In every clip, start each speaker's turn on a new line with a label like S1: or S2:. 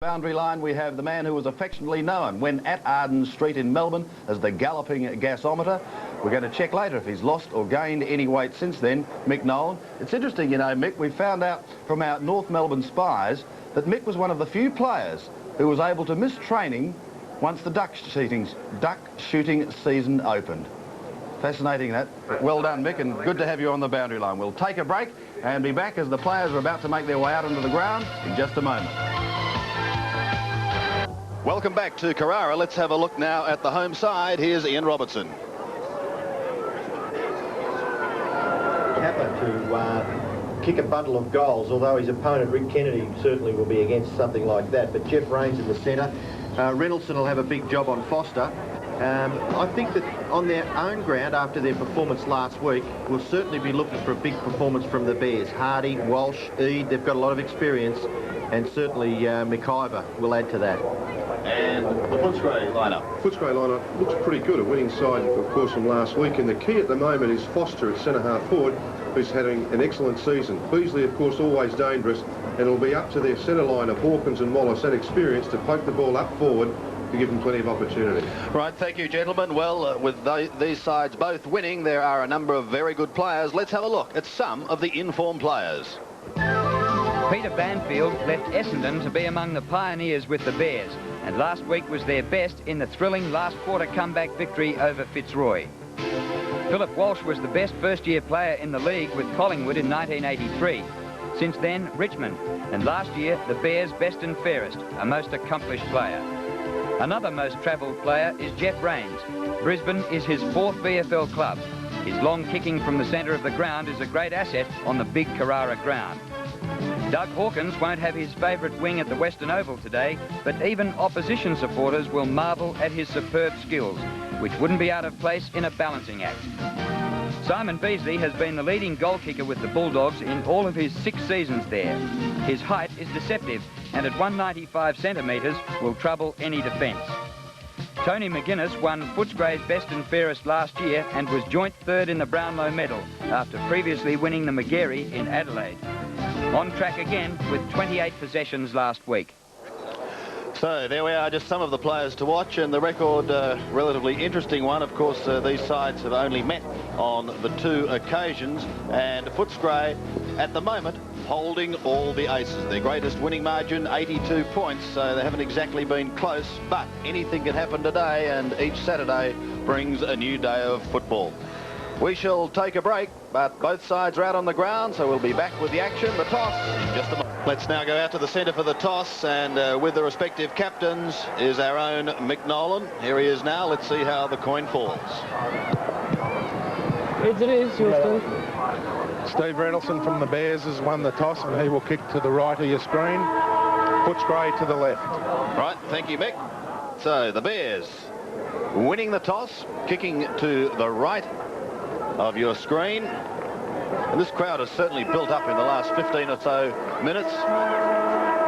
S1: Boundary line, we have the man who was affectionately known when at Arden Street in Melbourne as the galloping gasometer. We're going to check later if he's lost or gained any weight since then, Mick Nolan. It's interesting, you know, Mick, we found out from our North Melbourne spies that Mick was one of the few players who was able to miss training once the duck shooting season opened. Fascinating that. Well done, Mick, and good to have you on the boundary line. We'll take a break and be back as the players are about to make their way out onto the ground in just a moment. Welcome back to Carrara. Let's have a look now at the home side. Here's Ian Robertson.
S2: Kappa to kick a bundle of goals, although his opponent Rick Kennedy certainly will be against something like that. But Jeff Rains in the centre. Reynoldsson will have a big job on Foster. I think that on their own ground, after their performance last week, we'll certainly be looking for a big performance from the Bears. Hardy, Walsh, Eade, they've got a lot of experience, and certainly McIver will add to that.
S1: And the Footscray lineup.
S3: Footscray lineup looks pretty good, a winning side, of course, from last week. And the key at the moment is Foster at centre-half forward, who's having an excellent season. Beasley, of course, always dangerous, and it'll be up to their centre line of Hawkins and Wallace and experience to poke the ball up forward to give them plenty of opportunity. Right,
S1: thank you, gentlemen. Well, with these sides both winning, there are a number of very good players. Let's have a look at some of the in-form players.
S4: Peter Banfield left Essendon to be among the pioneers with the Bears, and last week was their best in the thrilling last quarter comeback victory over Fitzroy. Philip Walsh was the best first-year player in the league with Collingwood in 1983. Since then, Richmond, and last year, the Bears' best and fairest, a most accomplished player. Another most travelled player is Jeff Rains. Brisbane is his fourth VFL club. His long kicking from the centre of the ground is a great asset on the big Carrara ground. Doug Hawkins won't have his favourite wing at the Western Oval today, but even opposition supporters will marvel at his superb skills, which wouldn't be out of place in a balancing act. Simon Beasley has been the leading goal kicker with the Bulldogs in all of his 6 seasons there. His height is deceptive, and at 195 centimetres will trouble any defence. Tony McGuinness won Footscray's best and fairest last year and was joint third in the Brownlow medal after previously winning the Magarey in Adelaide. On track again with 28 possessions last week.
S1: So there we are, just some of the players to watch, and the record, relatively interesting one. Of course, these sides have only met on the 2 occasions, and Footscray at the moment holding all the aces. Their greatest winning margin, 82 points, so they haven't exactly been close, but anything can happen today, and each Saturday brings a new day of football. We shall take a break, but both sides are out on the ground, so we'll be back with the action, the toss, in just a moment. Let's now go out to the centre for the toss, and with the respective captains is our own Mick Nolan. Here he is now. Let's see how the coin falls.
S5: It is, Houston.
S6: Steve Reynoldsson from the Bears has won the toss, and he will kick to the right of your screen. Footscray to the left.
S1: Right, thank you, Mick. So the Bears winning the toss, kicking to the right of your screen. And this crowd has certainly built up in the last 15 or so minutes.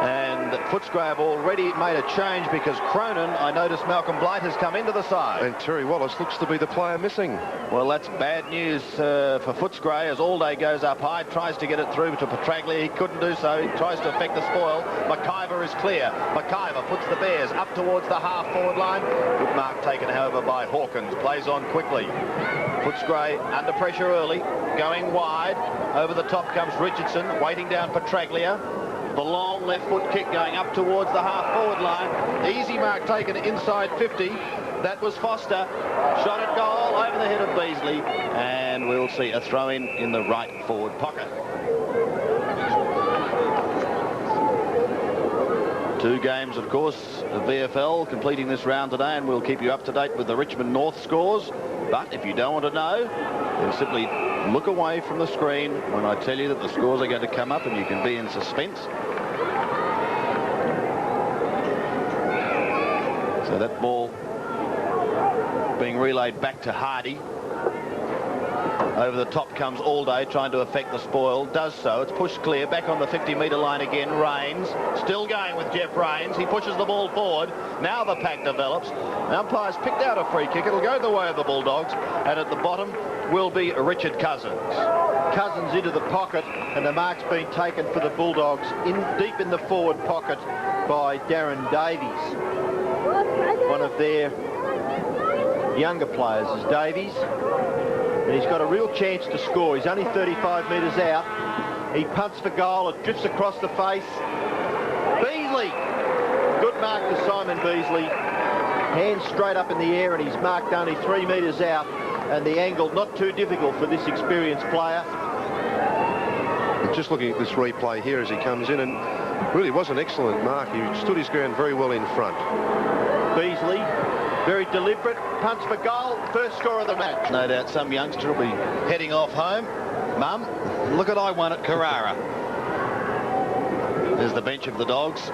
S1: And Footscray have already made a change because Cronin, I noticed Malcolm Blight has come into the side.
S3: And Terry Wallace looks to be the player missing.
S1: Well, that's bad news for Footscray as Allday goes up high, tries to get it through to Petraglia. He couldn't do so. He tries to affect the spoil. McIver is clear. McIver puts the Bears up towards the half-forward line. Good mark taken, however, by Hawkins. Plays on quickly. Footscray under pressure early, going wide. Over the top comes Richardson, waiting down Petraglia. The long left foot kick going up towards the half-forward line. Easy mark taken inside 50. That was Foster. Shot at goal over the head of Beasley. And we'll see a throw-in in the right forward pocket. 2 games, of course, of VFL completing this round today, and we'll keep you up to date with the Richmond North scores. But if you don't want to know, then simply look away from the screen when I tell you that the scores are going to come up, and you can be in suspense. So that ball being relayed back to Hardy. Over the top comes Allday trying to affect the spoil. Does so. It's pushed clear. Back on the 50-metre line again. Rains. Still going with Jeff Rains. He pushes the ball forward. Now the pack develops. The umpire's picked out a free kick. It'll go the way of the Bulldogs. And at the bottom will be Richard Cousins.
S2: Cousins into the pocket, and the mark's been taken for the Bulldogs deep in the forward pocket by Darren Davies. One of their younger players is Davies, and he's got a real chance to score. He's only 35 metres out. He punts for goal. It drifts across the face. Beasley. Good mark to Simon Beasley. Hands straight up in the air, and he's marked only 3 metres out. And the angle not too difficult for this experienced player.
S3: Just looking at this replay here as he comes in, and really was an excellent mark. He stood his ground very well in front.
S2: Beasley, very deliberate, punts for goal, first score of the match.
S1: No doubt some youngster will be heading off home. Mum, look at I won at Carrara. There's the bench of the Dogs.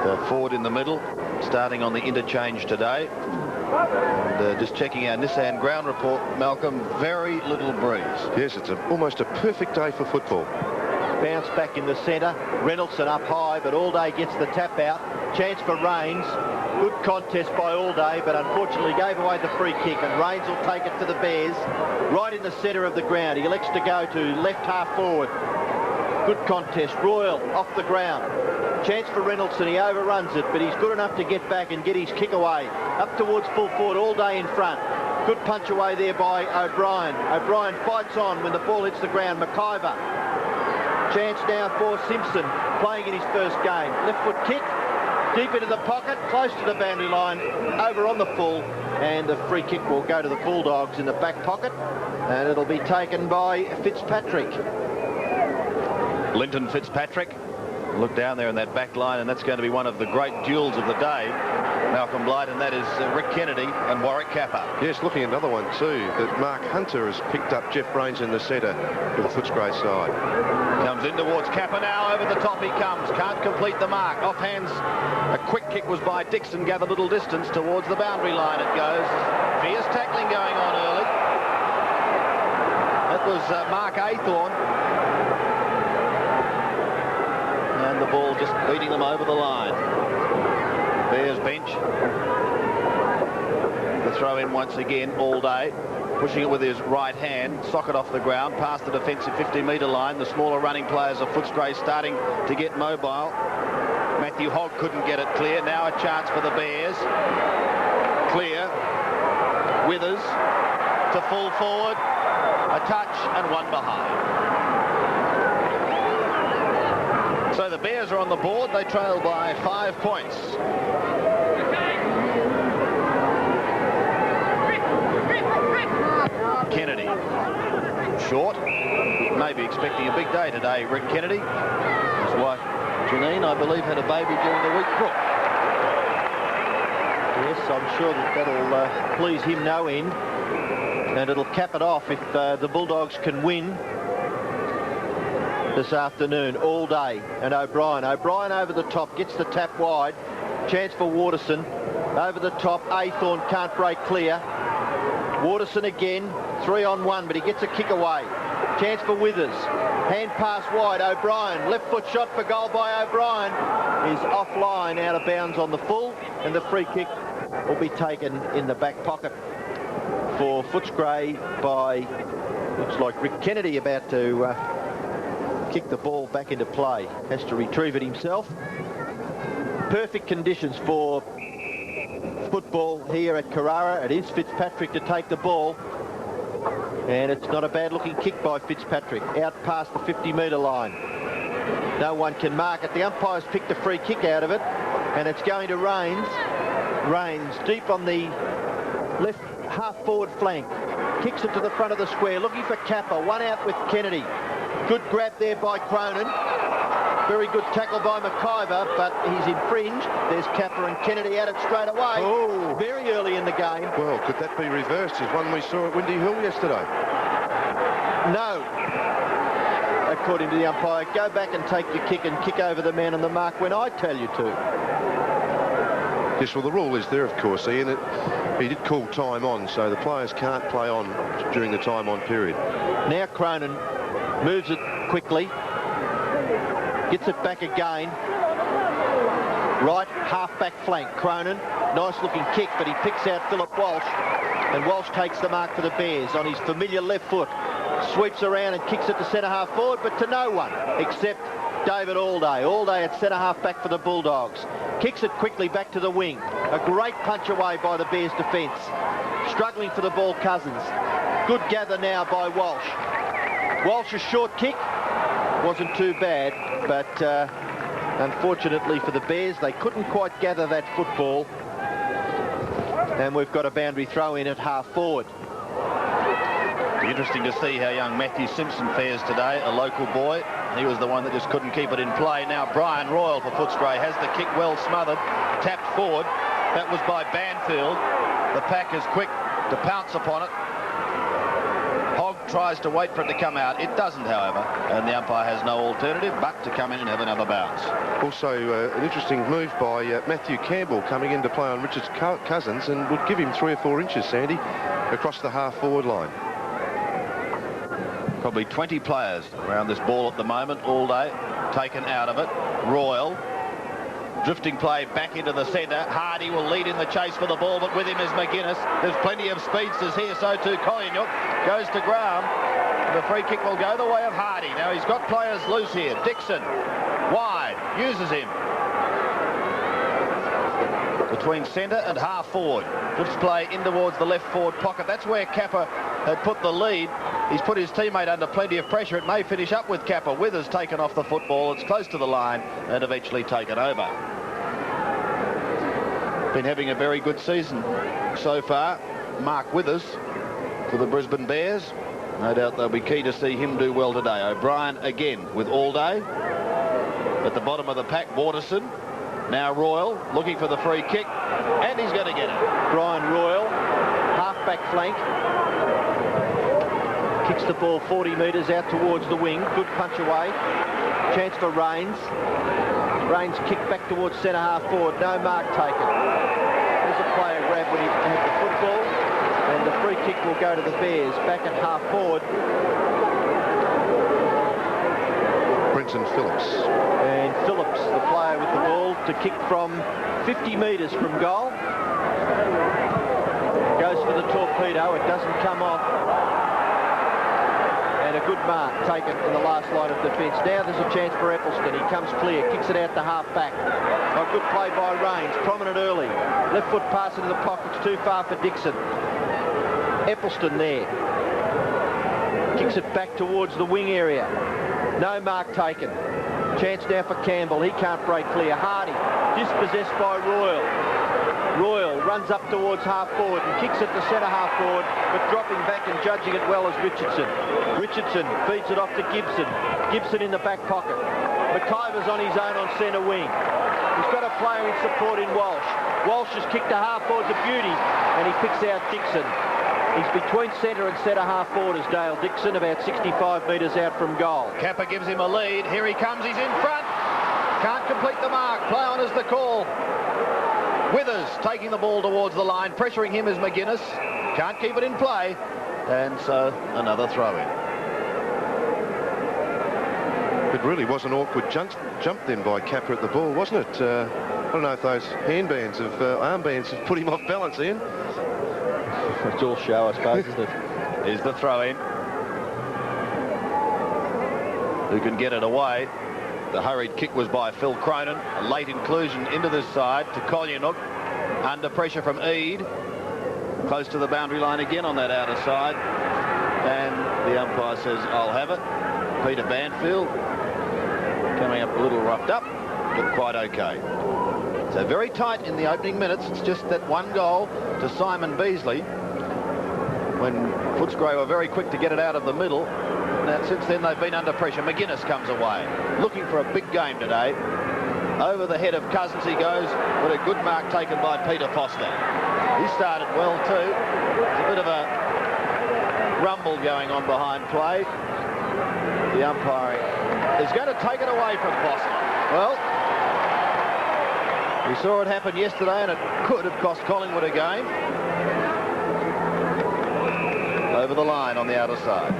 S1: The forward in the middle, starting on the interchange today. And just checking our Nissan ground report, Malcolm, very little breeze.
S3: Yes, it's almost a perfect day for football.
S2: Bounce back in the centre. Reynoldsson up high, but Allday gets the tap out. Chance for Rains. Good contest by Allday, but unfortunately gave away the free kick, and Rains will take it to the Bears. Right in the centre of the ground. He elects to go to left half forward. Good contest. Royal off the ground. Chance for Reynoldsson. He overruns it, but he's good enough to get back and get his kick away. Up towards full forward. Allday in front. Good punch away there by O'Brien. O'Brien fights on when the ball hits the ground. McIver. Chance now for Simpson, playing in his first game. Left foot kick, deep into the pocket, close to the boundary line, over on the full, and the free kick will go to the Bulldogs in the back pocket, and it'll be taken by Fitzpatrick.
S1: Linton Fitzpatrick. Look down there in that back line, and that's going to be one of the great duels of the day, Malcolm Blight, and that is Rick Kennedy and Warwick Kappa.
S3: Yes, looking at another one too, that Mark Hunter has picked up Jeff Rains in the centre for the Footscray side.
S1: Comes in towards Kappa now, over the top he comes, can't complete the mark, off hands. A quick kick was by Dixon, gathered little distance towards the boundary line it goes. Fierce tackling going on early. That was Mark Aythorne. And the ball just beating them over the line. Bears bench. The throw in once again, Allday. Pushing it with his right hand, socket off the ground, past the defensive 50-metre line. The smaller running players of Footscray starting to get mobile. Matthew Hogg couldn't get it clear. Now a chance for the Bears. Clear. Withers to full forward. A touch and one behind. So the Bears are on the board. They trail by 5 points. Kennedy. Short. Maybe expecting a big day today, Rick Kennedy. His wife, Janine, I believe, had a baby during the week. Brooke.
S2: Yes, I'm sure that'll please him no end. And it'll cap it off if the Bulldogs can win this afternoon. Allday and O'Brien. O'Brien over the top, gets the tap wide. Chance for Waterson. Over the top, Aythorne can't break clear. Waterson again, 3-on-1, but he gets a kick away. Chance for Withers. Hand pass wide, O'Brien. Left foot shot for goal by O'Brien. Is offline, out of bounds on the full, and the free kick will be taken in the back pocket for Footscray by, looks like Rick Kennedy, about to kick the ball back into play. Has to retrieve it himself. Perfect conditions for football here at Carrara. It is Fitzpatrick to take the ball, and it's not a bad looking kick by Fitzpatrick, out past the 50-metre line. No one can mark it. The umpires picked a free kick out of it, and it's going to Rains. Rains deep on the left half forward flank, kicks it to the front of the square, looking for Kappa. One out with Kennedy. Good grab there by Cronin. Very good tackle by McIver, but he's infringed. There's Kappa and Kennedy at it straight away. Oh, very early in the game.
S3: Well, could that be reversed as one we saw at Windy Hill yesterday?
S2: No. According to the umpire, go back and take your kick and kick over the man on the mark when I tell you to.
S3: Yes, well, the rule is there, of course, Ian. He did call time on, so the players can't play on during the time on period.
S2: Now Cronin moves it quickly. Gets it back again. Right half-back flank, Cronin. Nice looking kick, but he picks out Philip Walsh. And Walsh takes the mark for the Bears on his familiar left foot. Sweeps around and kicks it to centre half forward, but to no one, except David Alday. Alday at centre-half back for the Bulldogs. Kicks it quickly back to the wing. A great punch away by the Bears defence. Struggling for the ball, Cousins. Good gather now by Walsh. Walsh's short kick wasn't too bad, but unfortunately for the Bears, they couldn't quite gather that football. And we've got a boundary throw in at half forward.
S1: Be interesting to see how young Matthew Simpson fares today, a local boy. He was the one that just couldn't keep it in play. Now Brian Royal for Footscray has the kick well smothered, tapped forward. That was by Banfield. The pack is quick to pounce upon it. Hogg tries to wait for it to come out. It doesn't, however, and the umpire has no alternative but to come in and have another bounce.
S3: Also, an interesting move by Matthew Campbell coming in to play on Richard's Cousins, and would give him 3 or 4 inches, Sandy, across the half-forward line.
S1: Probably 20 players around this ball at the moment, all day, taken out of it. Royal, drifting play back into the centre. Hardy will lead in the chase for the ball, but with him is McGuinness. There's plenty of speedsters here, so too Kolyanyuk goes to ground. The free kick will go the way of Hardy. Now he's got players loose here. Dixon, wide, uses him. Between centre and half forward. Drifts play in towards the left forward pocket. That's where Kappa had put the lead. He's put his teammate under plenty of pressure. It may finish up with Kappa. Withers taken off the football. It's close to the line and eventually taken over. Been having a very good season so far. Mark Withers for the Brisbane Bears. No doubt they'll be keen to see him do well today. O'Brien again with Alday. At the bottom of the pack, Waterson. Now Royal looking for the free kick, and he's going to get it.
S2: Brian Royal, half-back flank. Kicks the ball 40 metres out towards the wing. Good punch away. Chance for Rains. Rains kicked back towards centre-half forward. No mark taken. There's a player grab when he had the football. And the free kick will go to the Bears. Back at half forward.
S3: Brenton Phillips.
S2: And Phillips, the player with the ball, to kick from 50 metres from goal. Goes for the torpedo. It doesn't come off. And a good mark taken in the last line of defence. Now there's a chance for Eccleston. He comes clear, kicks it out to half-back. A good play by Rains, prominent early. Left foot pass into the pockets, too far for Dixon. Eccleston there. Kicks it back towards the wing area. No mark taken. Chance now for Campbell. He can't break clear. Hardy, dispossessed by Royal. Royal runs up towards half forward and kicks it to centre half forward, but dropping back and judging it well as Richardson. Richardson feeds it off to Gibson. Gibson in the back pocket. McIver's on his own on centre wing. He's got a player in support in Walsh. Walsh has kicked a half forward to beauty, and he picks out Dixon. He's between centre and centre half forward as Dale Dixon, about 65 metres out from goal.
S1: Kappa gives him a lead. Here he comes. He's in front. Can't complete the mark. Play on is the call. Withers taking the ball towards the line. Pressuring him is McGuinness. Can't keep it in play. And so another throw-in.
S3: It really was an awkward jump then by Kappa at the ball, wasn't it? I don't know if those armbands have put him off balance, Ian.
S2: It's all show, I suppose, isn't it?
S1: Here's the throw-in. Who can get it away? The hurried kick was by Phil Cronin. A late inclusion into this side to Kolyanyuk. Under pressure from Eade. Close to the boundary line again on that outer side. And the umpire says, I'll have it. Peter Banfield coming up a little roughed up, but quite okay. So very tight in the opening minutes. It's just that one goal to Simon Beasley. When Footscray were very quick to get it out of the middle. Now, since then, they've been under pressure. McGuinness comes away, looking for a big game today. Over the head of Cousins he goes, but a good mark taken by Peter Foster. He started well, too. There's a bit of a rumble going on behind play. The umpiring is going to take it away from Foster. Well, we saw it happen yesterday, and it could have cost Collingwood a game. Over the line on the outer side.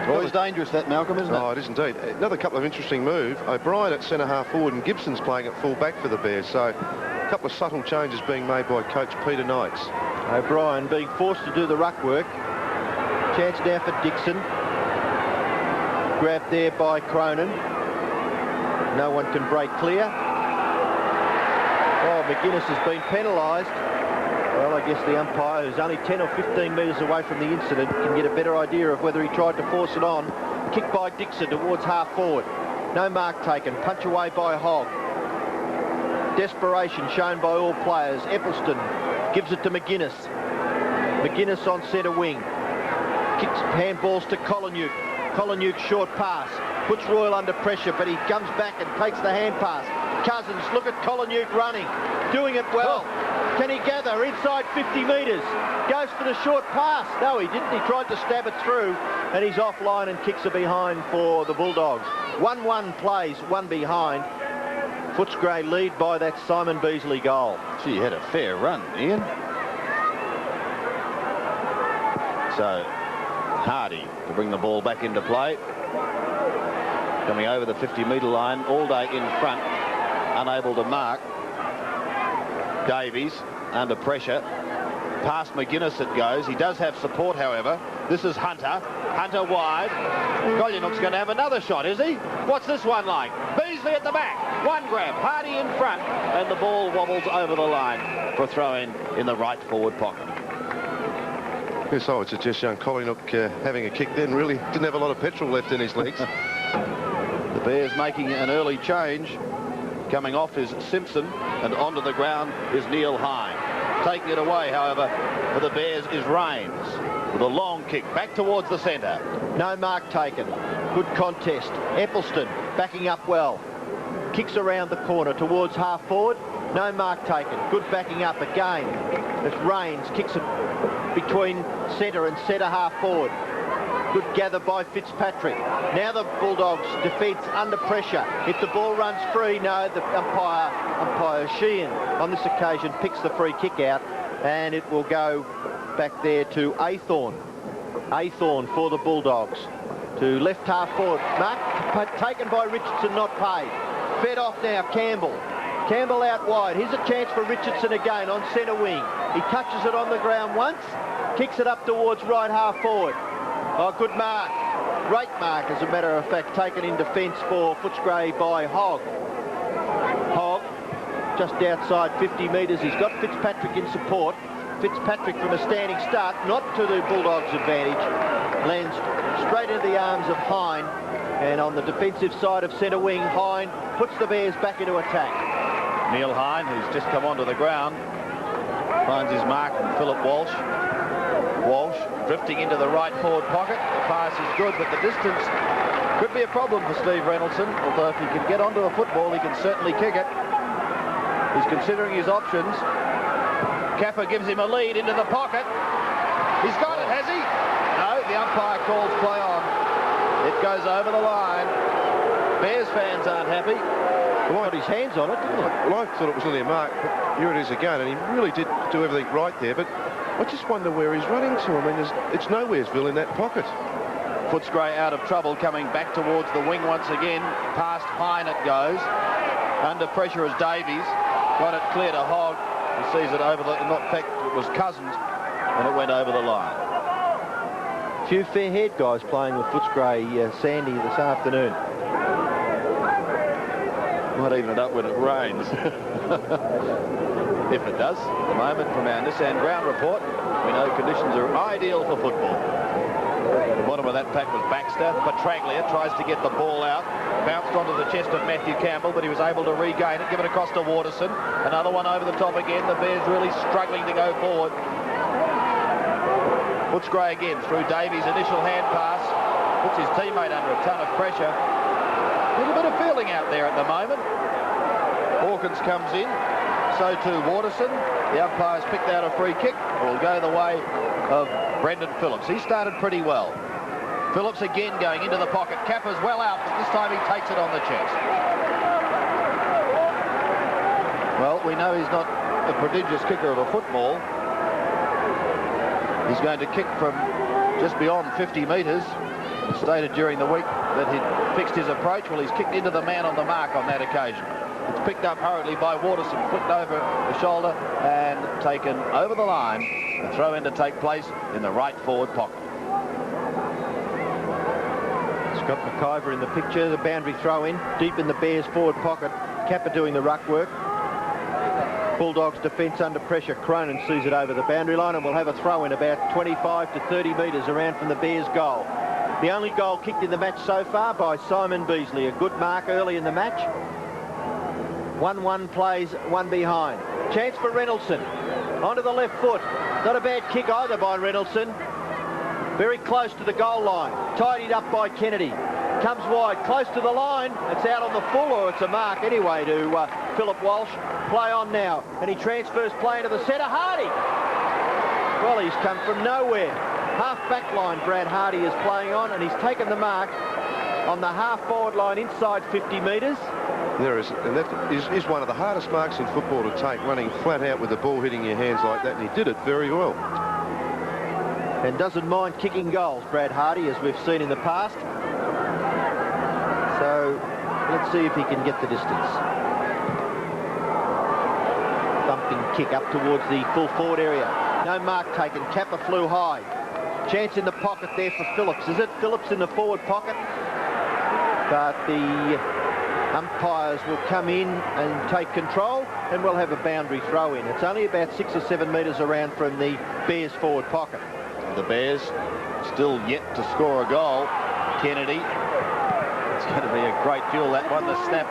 S1: It's always dangerous, that, Malcolm, isn't it?
S3: Oh, it is indeed. Another couple of interesting moves. O'Brien at centre half forward and Gibson's playing at full back for the Bears. So a couple of subtle changes being made by coach Peter Knights.
S2: O'Brien being forced to do the ruck work. Chance now for Dixon. grabbed there by Cronin. No one can break clear. Oh, McGuinness has been penalised. Well, I guess the umpire, who's only 10 or 15 metres away from the incident, can get a better idea of whether he tried to force it on. Kick by Dixon towards half forward. No mark taken. Punch away by Hogg. Desperation shown by all players. Eccleston gives it to McGuinness. McGuinness on centre wing. Kicks handballs to Collinuk. Collinuk short pass. Puts Royal under pressure, but he comes back and takes the hand pass. Cousins, look at Collinuk running. Doing it well. Can he gather inside 50 metres? Goes for the short pass. No, he didn't. He tried to stab it through, and he's offline and kicks it behind for the Bulldogs. 1-1 plays, one behind. Footscray lead by that Simon Beasley goal.
S1: Gee, he had a fair run, Ian. So, Hardy to bring the ball back into play. Coming over the 50-metre line, all day in front, unable to mark. Davies under pressure. Past McGuinness it goes. He does have support, however. This is Hunter. Hunter wide. Kolyanook's going to have another shot, is he? What's this one like? Beasley at the back. One grab. Hardy in front. And the ball wobbles over the line for a throw-in the right forward pocket.
S3: Yes, I would suggest young Kolyanook having a kick then really didn't have a lot of petrol left in his legs.
S1: The Bears making an early change. Coming off is Simpson, and onto the ground is Neil Hine. Taking it away, however, for the Bears is Rains with a long kick back towards the centre.
S2: No mark taken. Good contest. Eccleston backing up well. Kicks around the corner towards half forward. No mark taken. Good backing up again. It's Rains. Kicks it between centre and centre half forward. Good gather by Fitzpatrick. Now the Bulldogs defence under pressure. If the ball runs free, no, the umpire Sheehan on this occasion picks the free kick out, and it will go back there to Aythorne. Aythorne for the Bulldogs. To left half forward. Mark taken by Richardson, not paid. Fed off now, Campbell. Campbell out wide. Here's a chance for Richardson again on centre wing. He touches it on the ground once, kicks it up towards right half forward. Oh, good mark. Great mark, as a matter of fact, taken in defence for Footscray by Hogg. Hogg, just outside 50 metres. He's got Fitzpatrick in support. Fitzpatrick from a standing start, not to the Bulldogs' advantage. Lands straight into the arms of Hine. And on the defensive side of centre wing, Hine puts the Bears back into attack.
S1: Neil Hine, who's just come onto the ground, finds his mark from Philip Walsh. Walsh drifting into the right forward pocket. The pass is good, but the distance could be a problem for Steve Reynoldsson, although if he can get onto a football, he can certainly kick it. He's considering his options. Kappa gives him a lead into the pocket. He's got it, has he? No, the umpire calls play on. It goes over the line. Bears fans aren't happy.
S2: He got his hands on it, didn't he?
S3: Well, I thought it was only a mark, but here it is again, and he really did do everything right there, but I just wonder where he's running to. I mean, it's nowheresville in that pocket.
S1: Footscray out of trouble, coming back towards the wing once again. Past Hine it goes. Under pressure is Davies. Got it clear to Hogg. He sees it over the... In fact, it was Cousins, and it went over the line.
S2: A few fair-haired guys playing with Footscray, Sandy, this afternoon.
S1: Might even it up when it rains. If it does. At the moment, from our Nissan ground report, we know conditions are ideal for football. At the bottom of that pack was Baxter. Petraglia tries to get the ball out. Bounced onto the chest of Matthew Campbell, but he was able to regain it. Give it across to Waterson. Another one over the top again. The Bears really struggling to go forward. Footscray again through Davies' initial hand pass. Puts his teammate under a ton of pressure. A little bit of feeling out there at the moment. Hawkins comes in. So too Waterson. The umpire's picked out a free kick. It will go the way of Brendan Phillips. He started pretty well. Phillips again going into the pocket. Kappa's well out, but this time he takes it on the chest. Well, we know he's not a prodigious kicker of a football. He's going to kick from just beyond 50 metres. Stated during the week that he'd fixed his approach. Well, he's kicked into the man on the mark on that occasion. It's picked up hurriedly by Waterson, flicked over the shoulder and taken over the line. The throw-in to take place in the right forward pocket.
S2: Scott McIver in the picture. The boundary throw in, deep in the Bears forward pocket. Kappa doing the ruck work. Bulldogs defence under pressure. Cronin sees it over the boundary line, and we'll have a throw in about 25 to 30 metres around from the Bears goal. The only goal kicked in the match so far by Simon Beasley. A good mark early in the match. 1-1 plays, one behind. Chance for Reynoldson. Onto the left foot. Not a bad kick either by Reynoldson. Very close to the goal line. Tidied up by Kennedy. Comes wide, close to the line. It's out on the full, or it's a mark anyway to Philip Walsh. Play on now, and he transfers play into the centre. Hardy! Well, he's come from nowhere. Half-back line Brad Hardy is playing on, and he's taken the mark on the half-forward line inside 50 metres.
S3: There is, and that is one of the hardest marks in football to take, running flat out with the ball hitting your hands like that, and he did it very well.
S2: And doesn't mind kicking goals, Brad Hardy, as we've seen in the past. So let's see if he can get the distance. Thumping kick up towards the full forward area. No mark taken. Kappa flew high. Chance in the pocket there for Phillips. Is it Phillips in the forward pocket? But the umpires will come in and take control, and we'll have a boundary throw in. It's only about 6 or 7 metres around from the Bears forward pocket.
S1: The Bears still yet to score a goal. Kennedy. It's going to be a great duel, that one. The snap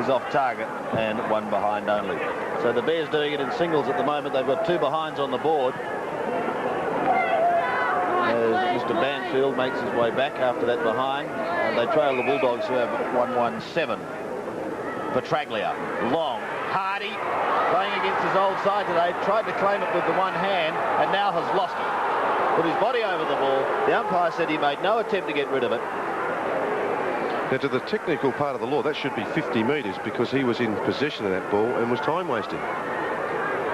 S1: is off target and one behind only. So the Bears doing it in singles at the moment. They've got 2 behinds on the board. As Mr. Banfield makes his way back after that behind. And they trail the Bulldogs, who have 1-1-7. Petraglia, long, Hardy, playing against his old side today. Tried to claim it with the one hand and now has lost it. Put his body over the ball. The umpire said he made no attempt to get rid of it.
S3: Now, to the technical part of the law, that should be 50 metres, because he was in possession of that ball and was time wasting.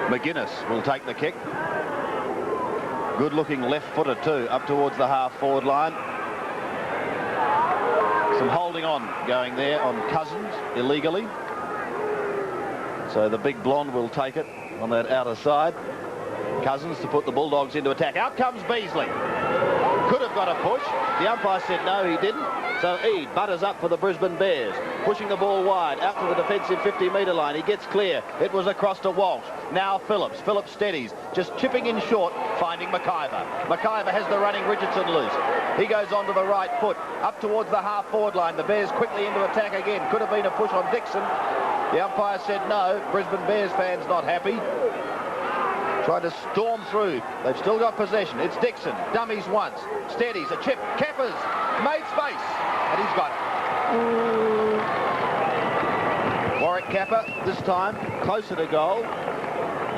S1: McGuinness will take the kick. Good looking left footer too, up towards the half forward line. Some holding on going there on Cousins illegally. So the big blonde will take it on that outer side. Cousins to put the Bulldogs into attack. Out comes Beasley. Could have got a push. The umpire said no, he didn't. So Eade butters up for the Brisbane Bears. Pushing the ball wide out to the defensive 50-metre line. He gets clear. It was across to Walsh. Now Phillips. Phillips steadies. Just chipping in short, finding McIver. McIver has the running Richardson loose. He goes on to the right foot. Up towards the half-forward line. The Bears quickly into attack again. Could have been a push on Dixon. The umpire said no. Brisbane Bears fans not happy. Tried to storm through. They've still got possession. It's Dixon. Dummies once. Steadies. A chip. Kappa's made space. And he's got it. Warwick Kappa, this time, closer to goal.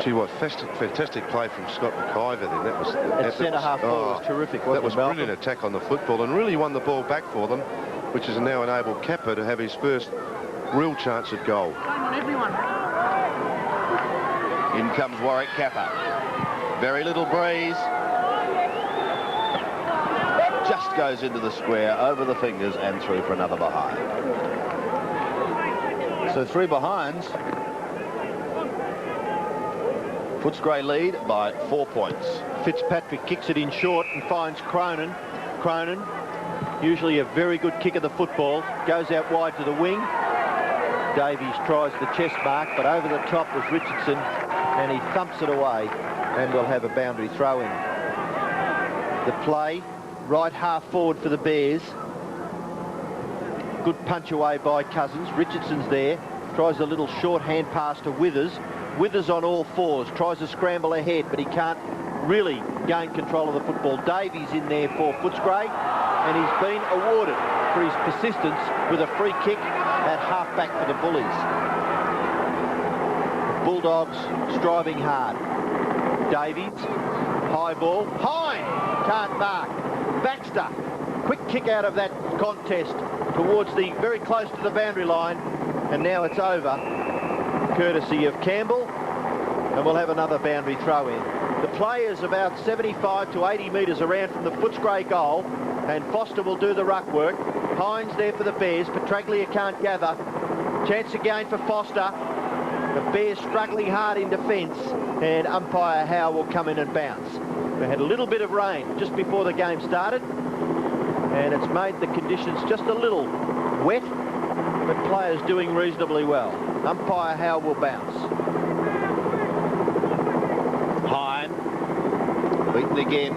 S3: Gee, what fantastic play from Scott McIver then. That was...
S2: That centre half ball was terrific, wasn't it,
S3: That was
S2: Malcolm?
S3: brilliant attack on the football and really won the ball back for them, which has now enabled Kappa to have his first real chance at goal.
S1: In comes Warwick Kappa. Very little breeze. Just goes into the square, over the fingers and through for another behind. So 3 behinds. Footscray lead by 4 points.
S2: Fitzpatrick kicks it in short and finds Cronin. Cronin, usually a very good kick of the football, goes out wide to the wing. Davies tries the chest mark, but over the top was Richardson, and he thumps it away, and we'll have a boundary throw in. The play, right half forward for the Bears. Good punch away by Cousins. Richardson's there, tries a little short hand pass to Withers. Withers on all fours, tries to scramble ahead, but he can't really gain control of the football. Davies in there for Footscray, and he's been awarded for his persistence with a free kick at half-back for the Bullies. The Bulldogs striving hard. Davies, high ball. Hine can't mark. Baxter, quick kick out of that contest towards the very close to the boundary line, and now it's over, courtesy of Campbell, and we'll have another boundary throw in. The play is about 75 to 80 metres around from the Footscray goal, and Foster will do the ruck work. Hines there for the Bears. Petraglia can't gather. Chance again for Foster. The Bears struggling hard in defence, and umpire Howe will come in and bounce. We had a little bit of rain just before the game started, and it's made the conditions just a little wet, but players doing reasonably well. Umpire Howe will bounce.
S1: Hine, beaten again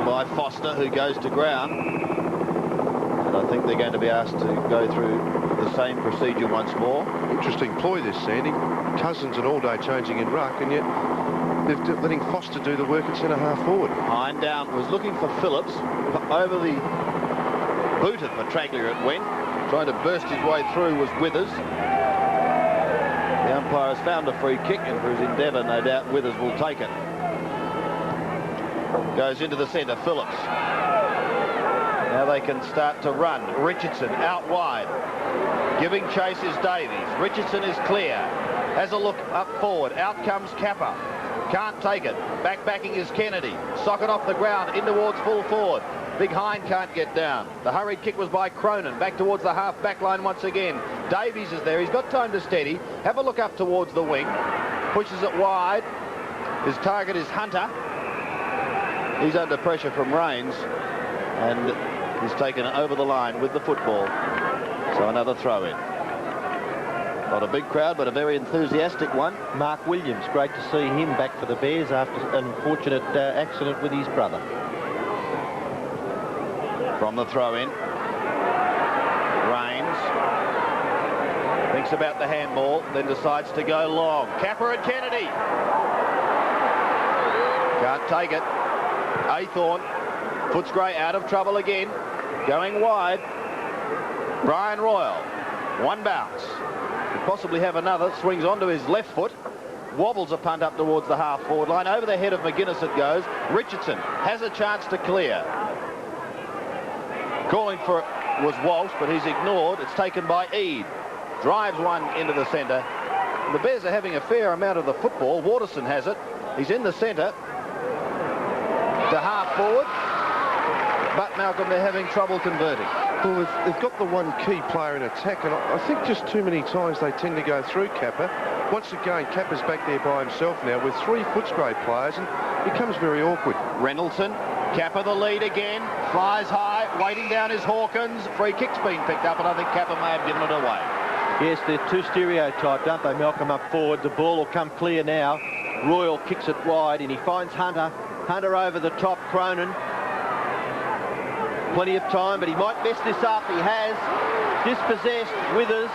S1: by Foster, who goes to ground. And I think they're going to be asked to go through the same procedure once more.
S3: Interesting ploy this, Sandy. Cousins and All Day changing in ruck, and yet they're letting Foster do the work at centre-half forward.
S1: Hine down, was looking for Phillips. Over the boot of Petraglia it went. Trying to burst his way through was Withers. The umpire has found a free kick, and for his endeavour, no doubt Withers will take it. Goes into the centre, Phillips. Now they can start to run. Richardson out wide. Giving chase is Davies. Richardson is clear. Has a look up forward. Out comes Kappa. Can't take it. Backing is Kennedy. Sock it off the ground in towards full forward. Big Hine can't get down. The hurried kick was by Cronin. Back towards the half-back line once again. Davies is there. He's got time to steady. Have a look up towards the wing. Pushes it wide. His target is Hunter. He's under pressure from Rains. And he's taken it over the line with the football. So another throw-in. Not a big crowd, but a very enthusiastic one.
S2: Mark Williams, great to see him back for the Bears after an unfortunate accident with his brother.
S1: From the throw-in, Rains thinks about the handball, then decides to go long. Capper and Kennedy. Can't take it. Aythorne. Footscray out of trouble again. Going wide. Brian Royal. One bounce. Could possibly have another. Swings onto his left foot. Wobbles a punt up towards the half-forward line. Over the head of McGuinness it goes. Richardson has a chance to clear. Calling for it was Walsh, but he's ignored. It's taken by Eade. Drives one into the centre. The Bears are having a fair amount of the football. Waterson has it. He's in the centre. To half forward. But, Malcolm, they're having trouble converting.
S3: Well, they've got the one key player in attack, and I think just too many times they tend to go through Kappa. Once again, Kappa's back there by himself now with 3 Footscray players, and it becomes very awkward.
S1: Reynoldsson, Kappa the lead again, flies high, waiting down is Hawkins. Free kick's been picked up, and I think Kappa may have given it away.
S2: Yes, they're too stereotyped, aren't they, Malcolm, up forward. The ball will come clear now. Royal kicks it wide, and he finds Hunter. Hunter over the top, Cronin. Plenty of time, but he might mess this up. He has. Dispossessed, Withers.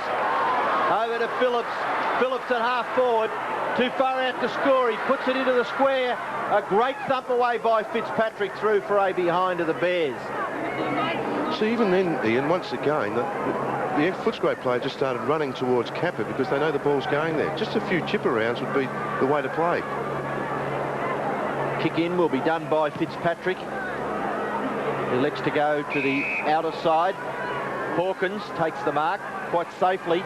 S2: Over to Phillips. Phillips at half forward. Too far out to score. He puts it into the square. A great thump away by Fitzpatrick through for a behind to the Bears.
S3: See, even then, Ian, once again, the Footscray player just started running towards Kappa because they know the ball's going there. Just a few chip arounds would be the way to play.
S2: Kick in will be done by Fitzpatrick. He elects to go to the outer side. Hawkins takes the mark quite safely.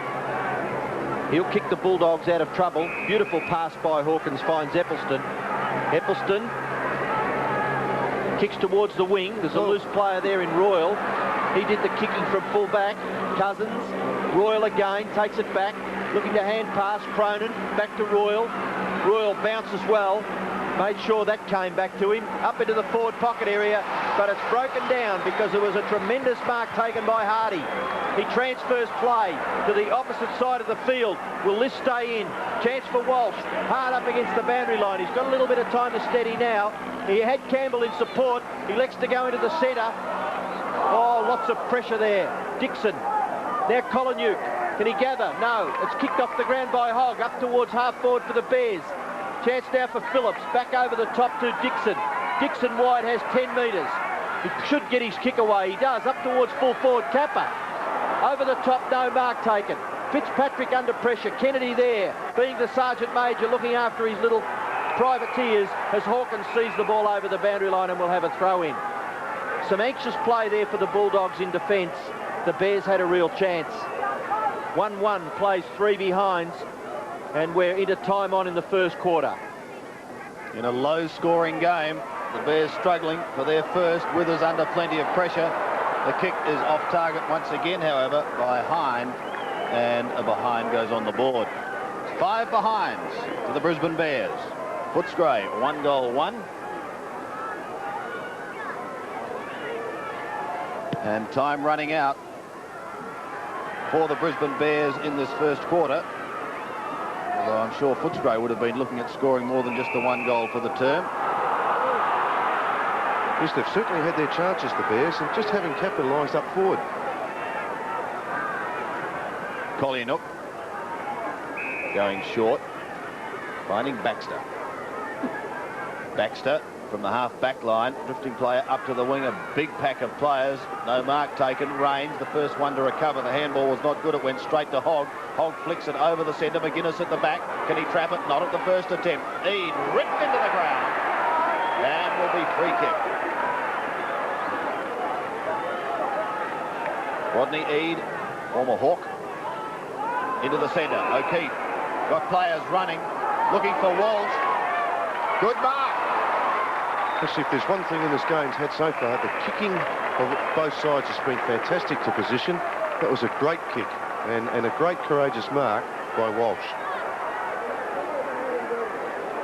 S2: He'll kick the Bulldogs out of trouble. Beautiful pass by Hawkins, finds Eppleton. Eppleton kicks towards the wing. There's a loose player there in Royal. He did the kicking from full back. Cousins. Royal again, takes it back. Looking to hand pass, Cronin. Back to Royal. Royal bounces well. Made sure that came back to him. Up into the forward pocket area, but it's broken down because there was a tremendous mark taken by Hardy. He transfers play to the opposite side of the field. Will this stay in? Chance for Walsh. Hard up against the boundary line. He's got a little bit of time to steady now. He had Campbell in support. He elects to go into the centre. Oh, lots of pressure there. Dixon. Now Kolonyuk. Can he gather? No. It's kicked off the ground by Hogg. Up towards half forward for the Bears. Chance now for Phillips. Back over the top to Dixon. Dixon wide has 10 metres. He should get his kick away. He does. Up towards full forward. Kappa. Over the top, no mark taken. Fitzpatrick under pressure. Kennedy there, being the Sergeant Major, looking after his little privateers as Hawkins sees the ball over the boundary line and will have a throw in. Some anxious play there for the Bulldogs in defence. The Bears had a real chance. 1-1 plays 3 behinds, and we're into time on in the first quarter.
S1: In a low-scoring game, the Bears struggling for their first. Withers under plenty of pressure. The kick is off target once again, however, by Hine, and a behind goes on the board. 5 behinds for the Brisbane Bears. Footscray, 1 goal, 1. And time running out for the Brisbane Bears in this first quarter. Although I'm sure Footscray would have been looking at scoring more than just the 1 goal for the term.
S3: Yes, they've certainly had their chances, the Bears, and just haven't capitalised up forward.
S1: Collier going short, finding Baxter. Baxter from the half-back line, drifting player up to the wing, a big pack of players. No mark taken. Rains, the first one to recover. The handball was not good. It went straight to Hogg. Hogg flicks it over the centre. McGuinness at the back. Can he trap it? Not at the first attempt. Eade ripped into the ground and will be free kick. Rodney Eade, former Hawk, into the centre. O'Keefe got players running, looking for Walsh. Good mark.
S3: Actually, if there's one thing in this game's had so far, the kicking of both sides has been fantastic to position. That was a great kick and a great courageous mark by Walsh.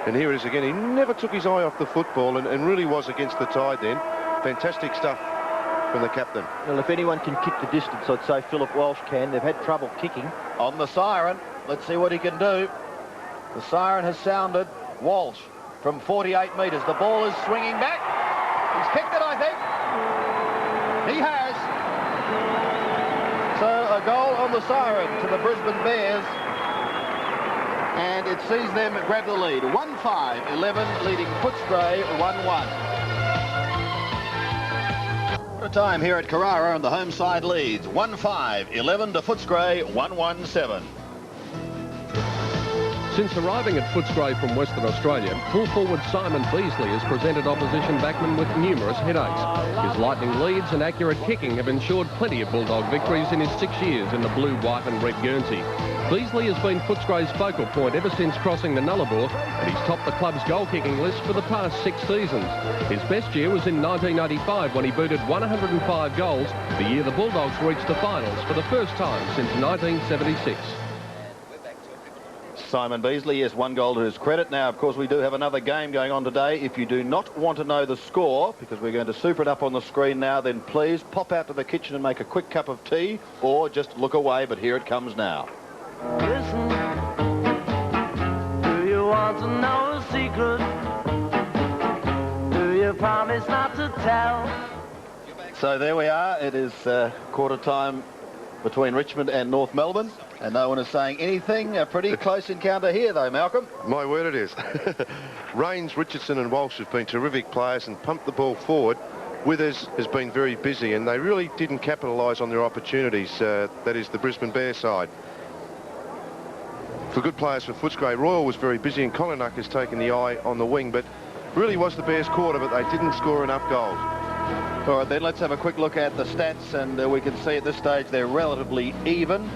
S3: And here it is again. He never took his eye off the football and really was against the tide then. Fantastic stuff from the captain.
S2: Well, if anyone can kick the distance, I'd say Philip Walsh can. They've had trouble kicking.
S1: On the siren, let's see what he can do. The siren has sounded. Walsh from 48 metres. The ball is swinging back. He's kicked it, I think. He has. So a goal on the siren to the Brisbane Bears. And it sees them grab the lead. 1-5-11, leading Footscray 1-1. Time here at Carrara, and the home side leads 1-5-11 to Footscray 1-1-7.
S5: Since arriving at Footscray from Western Australia, full forward Simon Beasley has presented opposition backmen with numerous headaches. His lightning leads and accurate kicking have ensured plenty of Bulldog victories in his 6 years in the blue, white and red Guernsey. Beasley has been Footscray's focal point ever since crossing the Nullarbor, and he's topped the club's goal-kicking list for the past 6 seasons. His best year was in 1985 when he booted 105 goals, the year the Bulldogs reached the finals for the first time since 1976.
S1: Simon Beasley, yes, 1 goal to his credit. Now, of course, we do have another game going on today. If you do not want to know the score, because we're going to super it up on the screen now, then please pop out to the kitchen and make a quick cup of tea, or just look away, but here it comes now.
S7: Listen, do you want to know a secret? Do you promise not to tell?
S1: So there we are. It is quarter time between Richmond and North Melbourne, and no one is saying anything. A pretty close encounter here, though, Malcolm.
S3: My word, it is. Rains, Richardson and Walsh have been terrific players and pumped the ball forward. Withers has been very busy, and they really didn't capitalise on their opportunities. That is the Brisbane Bears side. For good players for Footscray, Royal was very busy, and Collinuck has taken the eye on the wing, but really was the Bears' quarter, but they didn't score enough goals.
S1: All right, then let's have a quick look at the stats, and we can see at this stage they're relatively even.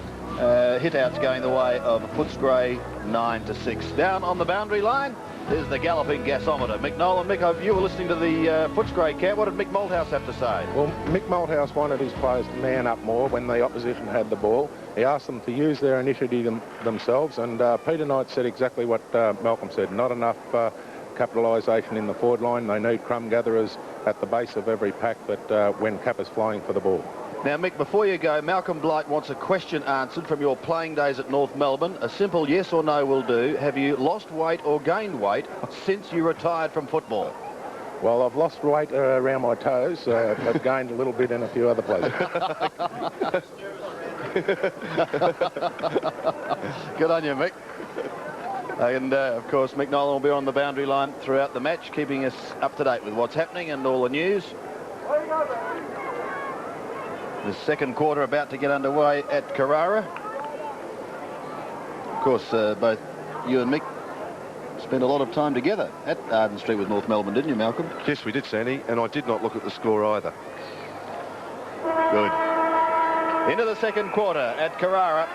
S1: Hit-outs going the way of Footscray 9-6. Down on the boundary line is the galloping gasometer. Mick Nolan. Mick, you were listening to the Footscray camp. What did Mick Malthouse have to say?
S6: Well, Mick Malthouse wanted his players to man up more when the opposition had the ball. He asked them to use their initiative themselves, and Peter Knight said exactly what Malcolm said. Not enough capitalisation in the forward line. They need crumb gatherers at the base of every pack, but when cap is flying for the ball.
S1: Now, Mick, before you go, Malcolm Blight wants a question answered from your playing days at North Melbourne. A simple yes or no will do. Have you lost weight or gained weight since you retired from football?
S6: Well, I've lost weight around my toes. I've gained a little bit in a few other places.
S1: Good on you, Mick. And, of course, Mick Nolan will be on the boundary line throughout the match, keeping us up to date with what's happening and all the news. The second quarter about to get underway at Carrara. Of course, both you and Mick spent a lot of time together at Arden Street with North Melbourne, didn't you, Malcolm?
S3: Yes, we did, Sandy, and I did not look at the score either.
S1: Good. Into the second quarter at Carrara.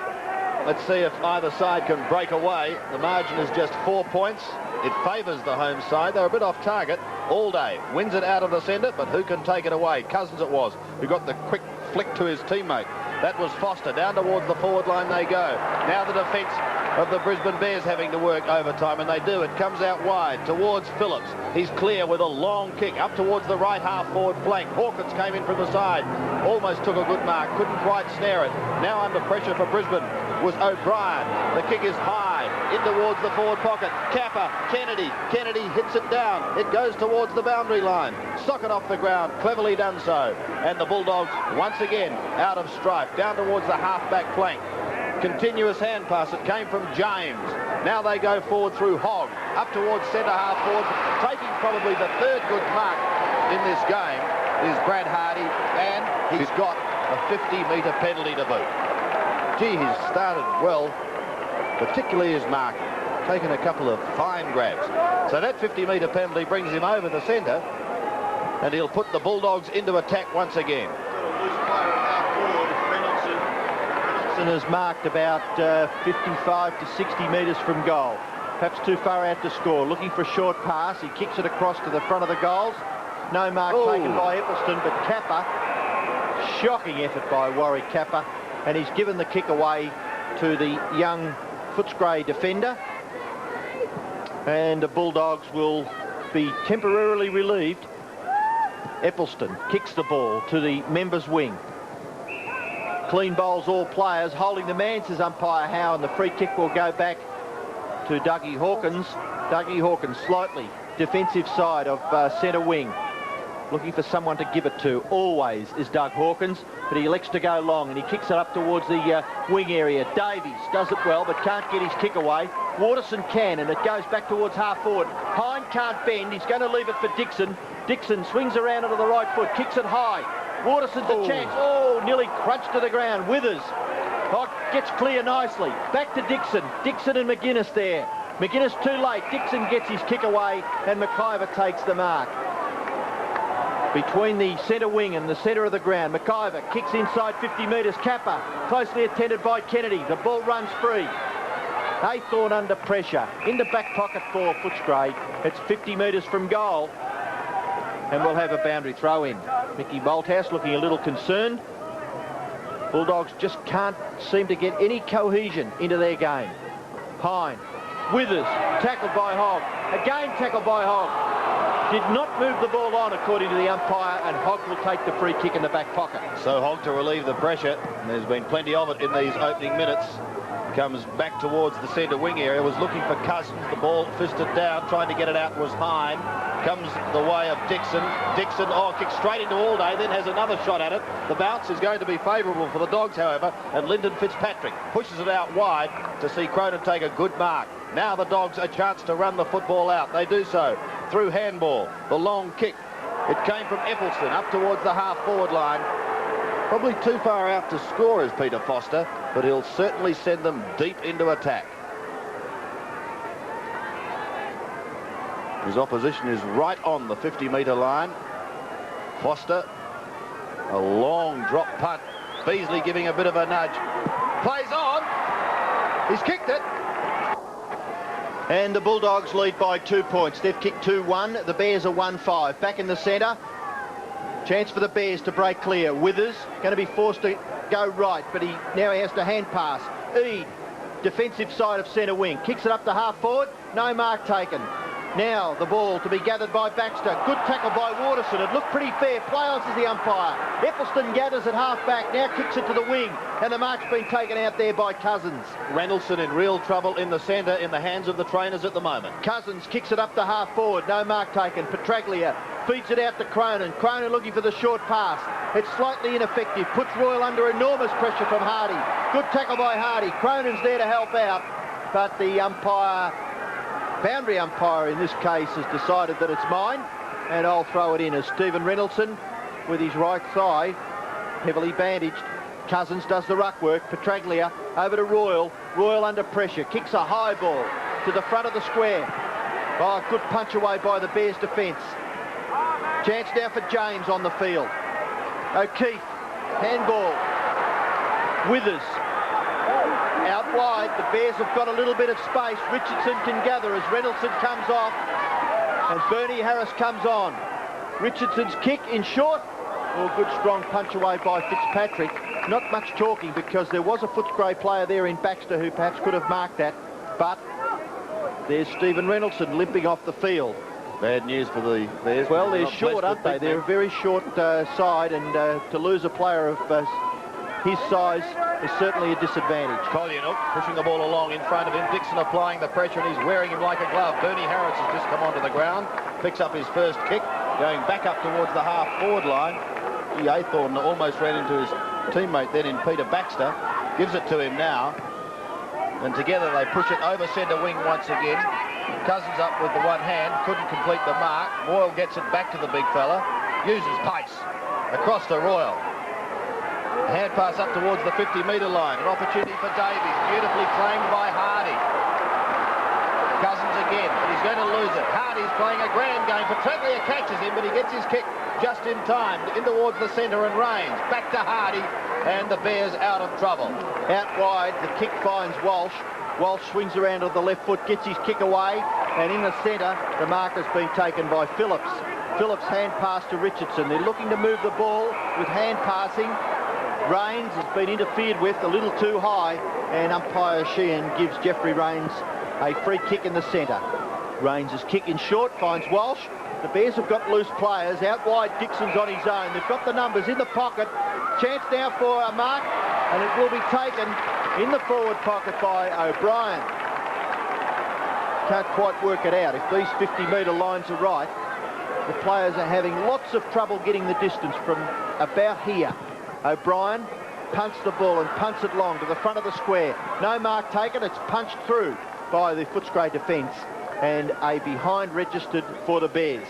S1: Let's see if either side can break away. The margin is just 4 points. It favours the home side. They're a bit off target all day. Wins it out of the centre, but who can take it away? Cousins it was, who got the quick flick to his teammate. That was Foster. Down towards the forward line they go. Now the defence of the Brisbane Bears having to work overtime, and they do. It comes out wide towards Phillips. He's clear with a long kick up towards the right half-forward flank. Hawkins came in from the side, almost took a good mark, couldn't quite snare it. Now under pressure for Brisbane was O'Brien. The kick is high, in towards the forward pocket. Kappa, Kennedy hits it down. It goes towards the boundary line. Socket off the ground, cleverly done so. And the Bulldogs once again out of strife, down towards the half-back flank. Continuous hand pass. It came from James. Now they go forward through Hogg, up towards centre half forward. Taking probably the third good mark in this game is Brad Hardy, and he's got a 50-metre penalty to boot. Gee, he's started well, particularly his mark, taken a couple of fine grabs. So that 50-metre penalty brings him over the centre, and he'll put the Bulldogs into attack once again.
S2: Has marked about 55 to 60 metres from goal. Perhaps too far out to score. Looking for a short pass. He kicks it across to the front of the goals. No mark taken by Eccleston, but Kappa. Shocking effort by Warwick Kappa. And he's given the kick away to the young Footscray defender. And the Bulldogs will be temporarily relieved. Eccleston kicks the ball to the members' wing. Clean bowls all players. Holding the man, says umpire Howe, and the free kick will go back to Dougie Hawkins. Dougie Hawkins slightly defensive side of centre wing. Looking for someone to give it to. Always is Doug Hawkins, but he elects to go long, and he kicks it up towards the wing area. Davies does it well, but can't get his kick away. Waterson can, and it goes back towards half forward. Hine can't bend. He's going to leave it for Dixon. Dixon swings around onto the right foot, kicks it high. Waterson's a chance. Oh, nearly crunched to the ground. Withers. Oh, gets clear nicely. Back to Dixon. Dixon and McGuinness there. McGuinness too late. Dixon gets his kick away, and McIver takes the mark. Between the centre wing and the centre of the ground, McIver kicks inside 50 metres. Kappa closely attended by Kennedy. The ball runs free. Haythorn under pressure. In the back pocket for Footscray. It's 50 metres from goal. And we'll have a boundary throw in. Mickey Bolthouse looking a little concerned. Bulldogs just can't seem to get any cohesion into their game. Hine, Withers, tackled by Hogg. Again tackled by Hogg. Did not move the ball on according to the umpire, and Hogg will take the free kick in the back pocket.
S1: So Hogg to relieve the pressure, and there's been plenty of it in these opening minutes. Comes back towards the centre wing area, was looking for Cousins. The ball fisted down, trying to get it out was Hine. Comes the way of Dixon. Dixon, kicks straight into Allday, then has another shot at it. The bounce is going to be favourable for the Dogs, however, and Lyndon Fitzpatrick pushes it out wide to see Cronin take a good mark. Now the Dogs a chance to run the football out. They do so through handball. The long kick. It came from Eccleston up towards the half-forward line. Probably too far out to score is Peter Foster, but he'll certainly send them deep into attack. His opposition is right on the 50-metre line. Foster, a long drop punt. Beasley giving a bit of a nudge. Plays on. He's kicked it.
S2: And the Bulldogs lead by 2 points. They've kicked 2-1. The Bears are 1-5. Back in the centre. Chance for the Bears to break clear. Withers going to be forced to go right, but now he has to hand pass. Eade, defensive side of centre wing. Kicks it up to half forward. No mark taken. Now the ball to be gathered by Baxter. Good tackle by Waterson. It looked pretty fair. Play on, says the umpire. Eccleston gathers at half back. Now kicks it to the wing. And the mark's been taken out there by Cousins.
S1: Reynoldson in real trouble in the centre, in the hands of the trainers at the moment.
S2: Cousins kicks it up to half forward. No mark taken. Petraglia feeds it out to Cronin. Cronin looking for the short pass. It's slightly ineffective. Puts Royal under enormous pressure from Hardy. Good tackle by Hardy. Cronin's there to help out. But the boundary umpire in this case has decided that it's mine, and I'll throw it in as Stephen Reynoldson with his right thigh heavily bandaged. Cousins does the ruck work. Petraglia over to Royal. Royal under pressure. Kicks a high ball to the front of the square. Oh, good punch away by the Bears defence. Chance now for James on the field. O'Keefe, handball. Withers. Out wide, the Bears have got a little bit of space. Richardson can gather as Reynoldson comes off and Bernie Harris comes on. Richardson's kick in short. Oh, good strong punch away by Fitzpatrick. not much talking, because there was a Footscray player there in Baxter who perhaps could have marked that, but there's Stephen Reynoldson limping off the field.
S1: Bad news for the Bears.
S2: Well, they're short, aren't they? They're a very short side, and to lose a player of his size is certainly a disadvantage.
S1: Kolyanouk pushing the ball along in front of him. Dixon applying the pressure, and he's wearing him like a glove. Bernie Harris has just come onto the ground, picks up his first kick, going back up towards the half-forward line. Aythorne almost ran into his teammate then in Peter Baxter. Gives it to him now, and together they push it over centre wing once again. Cousins up with the one hand, couldn't complete the mark. Royal gets it back to the big fella, uses pace across to Royal. Hand pass up towards the 50-metre line. An opportunity for Davies, beautifully claimed by Hardy. Cousins again, but he's going to lose it. Hardy's playing a grand game. Petraglia catches him, but he gets his kick just in time, in towards the centre and range. Back to Hardy, and the Bears out of trouble.
S2: Out wide, the kick finds Walsh. Walsh swings around to the left foot, gets his kick away, and in the centre, the mark has been taken by Phillips. Phillips hand pass to Richardson. They're looking to move the ball with hand passing. Rains has been interfered with a little too high, and umpire Sheehan gives Jeffrey Rains a free kick in the centre. Rains is kicking short, finds Walsh. The Bears have got loose players. Out wide, Dixon's on his own. They've got the numbers in the pocket. Chance now for a mark, and it will be taken in the forward pocket by O'Brien. Can't quite work it out. If these 50-metre lines are right, the players are having lots of trouble getting the distance from about here. O'Brien punts the ball and punts it long to the front of the square. No mark taken. It's punched through by the Footscray defence, and a behind registered for the Bears.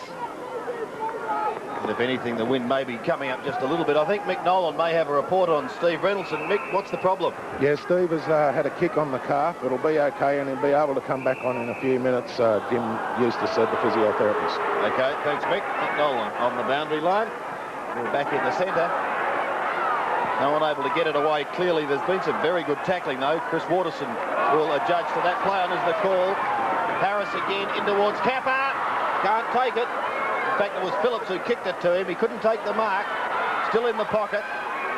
S1: And if anything, the wind may be coming up just a little bit. I think Mick Nolan may have a report on Steve Reynoldson. Mick, what's the problem?
S6: Yeah, Steve has had a kick on the calf. It'll be okay, and he'll be able to come back on in a few minutes. Jim Eustace said, the physiotherapist.
S1: Okay, thanks, Mick. Mick Nolan on the boundary line. We're back in the centre. No one able to get it away clearly. There's been some very good tackling, though. Chris Waterson will adjudge to that. Play on is the call. Harris again in towards Kappa. Can't take it. In fact, it was Phillips who kicked it to him. He couldn't take the mark. Still in the pocket.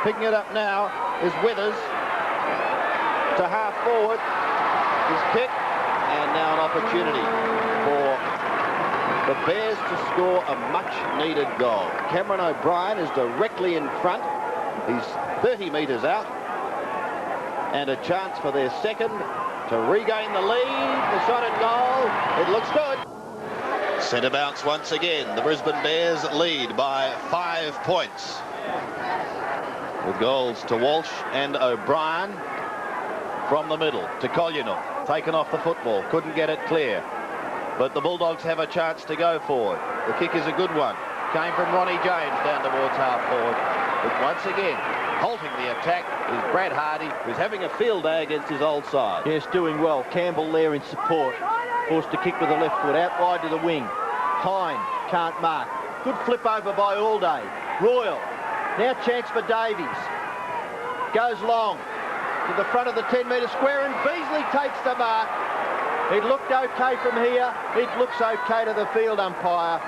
S1: Picking it up now is Withers. To half forward. His kick. And now an opportunity for the Bears to score a much-needed goal. Cameron O'Brien is directly in front. He's 30 metres out. And a chance for their second to regain the lead. The shot at goal. It looks good. Centre bounce once again. The Brisbane Bears lead by 5 points. With goals to Walsh and O'Brien from the middle to Kolyanouk. Taken off the football. Couldn't get it clear. But the Bulldogs have a chance to go forward. The kick is a good one. Came from Ronnie James down towards half forward. But once again, halting the attack is Brad Hardy, who's having a field day against his old side.
S2: Yes, doing well. Campbell there in support. Forced to kick with the left foot, out wide to the wing. Hine can't mark. Good flip over by Allday. Royal. Now chance for Davies. Goes long to the front of the 10-metre square, and Beasley takes the mark. It looked okay from here. It looks okay to the field umpire.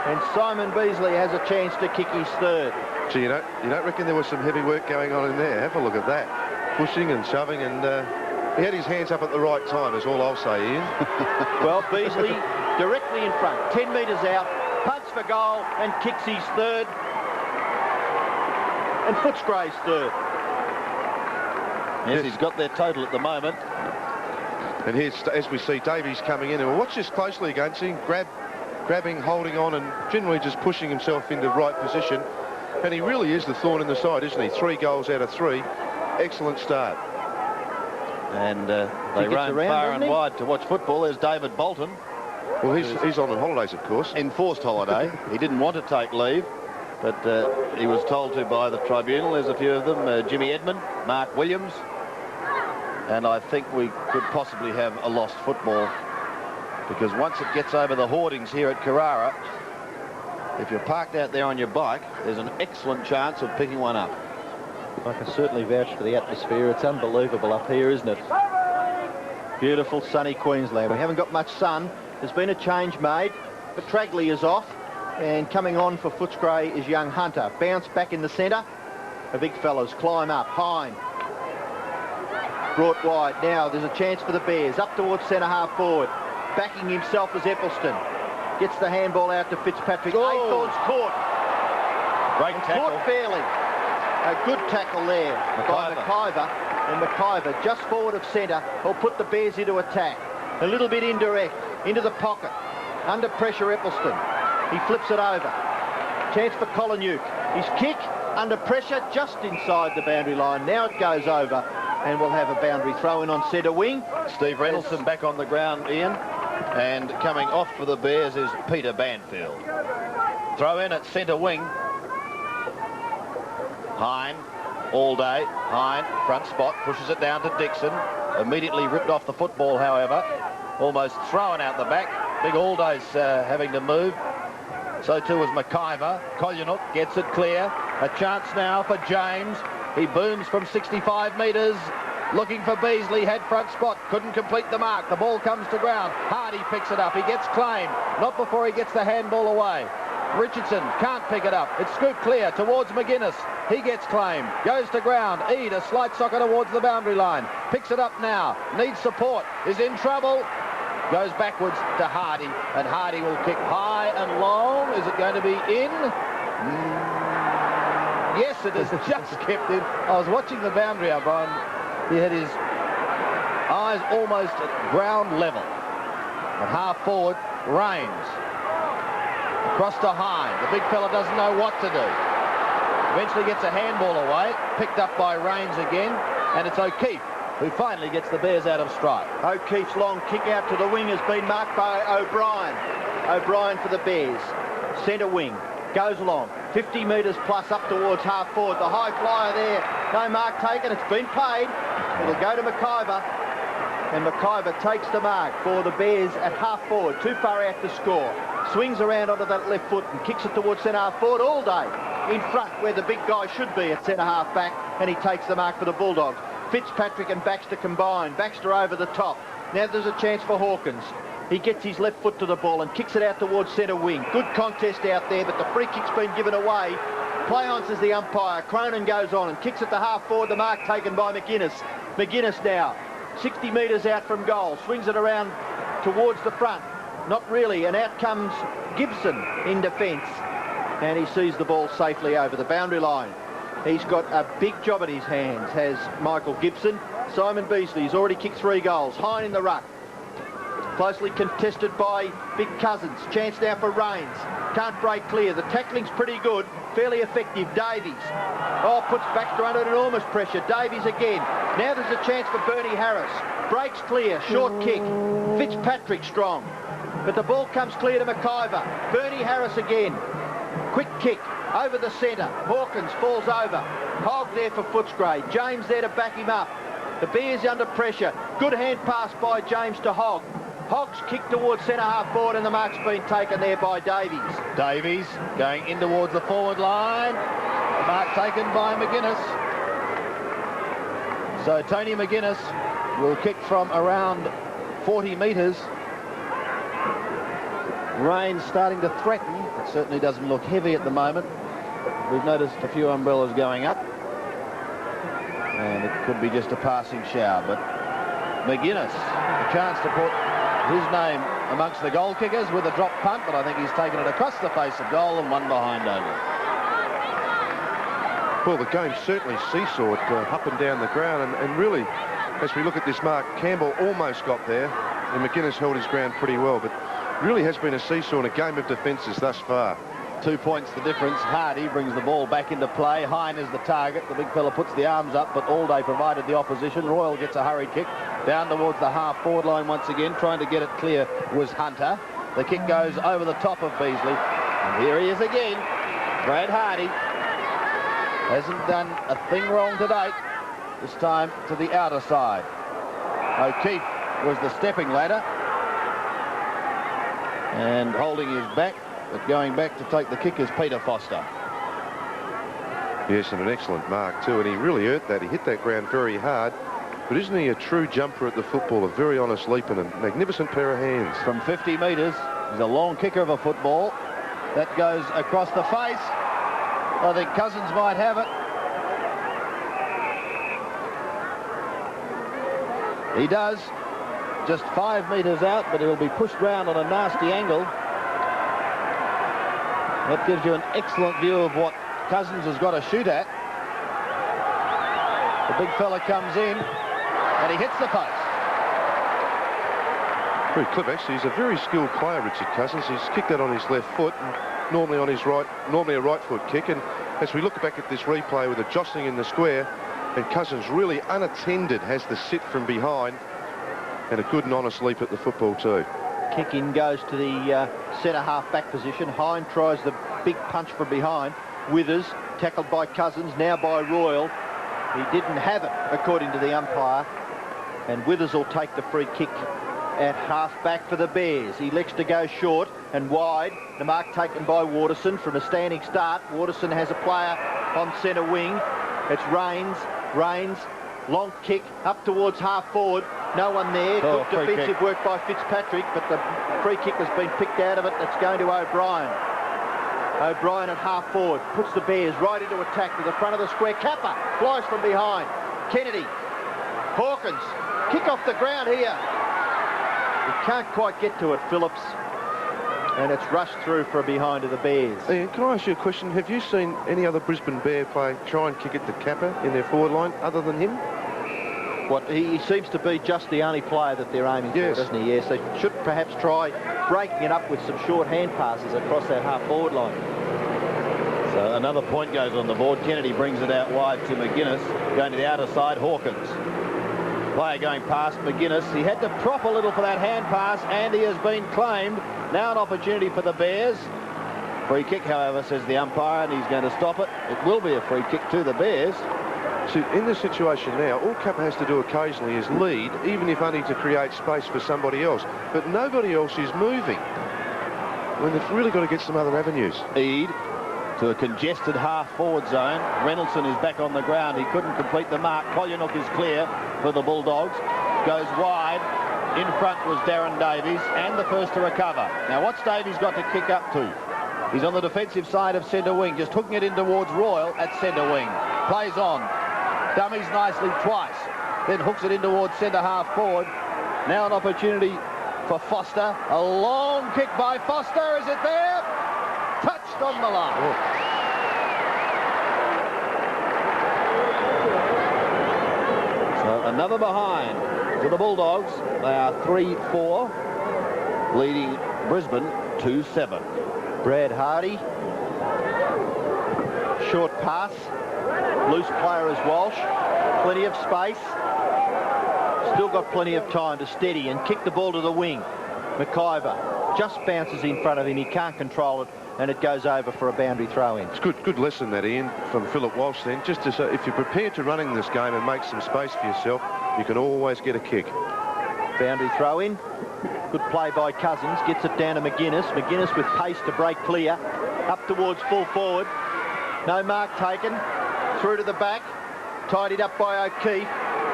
S2: And Simon Beasley has a chance to kick his third.
S3: Gee, you don't reckon there was some heavy work going on in there? Have a look at that. Pushing and shoving, and he had his hands up at the right time, is all I'll say, Ian.
S2: Well, Beasley directly in front, 10 metres out, punts for goal and kicks his third. And Footscray's third.
S1: Yes, he's got their total at the moment.
S3: And here's, as we see, Davies coming in. And we'll watch this closely again, seeing grabbing, holding on, and generally just pushing himself into right position. And he really is the thorn in the side, isn't he? 3 goals out of 3. Excellent start.
S1: And they run far and wide to watch football. There's David Bolton.
S3: Well, he's on holidays, of course.
S1: Enforced holiday. He didn't want to take leave, but he was told to by the tribunal. There's a few of them. Jimmy Edmund, Mark Williams. And I think we could possibly have a lost football, because once it gets over the hoardings here at Carrara, if you're parked out there on your bike, there's an excellent chance of picking one up.
S2: I can certainly vouch for the atmosphere. It's unbelievable up here, isn't it? Beautiful sunny Queensland. We haven't got much sun. There's been a change made. Petraglia is off, and coming on for Footscray is young Hunter. Bounce back in the centre. The big fellas climb up. Hine brought wide. Now there's a chance for the Bears. Up towards centre-half forward. Backing himself as Eccleston. Gets the handball out to Fitzpatrick. Athorne's caught.
S1: Great tackle.
S2: Caught fairly. A good tackle there by McIver. And McIver, just forward of centre, will put the Bears into attack. A little bit indirect. Into the pocket. Under pressure, Eccleston. He flips it over. Chance for Collinuk. His kick under pressure just inside the boundary line. Now it goes over and we'll have a boundary throw in on centre wing.
S1: Steve Reynoldsson back on the ground, Ian. And coming off for the Bears is Peter Banfield. Throw in at centre wing. Hine, all day. Hine, front spot, pushes it down to Dixon. Immediately ripped off the football, however. Almost thrown out the back. Big Alday's having to move. So too is McIver. Collinuk gets it clear. A chance now for James. He booms from 65 metres. Looking for Beasley. Had front spot. Couldn't complete the mark. The ball comes to ground. Hardy picks it up. He gets claim. Not before he gets the handball away. Richardson can't pick it up. It's scooped clear towards McGuinness. He gets claim. Goes to ground. Eade, a slight soccer towards the boundary line. Picks it up now. Needs support. Is in trouble. Goes backwards to Hardy, and Hardy will kick high and long. Is it going to be in? Yes, it is just kept in. I was watching the boundary up on. He had his eyes almost at ground level. At half forward, Rains. Across to Hine. The big fella doesn't know what to do. Eventually gets a handball away. Picked up by Rains again, and it's O'Keefe who finally gets the Bears out of stride.
S2: O'Keefe's long kick out to the wing has been marked by O'Brien. O'Brien for the Bears. Centre wing. Goes along. 50 metres plus up towards half forward. The high flyer there. No mark taken. It's been paid. It'll go to McIver. And McIver takes the mark for the Bears at half forward. Too far out to score. Swings around onto that left foot and kicks it towards centre-half forward all day. In front where the big guy should be at centre-half back. And he takes the mark for the Bulldogs. Fitzpatrick and Baxter combine. Baxter over the top. Now there's a chance for Hawkins. He gets his left foot to the ball and kicks it out towards centre wing. Good contest out there, but the free kick's been given away. Play on, says the umpire. Cronin goes on and kicks it to half forward. The mark taken by McGuinness. McGuinness now, 60 metres out from goal. Swings it around towards the front. Not really, and out comes Gibson in defence. And he sees the ball safely over the boundary line. He's got a big job at his hands, has Michael Gibson. Simon Beasley's already kicked 3 goals. Hine in the ruck. Closely contested by Big Cousins. Chance now for Rains. Can't break clear. The tackling's pretty good. Fairly effective. Davies. Oh, puts Baxter under enormous pressure. Davies again. Now there's a chance for Bernie Harris. Breaks clear. Short kick. Fitzpatrick strong. But the ball comes clear to McIver. Bernie Harris again. Quick kick. Over the centre. Hawkins falls over. Hogg there for Footscray. James there to back him up. The Bears under pressure. Good hand pass by James to Hogg. Hogg's kick towards centre-half forward and the mark's been taken there by Davies.
S1: Davies going in towards the forward line. The mark taken by McGuinness. So Tony McGuinness will kick from around 40 metres. Rain starting to threaten. It certainly doesn't look heavy at the moment. We've noticed a few umbrellas going up. And it could be just a passing shower. But McGuinness, a chance to put his name amongst the goal kickers with a drop punt, but I think he's taken it across the face of goal and one behind only.
S3: Well, the game certainly seesawed up and down the ground, and really, as we look at this mark, Campbell almost got there, and McGuinness held his ground pretty well, but really has been a seesaw and a game of defences thus far.
S1: 2 points the difference. Hardy brings the ball back into play. Hine is the target. The big fella puts the arms up, but Alday provided the opposition. Royal gets a hurried kick down towards the half-forward line once again. Trying to get it clear was Hunter. The kick goes over the top of Beasley. And here he is again. Brad Hardy hasn't done a thing wrong to date. This time to the outer side. O'Keefe was the stepping ladder. And holding his back. But going back to take the kick is Peter Foster.
S3: Yes, and an excellent mark too, and he really earned that. He hit that ground very hard, but isn't he a true jumper at the football? A very honest leap and a magnificent pair of hands.
S1: From 50 metres, he's a long kicker of a football. That goes across the face. I think Cousins might have it. He does. Just 5 metres out, but he'll be pushed round on a nasty angle. That gives you an excellent view of what Cousins has got to shoot at. The big fella comes in, and he hits the post.
S3: Very clever, actually. He's a very skilled player, Richard Cousins. He's kicked that on his left foot, and normally on his right, normally a right foot kick. And as we look back at this replay with a jostling in the square, and Cousins really unattended has the sit from behind, and a good and honest leap at the football too.
S2: Kick in goes to the centre half back position. Hind tries the big punch from behind. Withers tackled by Cousins, now by Royal. He didn't have it, according to the umpire. And Withers will take the free kick at half back for the Bears. He elects to go short and wide. The mark taken by Waterson from a standing start. Waterson has a player on centre wing. It's Rains. Rains, long kick up towards half forward. No one there. Good defensive work by Fitzpatrick, but the free kick has been picked out of it. It's going to O'Brien. O'Brien at half forward puts the Bears right into attack to the front of the square. Kappa flies from behind. Kennedy, Hawkins, kick off the ground here. He can't quite get to it, Phillips. And it's rushed through for a behind of the Bears.
S3: Ian, can I ask you a question? Have you seen any other Brisbane Bear player try and kick it to Kappa in their forward line other than him?
S2: What, he seems to be just the only player that they're aiming for, doesn't he? Yes, they should perhaps try breaking it up with some short hand passes across that half-forward line.
S1: So another point goes on the board. Kennedy brings it out wide to McGuinness. Going to the outer side, Hawkins. Player going past McGuinness. He had to prop a little for that hand pass, and he has been claimed. Now an opportunity for the Bears. Free kick, however, says the umpire, and he's going to stop it. It will be a free kick to the Bears.
S3: So in this situation now, all Kappa has to do occasionally is lead, even if only to create space for somebody else. But nobody else is moving when they've really got to get some other avenues.
S1: Eade to a congested half-forward zone. Reynoldsson is back on the ground. He couldn't complete the mark. Kolyanook is clear for the Bulldogs. Goes wide. In front was Darren Davies, and the first to recover. Now, what's Davies got to kick up to? He's on the defensive side of centre wing, just hooking it in towards Royal at centre wing. Plays on. Dummies nicely twice. Then hooks it in towards centre half forward. Now an opportunity for Foster. A long kick by Foster. Is it there? Touched on the line.
S3: Oh.
S1: So another behind for the Bulldogs. They are 3-4, leading Brisbane 2-7.
S2: Brad Hardy. Short pass. Loose player is Walsh. Plenty of space. Still got plenty of time to steady and kick the ball to the wing. McIver just bounces in front of him. He can't control it, and it goes over for a boundary throw-in.
S3: It's good lesson that, Ian, from Philip Walsh then. Just to say, if you're prepared to run in this game and make some space for yourself, you can always get a kick.
S2: Boundary throw-in. Good play by Cousins. Gets it down to McGuinness. McGuinness with pace to break clear. Up towards full forward. No mark taken. Through to the back. Tidied up by O'Keefe.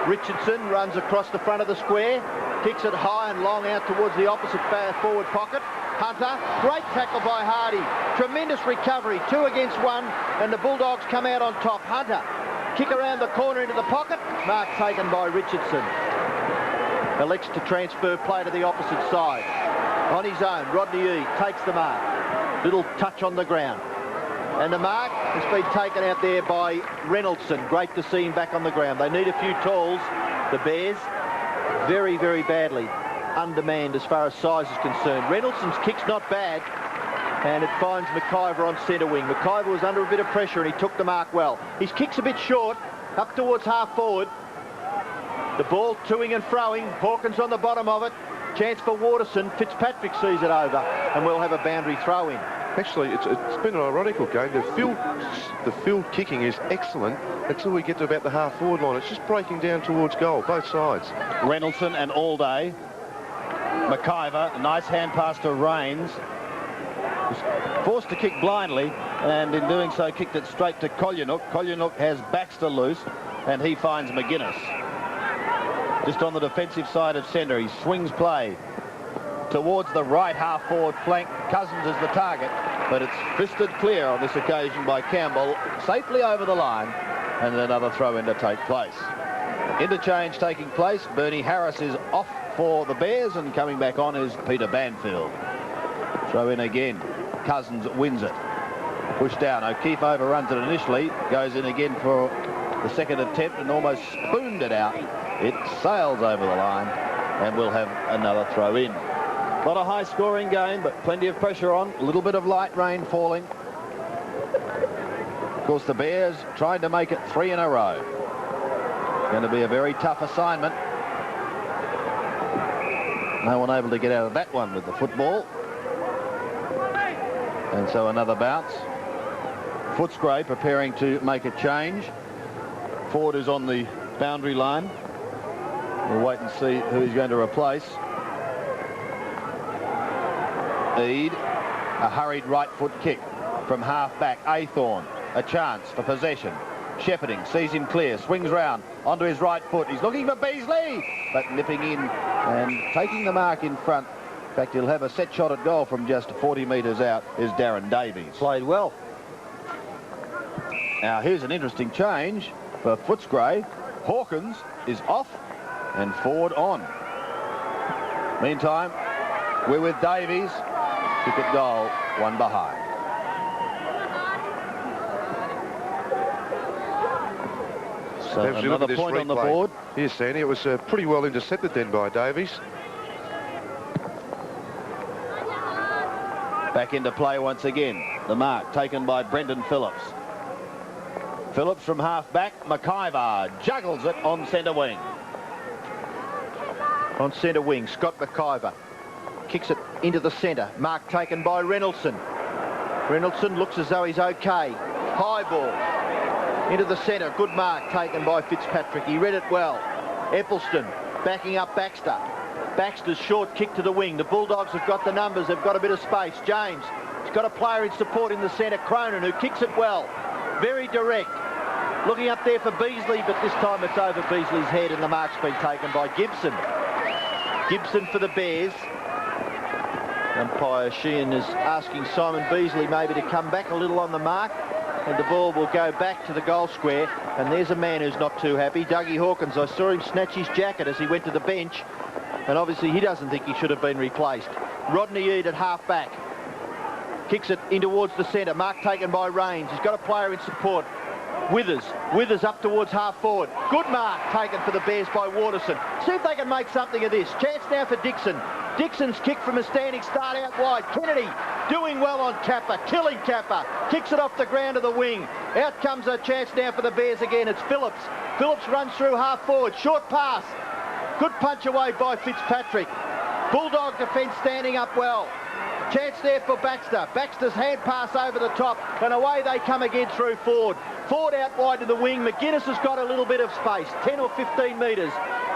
S2: Richardson runs across the front of the square. Kicks it high and long out towards the opposite forward pocket. Hunter. Great tackle by Hardy. Tremendous recovery. 2 against 1. And the Bulldogs come out on top. Hunter. Kick around the corner into the pocket. Mark taken by Richardson. Elects to transfer play to the opposite side. On his own, Rodney Eade takes the mark. Little touch on the ground. And the mark has been taken out there by Reynoldsson. Great to see him back on the ground. They need a few tools, the Bears, very, very badly undermanned as far as size is concerned. Reynoldson's kick's not bad, and it finds McIver on centre wing. McIver was under a bit of pressure, and he took the mark well. His kick's a bit short, up towards half forward. The ball toing and froing. Hawkins on the bottom of it. Chance for Waterson. Fitzpatrick sees it over, and we'll have a boundary throw-in.
S3: Actually, it's been an ironical game. The field kicking is excellent until we get to about the half-forward line. It's just breaking down towards goal, both sides.
S1: Reynoldsson and Allday. McIver, a nice hand pass to Rains. Was forced to kick blindly, and in doing so, kicked it straight to Kolyanook. Kolyanook has Baxter loose, and he finds McGuinness. Just on the defensive side of centre, he swings play towards the right half-forward flank. Cousins is the target, but it's fisted clear on this occasion by Campbell, safely over the line, and another throw-in to take place. Interchange taking place. Bernie Harris is off for the Bears, and coming back on is Peter Banfield. Throw in again. Cousins wins it. Pushed down. O'Keefe overruns it initially. Goes in again for the second attempt and almost spooned it out. It sails over the line and we'll have another throw in. Not a high-scoring game, but plenty of pressure on. A little bit of light rain falling. Of course, the Bears trying to make it 3 in a row. Going to be a very tough assignment. No one able to get out of that one with the football. And so another bounce. Footscray preparing to make a change. Ford is on the boundary line. We'll wait and see who he's going to replace. Eade, a hurried right foot kick from half back. Aythorne, a chance for possession. Shepherding sees him clear, swings round onto his right foot. He's looking for Beasley, but nipping in and taking the mark in front. In fact, he'll have a set shot at goal from just 40 metres out is Darren Davies.
S2: Played well.
S1: Now, here's an interesting change for Footscray. Hawkins is off and Ford on. Meantime, we're with Davies. Kick at goal, one behind. So
S3: As you look
S1: another
S3: at this
S1: point on the
S3: replay,
S1: board.
S3: Yes, Sandy, it was pretty well intercepted then by Davies.
S1: Back into play once again. The mark taken by Brendan Phillips. Phillips from half back. McIver juggles it on centre wing.
S2: On centre wing, Scott McIver kicks it into the centre. Mark taken by Reynoldson. Reynoldson looks as though he's okay. High ball into the centre. Good mark taken by Fitzpatrick. He read it well. Eccleston backing up Baxter. Baxter's short kick to the wing. The Bulldogs have got the numbers. They've got a bit of space. James has got a player in support in the centre. Cronin, who kicks it well. Very direct. Looking up there for Beasley, but this time it's over Beasley's head and the mark's been taken by Gibson. Gibson for the Bears. Umpire Sheehan is asking Simon Beasley maybe to come back a little on the mark, and the ball will go back to the goal square. And there's a man who's not too happy, Dougie Hawkins. I saw him snatch his jacket as he went to the bench, and obviously he doesn't think he should have been replaced. Rodney Eade at half back. Kicks it in towards the centre. Mark taken by Rains. He's got a player in support. Withers up towards half forward. Good mark taken for the Bears by Waterson. See if they can make something of this. Chance now for Dixon. Dixon's kick from a standing start out wide. Kennedy doing well on Kappa, killing Kappa. Kicks it off the ground of the wing. Out comes a chance now for the Bears again. It's Phillips. Phillips runs through half forward. Short pass. Good punch away by Fitzpatrick. Bulldog defence standing up well. Chance there for Baxter. Baxter's hand pass over the top, and away they come again through Ford. Ford out wide to the wing. McGuinness has got a little bit of space, 10 or 15 metres.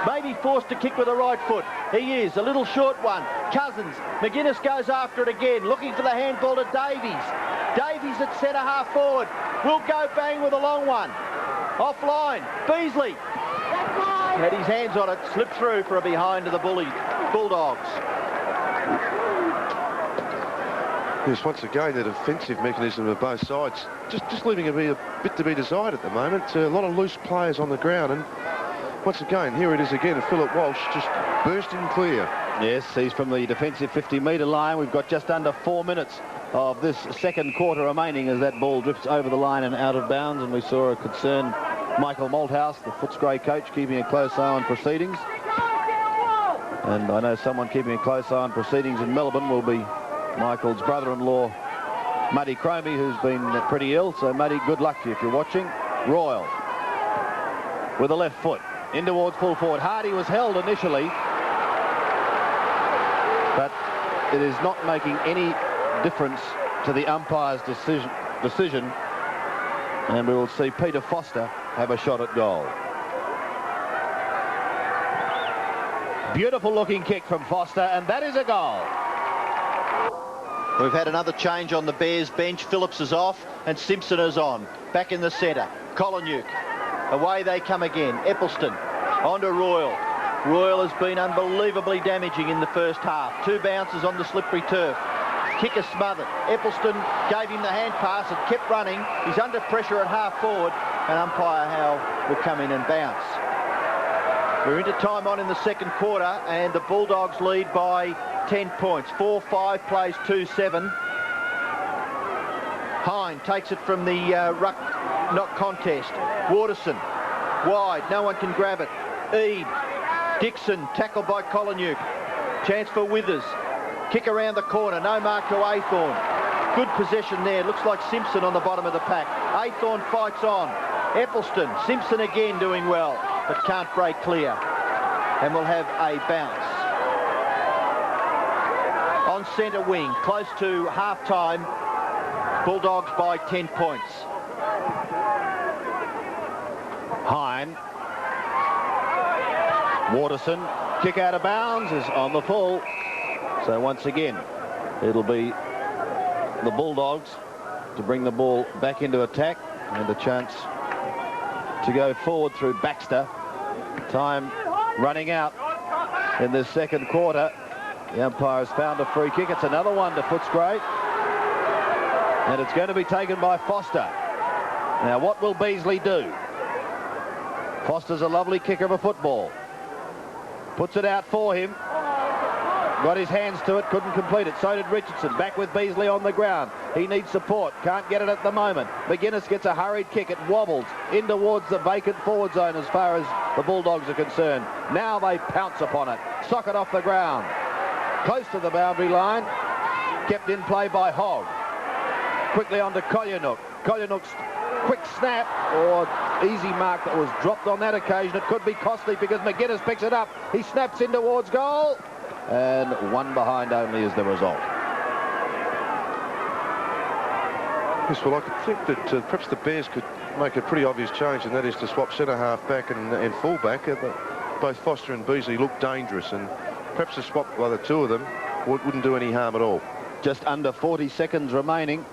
S2: Maybe forced to kick with the right foot. He is, a little short one. Cousins. McGuinness goes after it again, looking for the handball to Davies. Davies at centre half forward. Will go bang with a long one. Offline. Beasley. Had his hands on it, slipped through for a behind to the Bulldogs.
S3: Yes, once again, the defensive mechanism of both sides just leaving a bit to be desired at the moment. A lot of loose players on the ground, and once again, here it is again. Philip Walsh just bursting clear.
S1: Yes, he's from the defensive 50-metre line. We've got just under 4 minutes of this second quarter remaining as that ball drifts over the line and out of bounds, and we saw a concerned Michael Malthouse, the Footscray coach, keeping a close eye on proceedings. And I know someone keeping a close eye on proceedings in Melbourne will be Michael's brother-in-law, Muddy Cromie, who's been pretty ill. So, Muddy, good luck to you if you're watching. Royal with the left foot in towards full forward. Hardy was held initially, but it is not making any difference to the umpire's decision. And we will see Peter Foster have a shot at goal. Beautiful looking kick from Foster, and that is a goal.
S2: We've had another change on the Bears bench. Phillips is off and Simpson is on. Back in the centre. Kolonyuk. Away they come again. Eccleston onto Royal. Royal has been unbelievably damaging in the first half. 2 bounces on the slippery turf. Kicker smothered. Eccleston gave him the hand pass and kept running. He's under pressure at half forward, and umpire Howe will come in and bounce. We're into time on in the second quarter, and the Bulldogs lead by 10 points. 4-5 plays 2-7. Hine takes it from the ruck knock contest. Waterson wide, no one can grab it. Eade, Dixon tackled by Kolonyuk. Chance for Withers. Kick around the corner, no mark to Aythorne. Good possession there, looks like Simpson on the bottom of the pack. Aythorne fights on. Ethelston, Simpson again doing well, but can't break clear. And we'll have a bounce. On centre wing, close to half-time, Bulldogs by 10 points.
S1: Hine. Waterson, kick out of bounds, is on the full. So once again, it'll be the Bulldogs to bring the ball back into attack, and a chance to go forward through Baxter. Time running out in this second quarter. The umpire's found a free kick. It's another one to Footscray, and it's going to be taken by Foster. Now, what will Beasley do? Foster's a lovely kicker of a football. Puts it out for him. Got his hands to it, couldn't complete it. So did Richardson. Back with Beasley on the ground. He needs support. Can't get it at the moment. McGuinness gets a hurried kick. It wobbles in towards the vacant forward zone as far as the Bulldogs are concerned. Now they pounce upon it. Sock it off the ground. Close to the boundary line. Kept in play by Hogg. Quickly on to Kolonyuk. Kolonyuk's quick snap, or easy mark that was dropped on that occasion. It could be costly because McGuinness picks it up. He snaps in towards goal. And one behind only is the result.
S3: Yes, well, I could think that perhaps the Bears could make a pretty obvious change, and that is to swap centre-half back and full-back. Both Foster and Beasley look dangerous, and perhaps a swap by the two of them wouldn't do any harm at all.
S1: Just under 40 seconds remaining.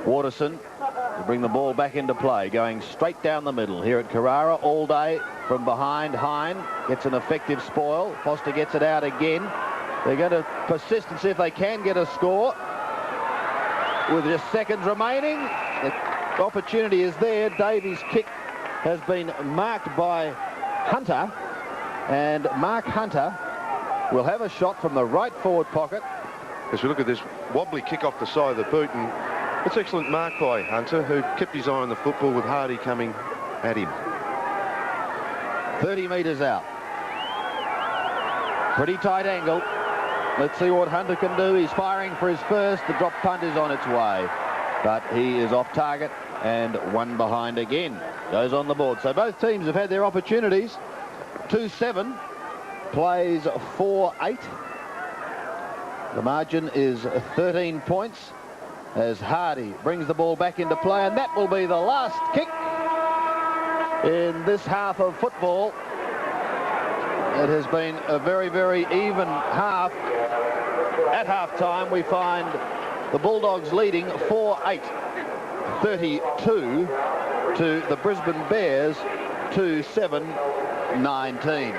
S1: Waterson to bring the ball back into play, going straight down the middle here at Carrara all day. From behind, Hine gets an effective spoil. Foster gets it out again. They're going to persist and see if they can get a score. With just seconds remaining, the opportunity is there. Davies' kick has been marked by Hunter, and Mark Hunter will have a shot from the right forward pocket.
S3: As we look at this wobbly kick off the side of the boot, and it's excellent mark by Hunter, who kept his eye on the football with Hardy coming at him.
S1: 30 metres out. Pretty tight angle. Let's see what Hunter can do. He's firing for his first. The drop punt is on its way, but he is off target, and one behind again. Goes on the board. So both teams have had their opportunities. 2-7 plays 4-8. The margin is 13 points as Hardy brings the ball back into play, and that will be the last kick in this half of football. It has been a very, very even half. At half-time, we find the Bulldogs leading 4-8, 32 to the Brisbane Bears, 2-7-19.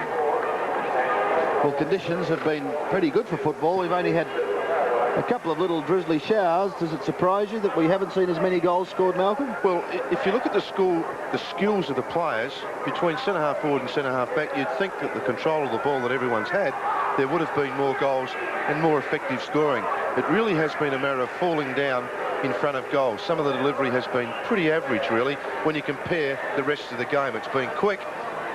S1: Well, conditions have been pretty good for football. We've only had a couple of little drizzly showers. Does it surprise you that we haven't seen as many goals scored, Malcolm?
S3: Well, if you look at the skills of the players between centre-half forward and centre-half back, you'd think that the control of the ball that everyone's had, there would have been more goals and more effective scoring. It really has been a matter of falling down in front of goals. Some of the delivery has been pretty average, really, when you compare the rest of the game. It's been quick,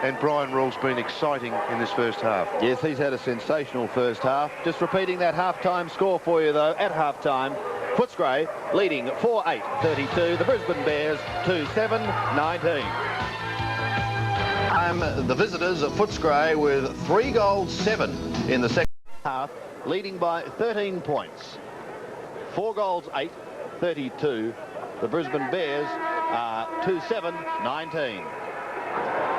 S3: and Brian Rule's been exciting in this first half.
S1: Yes, he's had a sensational first half. Just repeating that half-time score for you, though. At half-time, Footscray leading 4-8, 32. The Brisbane Bears 2-7-19. The visitors at Footscray with 3 goals, 7 in the second half, leading by 13 points. 4 goals, 8, 32. The Brisbane Bears are 2-7-19.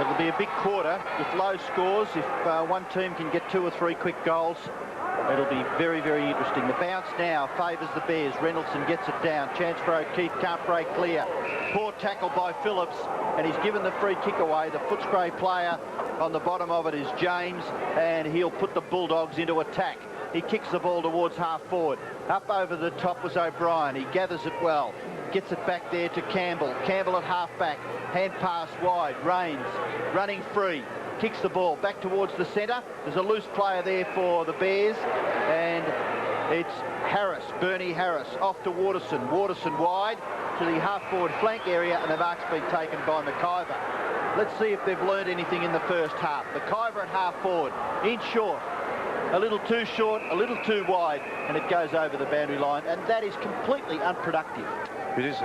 S2: It'll be a big quarter with low scores. If one team can get 2 or 3 quick goals, it'll be very, very interesting. The bounce now favours the Bears. Reynoldsson gets it down. Chance for O'Keefe, can't break clear. Poor tackle by Phillips, and he's given the free kick away. The Footscray player on the bottom of it is James, and he'll put the Bulldogs into attack. He kicks the ball towards half forward. Up over the top was O'Brien. He gathers it well. gets it back there to Campbell. Campbell at half-back. Hand pass wide. Rains running free. Kicks the ball back towards the centre. There's a loose player there for the Bears. And it's Harris, Bernie Harris, off to Waterson. Waterson wide to the half-forward flank area, and the mark's been taken by McIver. Let's see if they've learned anything in the first half. McIver at half-forward, in short. A little too short, a little too wide, and it goes over the boundary line, and that is completely unproductive.
S3: It is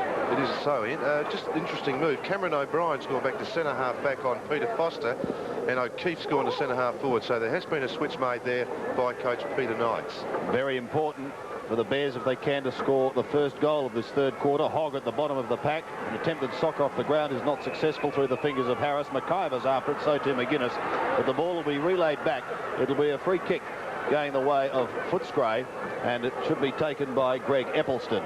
S3: so, Ian. Just an interesting move. Cameron O'Brien's gone back to centre half back on Peter Foster, and O'Keefe's gone to centre half forward. So there has been a switch made there by coach Peter Knights.
S1: Very important for the Bears if they can to score the first goal of this third quarter. Hogg at the bottom of the pack. An attempted sock off the ground is not successful through the fingers of Harris. McIver's after it, so too McGuinness. But the ball will be relayed back. It'll be a free kick going the way of Footscray, and it should be taken by Greg Eppelston.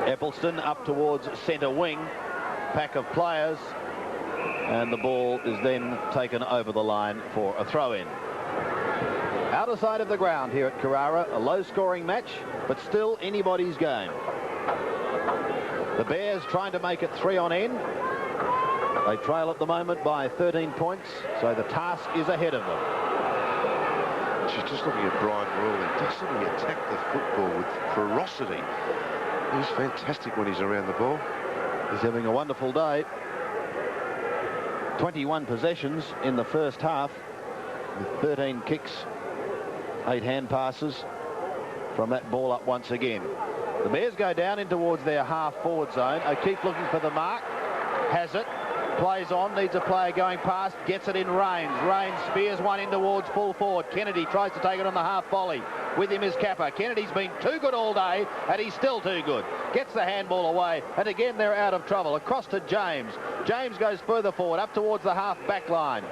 S1: Eppelston up towards centre wing. Pack of players, and the ball is then taken over the line for a throw-in. Outer side of the ground here at Carrara, a low-scoring match, but still anybody's game. The Bears trying to make it 3 on end. They trail at the moment by 13 points, so the task is ahead of them.
S3: Just looking at Brian Royal, he does suddenly attack the football with ferocity. He's fantastic when he's around the ball.
S1: He's having a wonderful day. 21 possessions in the first half, with 13 kicks, 8 hand passes from that ball up once again. The Bears go down in towards their half-forward zone. O'Keefe looking for the mark. Has it. Plays on, needs a player going past, gets it in Rains. Rains spears one in towards full forward. Kennedy tries to take it on the half volley. With him is Kappa. Kennedy's been too good all day, and he's still too good. Gets the handball away, and again they're out of trouble. Across to James. James goes further forward, up towards the half-back line.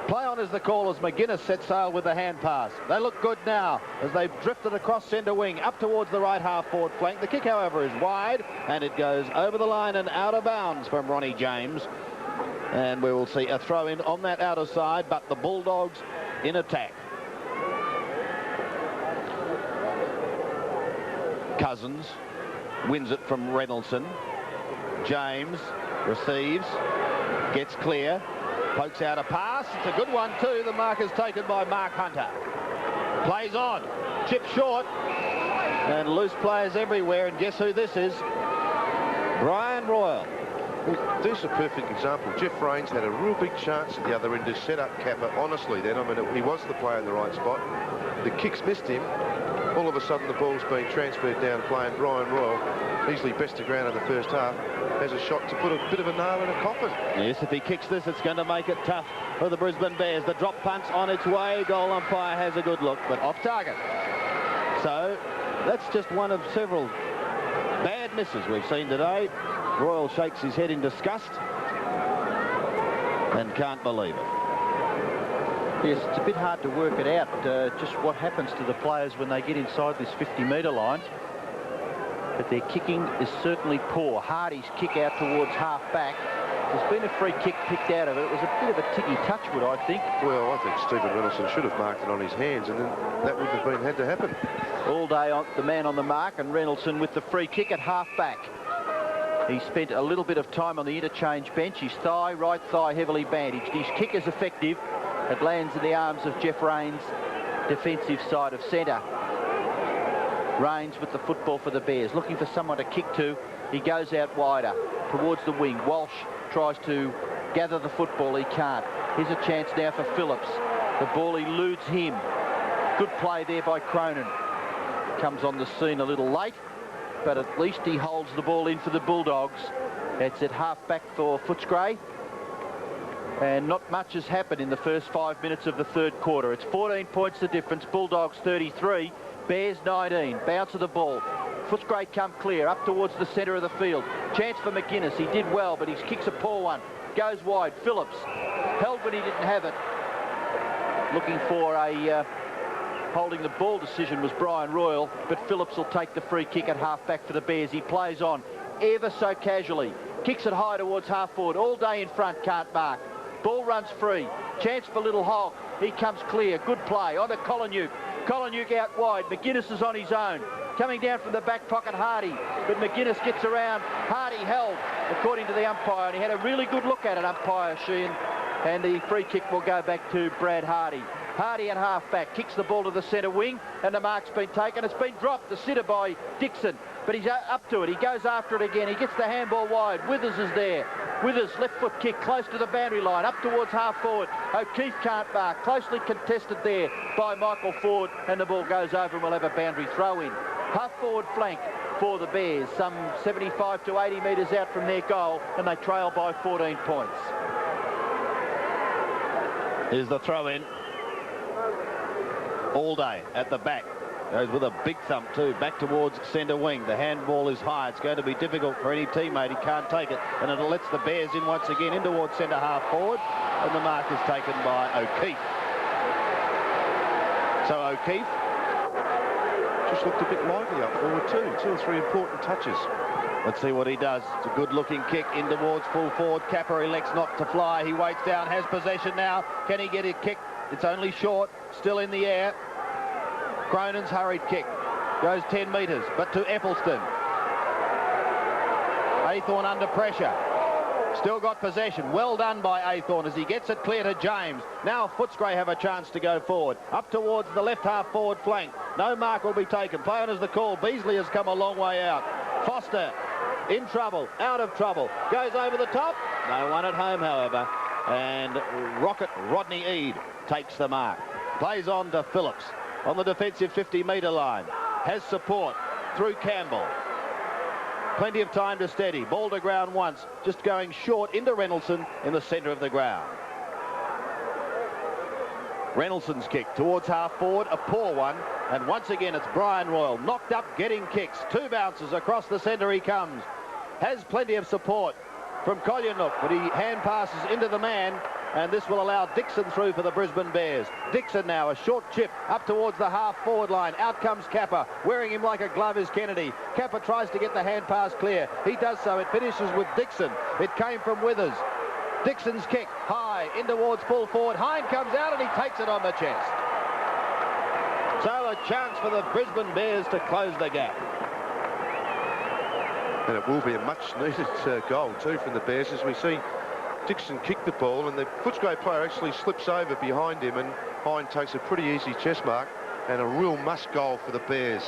S1: Play on is the call as McGuinness sets sail with the hand pass. They look good now as they've drifted across centre wing up towards the right half-forward flank. The kick, however, is wide, and it goes over the line and out of bounds from Ronnie James. And we will see a throw-in on that outer side, but the Bulldogs in attack. Cousins wins it from Reynoldsson. James receives, gets clear. Pokes out a pass. It's a good one too. The mark is taken by Mark Hunter. Plays on. Chip short. And loose players everywhere. And guess who this is? Brian Royal.
S3: Well, this is a perfect example. Jeff Rains had a real big chance at the other end to set up Kappa. Honestly, then, I mean, he was the player in the right spot. The kicks missed him. All of a sudden, the ball's being transferred down play, and Brian Royal, easily best to ground in the first half, has a shot to put a bit of a nail in a coffin.
S1: Yes, if he kicks this, it's going to make it tough for the Brisbane Bears. The drop punt's on its way. Goal umpire has a good look, but off target. So that's just one of several bad misses we've seen today. Royal shakes his head in disgust and can't believe it.
S2: Yes, it's a bit hard to work it out, just what happens to the players when they get inside this 50-metre line. But their kicking is certainly poor. Hardy's kick out towards half-back. There's been a free kick picked out of it. It was a bit of a ticky touchwood, I think.
S3: Well, I think Stephen Reynoldsson should have marked it on his hands, and then that wouldn't have had to happen.
S2: All day on the man on the mark, and Reynoldsson with the free kick at half-back. He spent a little bit of time on the interchange bench. His thigh, right thigh, heavily bandaged. His kick is effective. It lands in the arms of Jeff Rains, defensive side of centre. Rains with the football for the Bears, looking for someone to kick to. He goes out wider towards the wing. Walsh tries to gather the football. He can't. Here's a chance now for Phillips. The ball eludes him. Good play there by Cronin. Comes on the scene a little late, but at least he holds the ball in for the Bulldogs. It's at half-back for Footscray. And not much has happened in the first 5 minutes of the third quarter. It's 14 points the difference. Bulldogs 33, Bears 19. Bounce of the ball. Footscray come clear up towards the centre of the field. Chance for McGuinness. He did well, but his kick's a poor one. Goes wide. Phillips held when he didn't have it. Looking for a holding the ball decision was Brian Royal, but Phillips will take the free kick at half-back for the Bears. He plays on ever so casually. Kicks it high towards half-forward. All day in front, can't mark. Ball runs free. Chance for Little Hogg. He comes clear. Good play. On to Colin. Colin out wide. McGuinness is on his own. Coming down from the back pocket, Hardy. But McGuinness gets around. Hardy held, according to the umpire. And he had a really good look at it, umpire Sheehan. And the free kick will go back to Brad Hardy. Hardy at half-back, kicks the ball to the centre wing, and the mark's been taken. It's been dropped, the sitter by Dixon, but he's up to it. He goes after it again. He gets the handball wide. Withers is there. Withers, left foot kick, close to the boundary line, up towards half-forward. O'Keefe can't mark. Closely contested there by Michael Ford, and the ball goes over and we'll have a boundary throw-in. Half-forward flank for the Bears, some 75 to 80 metres out from their goal, and they trail by 14 points.
S1: Here's the throw-in. All day at the back. Goes with a big thump too, back towards centre wing. The handball is high. It's going to be difficult for any teammate. He can't take it. And it lets the Bears in once again, in towards centre half forward. And the mark is taken by O'Keefe. So O'Keefe
S3: just looked a bit lively up forward too. 2 or 3 important touches.
S1: Let's see what he does. It's a good-looking kick in towards full forward. Capper elects not to fly. He waits down, has possession now. Can he get it kicked? It's only short, still in the air. Cronin's hurried kick. Goes 10 metres, but to Eccleston. Aythorne under pressure. Still got possession. Well done by Aythorne as he gets it clear to James. Now Footscray have a chance to go forward. Up towards the left half forward flank. No mark will be taken. Play on as the call. Beasley has come a long way out. Foster in trouble, out of trouble. Goes over the top. No one at home, however. And Rocket Rodney Eade takes the mark. Plays on to Phillips on the defensive 50-metre line. Has support through Campbell. Plenty of time to steady. Ball to ground once. Just going short into Reynoldsson in the centre of the ground. Reynoldson's kick towards half forward. A poor one. And once again, it's Brian Royal. Knocked up, getting kicks. 2 bounces across the centre he comes. Has plenty of support from Kolyanook, but he hand passes into the man, and this will allow Dixon through for the Brisbane Bears. Dixon now, a short chip up towards the half-forward line. Out comes Capper. Wearing him like a glove is Kennedy. Capper tries to get the hand pass clear. He does so. It finishes with Dixon. It came from Withers. Dixon's kick, high, in towards full forward. Hind comes out, and he takes it on the chest. So a chance for the Brisbane Bears to close the gap.
S3: And it will be a much-needed goal, too, from the Bears, as we see Dixon kick the ball, and the Footscray player actually slips over behind him, and Hind takes a pretty easy chest mark, and a real must goal for the Bears.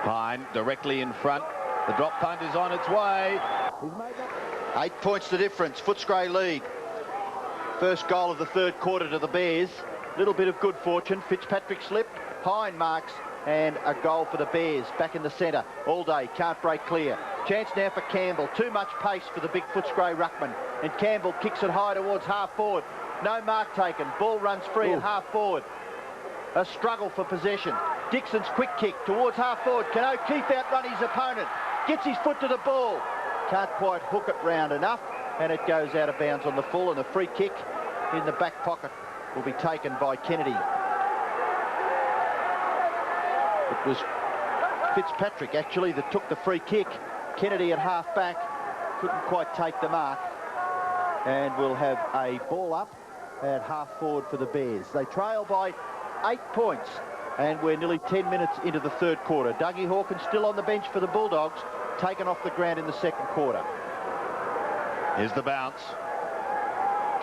S1: Hind directly in front. The drop punt is on its way. 8 points the difference. Footscray lead. First goal of the third quarter to the Bears. Little bit of good fortune. Fitzpatrick slipped. Hind marks. And a goal for the Bears. Back in the centre. All day. Can't break clear. Chance now for Campbell. Too much pace for the big Footscray ruckman. And Campbell kicks it high towards half forward. No mark taken. Ball runs free at half forward. A struggle for possession. Dixon's quick kick towards half forward. Can O'Keefe outrun his opponent? Gets his foot to the ball. Can't quite hook it round enough. And it goes out of bounds on the full. And the free kick in the back pocket will be taken by Kennedy. It was Fitzpatrick, actually, that took the free kick. Kennedy at half-back couldn't quite take the mark. And we'll have a ball up at half-forward for the Bears. They trail by 8 points, and we're nearly 10 minutes into the third quarter. Dougie Hawkins still on the bench for the Bulldogs, taken off the ground in the second quarter. Here's the bounce.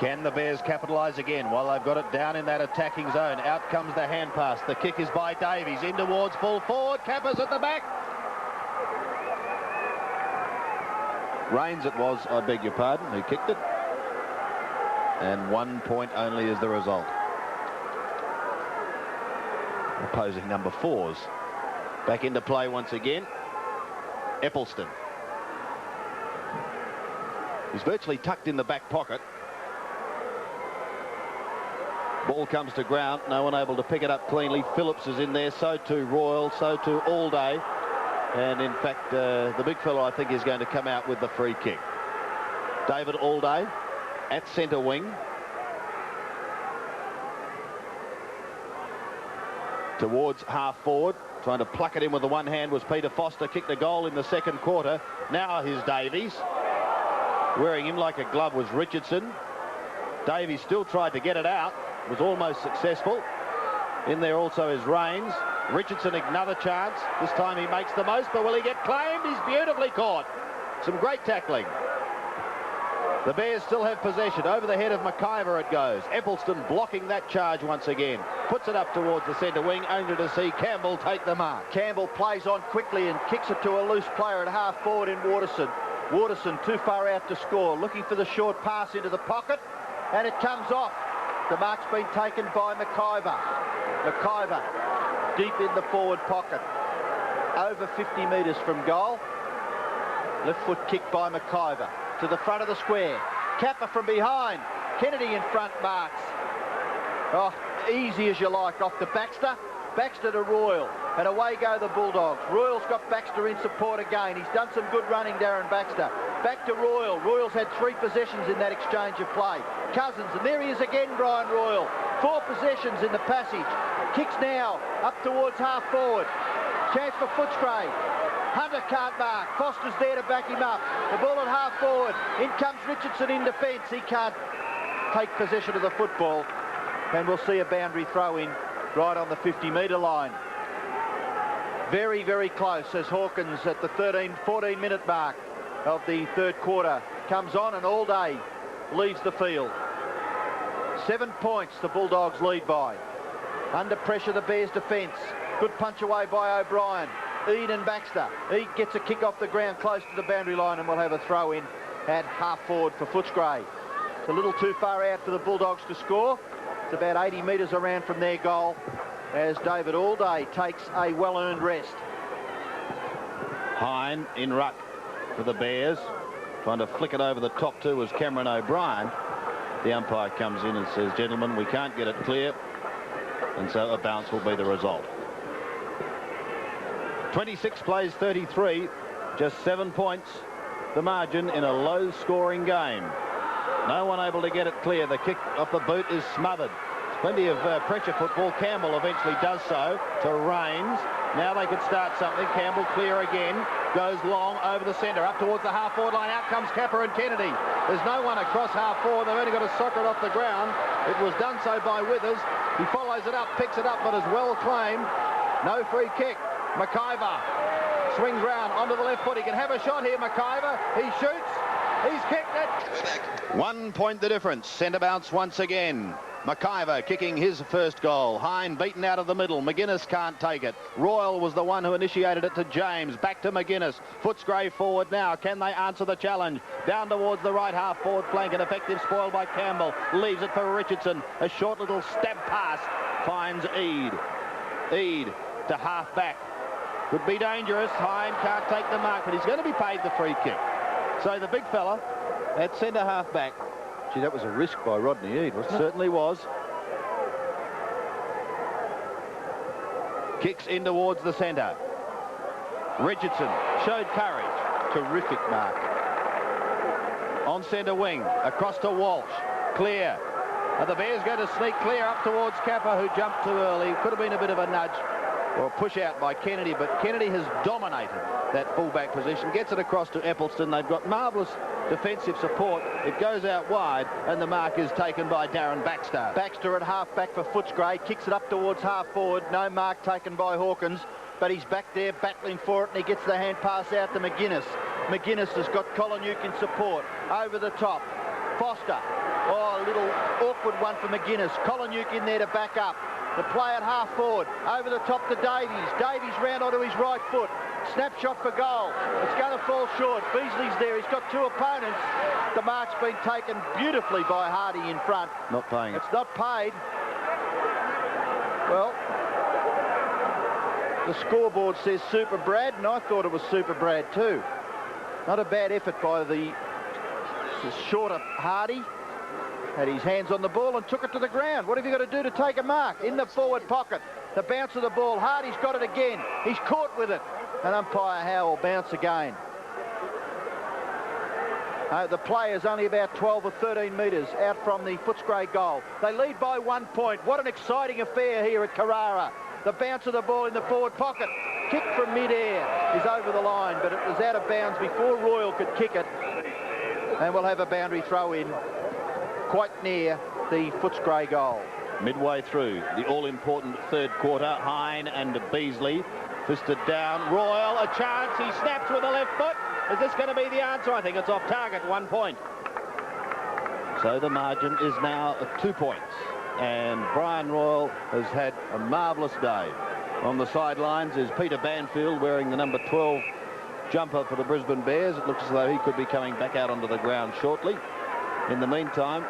S1: Can the Bears capitalise again while they've got it down in that attacking zone? Out comes the hand pass. The kick is by Davies. In towards full forward. Capper's at the back. Rains it was, I beg your pardon, who kicked it. And 1 point only is the result. Opposing number 4s. Back into play once again. Eccleston. He's virtually tucked in the back pocket. Ball comes to ground, no one able to pick it up cleanly. Phillips is in there, so too Royal, so too All Day. And in fact, the big fellow, I think, is going to come out with the free kick. David All Day at centre wing. Towards half forward, trying to pluck it in with the one hand was Peter Foster. Kicked the goal in the second quarter. Now here's Davies. Wearing him like a glove was Richardson. Davies still tried to get it out. Was almost successful. In there also is Rains. Richardson, another chance. This time he makes the most, but will he get claimed? He's beautifully caught. Some great tackling. The Bears still have possession. Over the head of McIver it goes. Eppelston blocking that charge once again. Puts it up towards the centre wing, only to see Campbell take the mark.
S2: Campbell plays on quickly and kicks it to a loose player at half forward in Waterson. Waterson too far out to score, looking for the short pass into the pocket, and it comes off. The mark's been taken by McIver. McIver deep in the forward pocket, over 50 metres from goal. Left foot kick by McIver to the front of the square. Kappa from behind. Kennedy in front marks. Oh, easy as you like off to Baxter. Baxter to Royal, and away go the Bulldogs. Royal's got Baxter in support again. He's done some good running, Darren Baxter. Back to Royal. Royal's had 3 possessions in that exchange of play. Cousins, and there he is again, Brian Royal. 4 possessions in the passage. Kicks now up towards half forward. Chance for Footscray. Hunter can't mark. Foster's there to back him up. The ball at half forward. In comes Richardson in defence. He can't take possession of the football, and we'll see a boundary throw in right on the 50-metre line. Very, very close as Hawkins at the 14 minute mark of the third quarter comes on, and all day leads the field. 7 points the Bulldogs lead by. Under pressure the Bears defence. Good punch away by O'Brien. Eade and Baxter. Eade gets a kick off the ground close to the boundary line, and we'll have a throw in at half forward for Footscray. It's a little too far out for the Bulldogs to score. It's about 80 metres around from their goal as David Allday takes a well-earned rest.
S1: Hine in ruck for the Bears. Trying to flick it over the top too was Cameron O'Brien. The umpire comes in and says, gentlemen, we can't get it clear. And so a bounce will be the result. 26 plays 33. Just 7 points. The margin in a low-scoring game. No one able to get it clear. The kick off the boot is smothered. Plenty of pressure football. Campbell eventually does so to Rains. Now they could start something. Campbell clear again. Goes long over the centre. Up towards the half-forward line. Out comes Capper and Kennedy. There's no one across half-forward. They've only got to soccer it off the ground. It was done so by Withers. He follows it up, picks it up, but is well claimed. No free kick. McIver swings round onto the left foot. He can have a shot here, McIver. He shoots. He's kicked it. 1 point the difference. Centre bounce once again. McIver kicking his first goal. Hine beaten out of the middle. McGuinness can't take it. Royal was the one who initiated it to James. Back to McGuinness. Footscray forward now. Can they answer the challenge? Down towards the right half forward flank. An effective spoil by Campbell. Leaves it for Richardson. A short little stab pass. Finds Eade. Eade to half back. Could be dangerous. Hine can't take the mark, but he's going to be paid the free kick. So the big fella at centre half back. Gee, that was a risk by Rodney Eade, wasn't it? Certainly was. Kicks in towards the centre. Richardson showed courage. Terrific mark. On centre wing, across to Walsh. Clear. And the Bears go to sneak clear up towards Kappa, who jumped too early. Could have been a bit of a nudge or a push out by Kennedy, but Kennedy has dominated that fullback position. Gets it across to Eppelston. They've got marvellous defensive support. It goes out wide, and the mark is taken by Darren Baxter. Baxter at half-back for Footscray. Kicks it up towards half-forward. No mark taken by Hawkins, but he's back there battling for it, and he gets the hand pass out to McGuinness. McGuinness has got Koloniuk in support. Over the top. Foster. Oh, a little awkward one for McGuinness. Koloniuk in there to back up. The play at half forward. Over the top to Davies. Davies round onto his right foot. Snapshot for goal. It's going to fall short. Beasley's there. He's got 2 opponents. The mark's been taken beautifully by Hardy in front. Not paying it. It's not paid. Well, the scoreboard says Super Brad, and I thought it was Super Brad too. Not a bad effort by the shorter Hardy. Had his hands on the ball and took it to the ground. What have you got to do to take a mark? In the forward pocket. The bounce of the ball. Hardy's got it again. He's caught with it. And umpire Howe will bounce again. The play is only about 12 or 13 metres out from the Footscray goal. They lead by 1 point. What an exciting affair here at Carrara. The bounce of the ball in the forward pocket. Kick from mid-air is over the line, but it was out of bounds before Royal could kick it. And we'll have a boundary throw in quite near the Footscray goal. Midway through the all-important third quarter, Hine and Beasley fisted down. Royal, a chance. He snaps with the left foot. Is this going to be the answer? I think it's off target, 1 point. So the margin is now 2 points. And Brian Royal has had a marvellous day. On the sidelines is Peter Banfield wearing the number 12 jumper for the Brisbane Bears. It looks as though he could be coming back out onto the ground shortly. In the meantime,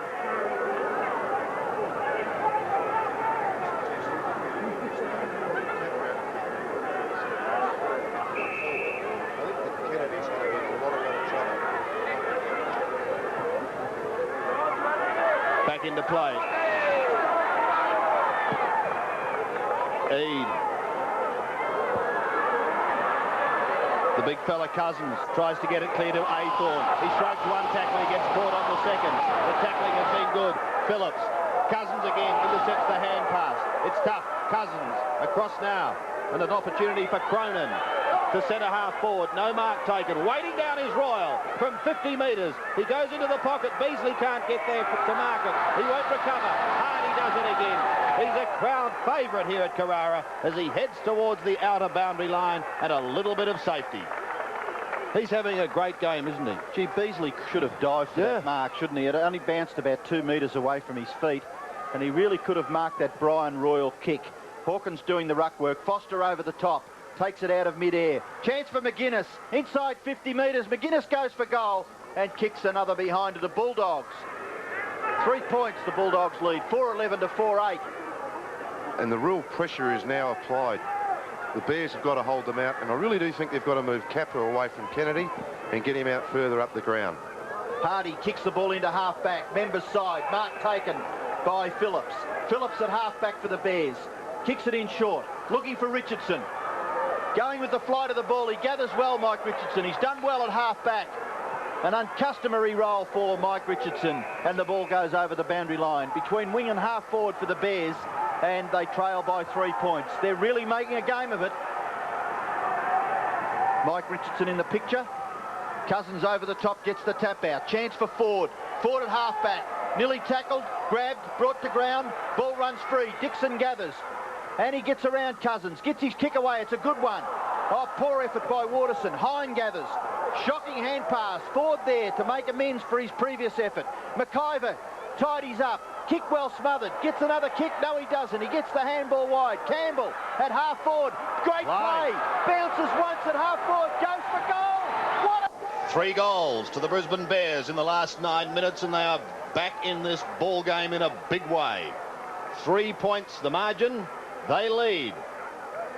S1: back into play. Eade. The big fella Cousins tries to get it clear to Aythorne. He strikes one tackle, he gets caught on the second. The tackling has been good. Phillips. Cousins again intercepts the hand pass. It's tough. Cousins across now. And an opportunity for Cronin to centre half forward. No mark taken. Waiting down is Royal from 50 metres. He goes into the pocket. Beasley can't get there to mark it. He won't recover. Hardy does it again. He's a crowd favourite here at Carrara as he heads towards the outer boundary line and a little bit of safety. He's having a great game, isn't he?
S2: Gee, Beasley should have dived for that mark, shouldn't he? It only bounced about 2 metres away from his feet, and he really could have marked that Brian Royal kick. Hawkins doing the ruck work. Foster over the top. Takes it out of mid-air. Chance for McGuinness. Inside 50 metres. McGuinness goes for goal and kicks another behind to the Bulldogs. 3 points the Bulldogs lead. 4-11 to 4-8.
S3: And the real pressure is now applied. The Bears have got to hold them out, and I really do think they've got to move Kappa away from Kennedy and get him out further up the ground.
S2: Hardy kicks the ball into half-back. Members side. Mark taken by Phillips. Phillips at half-back for the Bears. Kicks it in short. Looking for Richardson. Going with the flight of the ball. He gathers well, Mike Richardson. He's done well at half-back. An uncustomary role for Mike Richardson. And the ball goes over the boundary line. Between wing and half-forward for the Bears. And they trail by 3 points. They're really making a game of it. Mike Richardson in the picture. Cousins over the top, gets the tap out. Chance for Ford. Ford at half-back. Nearly tackled, grabbed, brought to ground. Ball runs free. Dixon gathers. And he gets around Cousins. Gets his kick away. It's a good one. Oh, poor effort by Waterson. Hine gathers. Shocking hand pass. Ford there to make amends for his previous effort. McIver tidies up. Kick well smothered. Gets another kick. No, he doesn't. He gets the handball wide. Campbell at half forward. Great play. Bounces once at half forward. Goes for goal. What a...
S1: 3 goals to the Brisbane Bears in the last 9 minutes, and they are back in this ball game in a big way. 3 points the margin. They lead.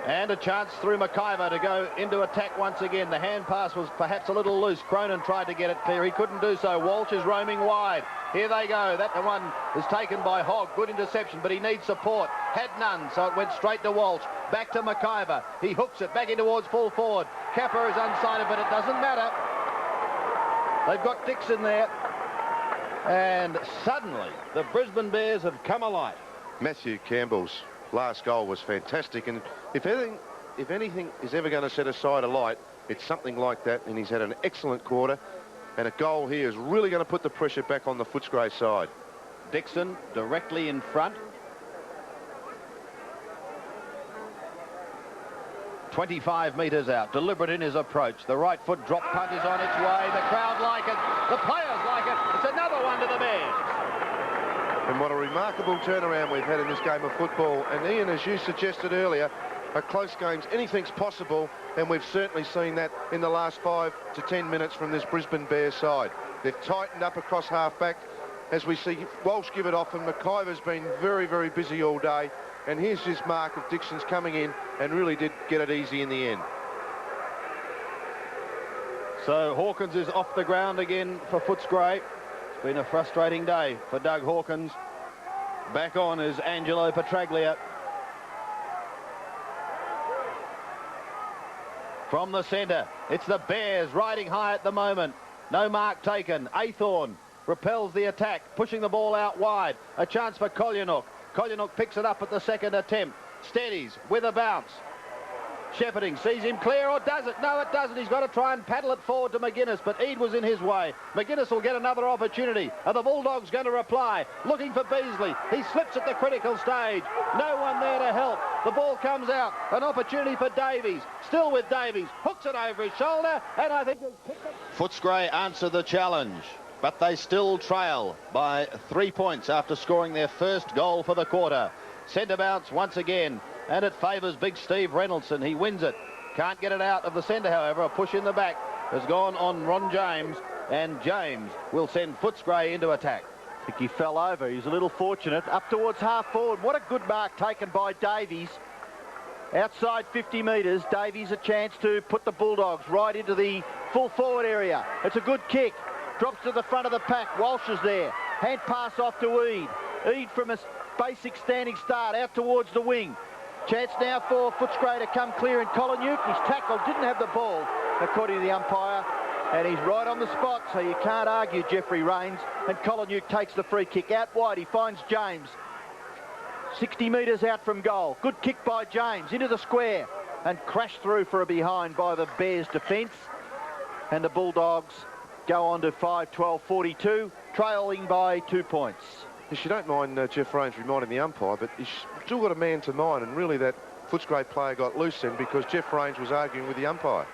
S1: And a chance through McIver to go into attack once again. The hand pass was perhaps a little loose. Cronin tried to get it clear. He couldn't do so. Walsh is roaming wide. Here they go. That one is taken by Hogg. Good interception, but he needs support. Had none, so it went straight to Walsh. Back to McIver. He hooks it back in towards full forward. Kappa is unsighted, but it doesn't matter. They've got Dixon there. And suddenly, the Brisbane Bears have come alive.
S3: Matthew Campbell's last goal was fantastic, and if anything is ever going to set aside a light, it's something like that, and he's had an excellent quarter, and a goal here is really going to put the pressure back on the Footscray side.
S1: Dixon directly in front. 25 metres out, deliberate in his approach. The right foot drop punt is on its way. The crowd like it. The players like it. It's another one to the Bears.
S3: And what a remarkable turnaround we've had in this game of football. And Ian, as you suggested earlier, a close games, anything's possible, and we've certainly seen that in the last 5 to 10 minutes from this Brisbane Bears side. They've tightened up across half-back as we see Walsh give it off, and McIver's been very, very busy all day. And here's this mark of Dixon's coming in and really did get it easy in the end.
S1: So Hawkins is off the ground again for Footscray. It's been a frustrating day for Doug Hawkins. Back on is Angelo Petraglia. From the centre, it's the Bears riding high at the moment. No mark taken. Aythorne repels the attack, pushing the ball out wide. A chance for Kolyanouk. Kolyanouk picks it up at the second attempt. Steadies with a bounce. shepherding, sees him clear, or does it? No, it doesn't. He's got to try and paddle it forward to McGuinness, but Eade was in his way. McGuinness will get another opportunity. Are the Bulldogs going to reply? Looking for Beasley. He slips at the critical stage. No one there to help. The ball comes out. An opportunity for Davies. Still with Davies. Hooks it over his shoulder, and I think... Footscray answered the challenge, but they still trail by 3 points after scoring their first goal for the quarter. Centre bounce once again, and it favours big Steve Reynoldson. He wins it. Can't get it out of the centre, however. A push in the back has gone on Ron James, and James will send Footscray into attack.
S2: I think he fell over. He's a little fortunate. Up towards half forward. What a good mark taken by Davies. Outside 50 metres, Davies a chance to put the Bulldogs right into the full forward area. It's a good kick. Drops to the front of the pack. Walsh is there. Hand pass off to Eade. Eade from a basic standing start out towards the wing. Chance now for Footscray to come clear, and Colin-Uke, he's tackled, didn't have the ball, according to the umpire, and he's right on the spot, so you can't argue Jeffrey Rains, and Colin-Uke takes the free kick out wide. He finds James 60 metres out from goal. Good kick by James into the square, and crashed through for a behind by the Bears defence, and the Bulldogs go on to 5-12-42, trailing by 2 points.
S3: Yes, you don't mind Jeff Rains reminding the umpire, but he's still got a man to mind, and really that Footscray player got loose then because Jeff Rains was arguing with the umpire.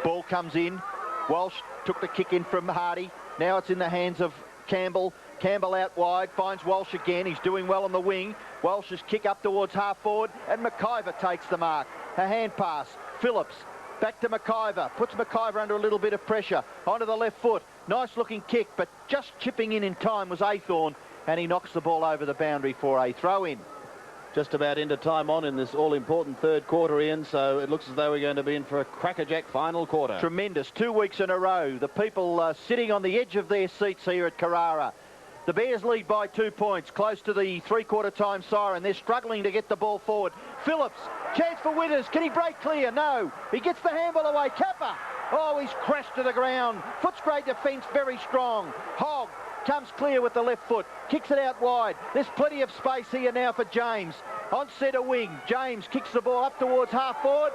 S2: Ball comes in. Walsh took the kick in from Hardy. Now it's in the hands of Campbell. Campbell out wide, finds Walsh again. He's doing well on the wing. Walsh's kick up towards half forward, and McIver takes the mark. A hand pass. Phillips back to McIver. Puts McIver under a little bit of pressure. Onto the left foot. Nice looking kick, but just chipping in time was Aythorne, and he knocks the ball over the boundary for a throw-in.
S1: Just about into time on in this all-important third quarter, Ian, so it looks as though we're going to be in for a crackerjack final quarter.
S2: Tremendous. 2 weeks in a row. The people sitting on the edge of their seats here at Carrara. The Bears lead by 2 points, close to the three-quarter time siren. They're struggling to get the ball forward. Phillips, chance for Withers. Can he break clear? No. He gets the handball away. Kappa. Oh, he's crashed to the ground. Footscray defence very strong. Hogg comes clear with the left foot. Kicks it out wide. There's plenty of space here now for James. On centre wing, James kicks the ball up towards half forward.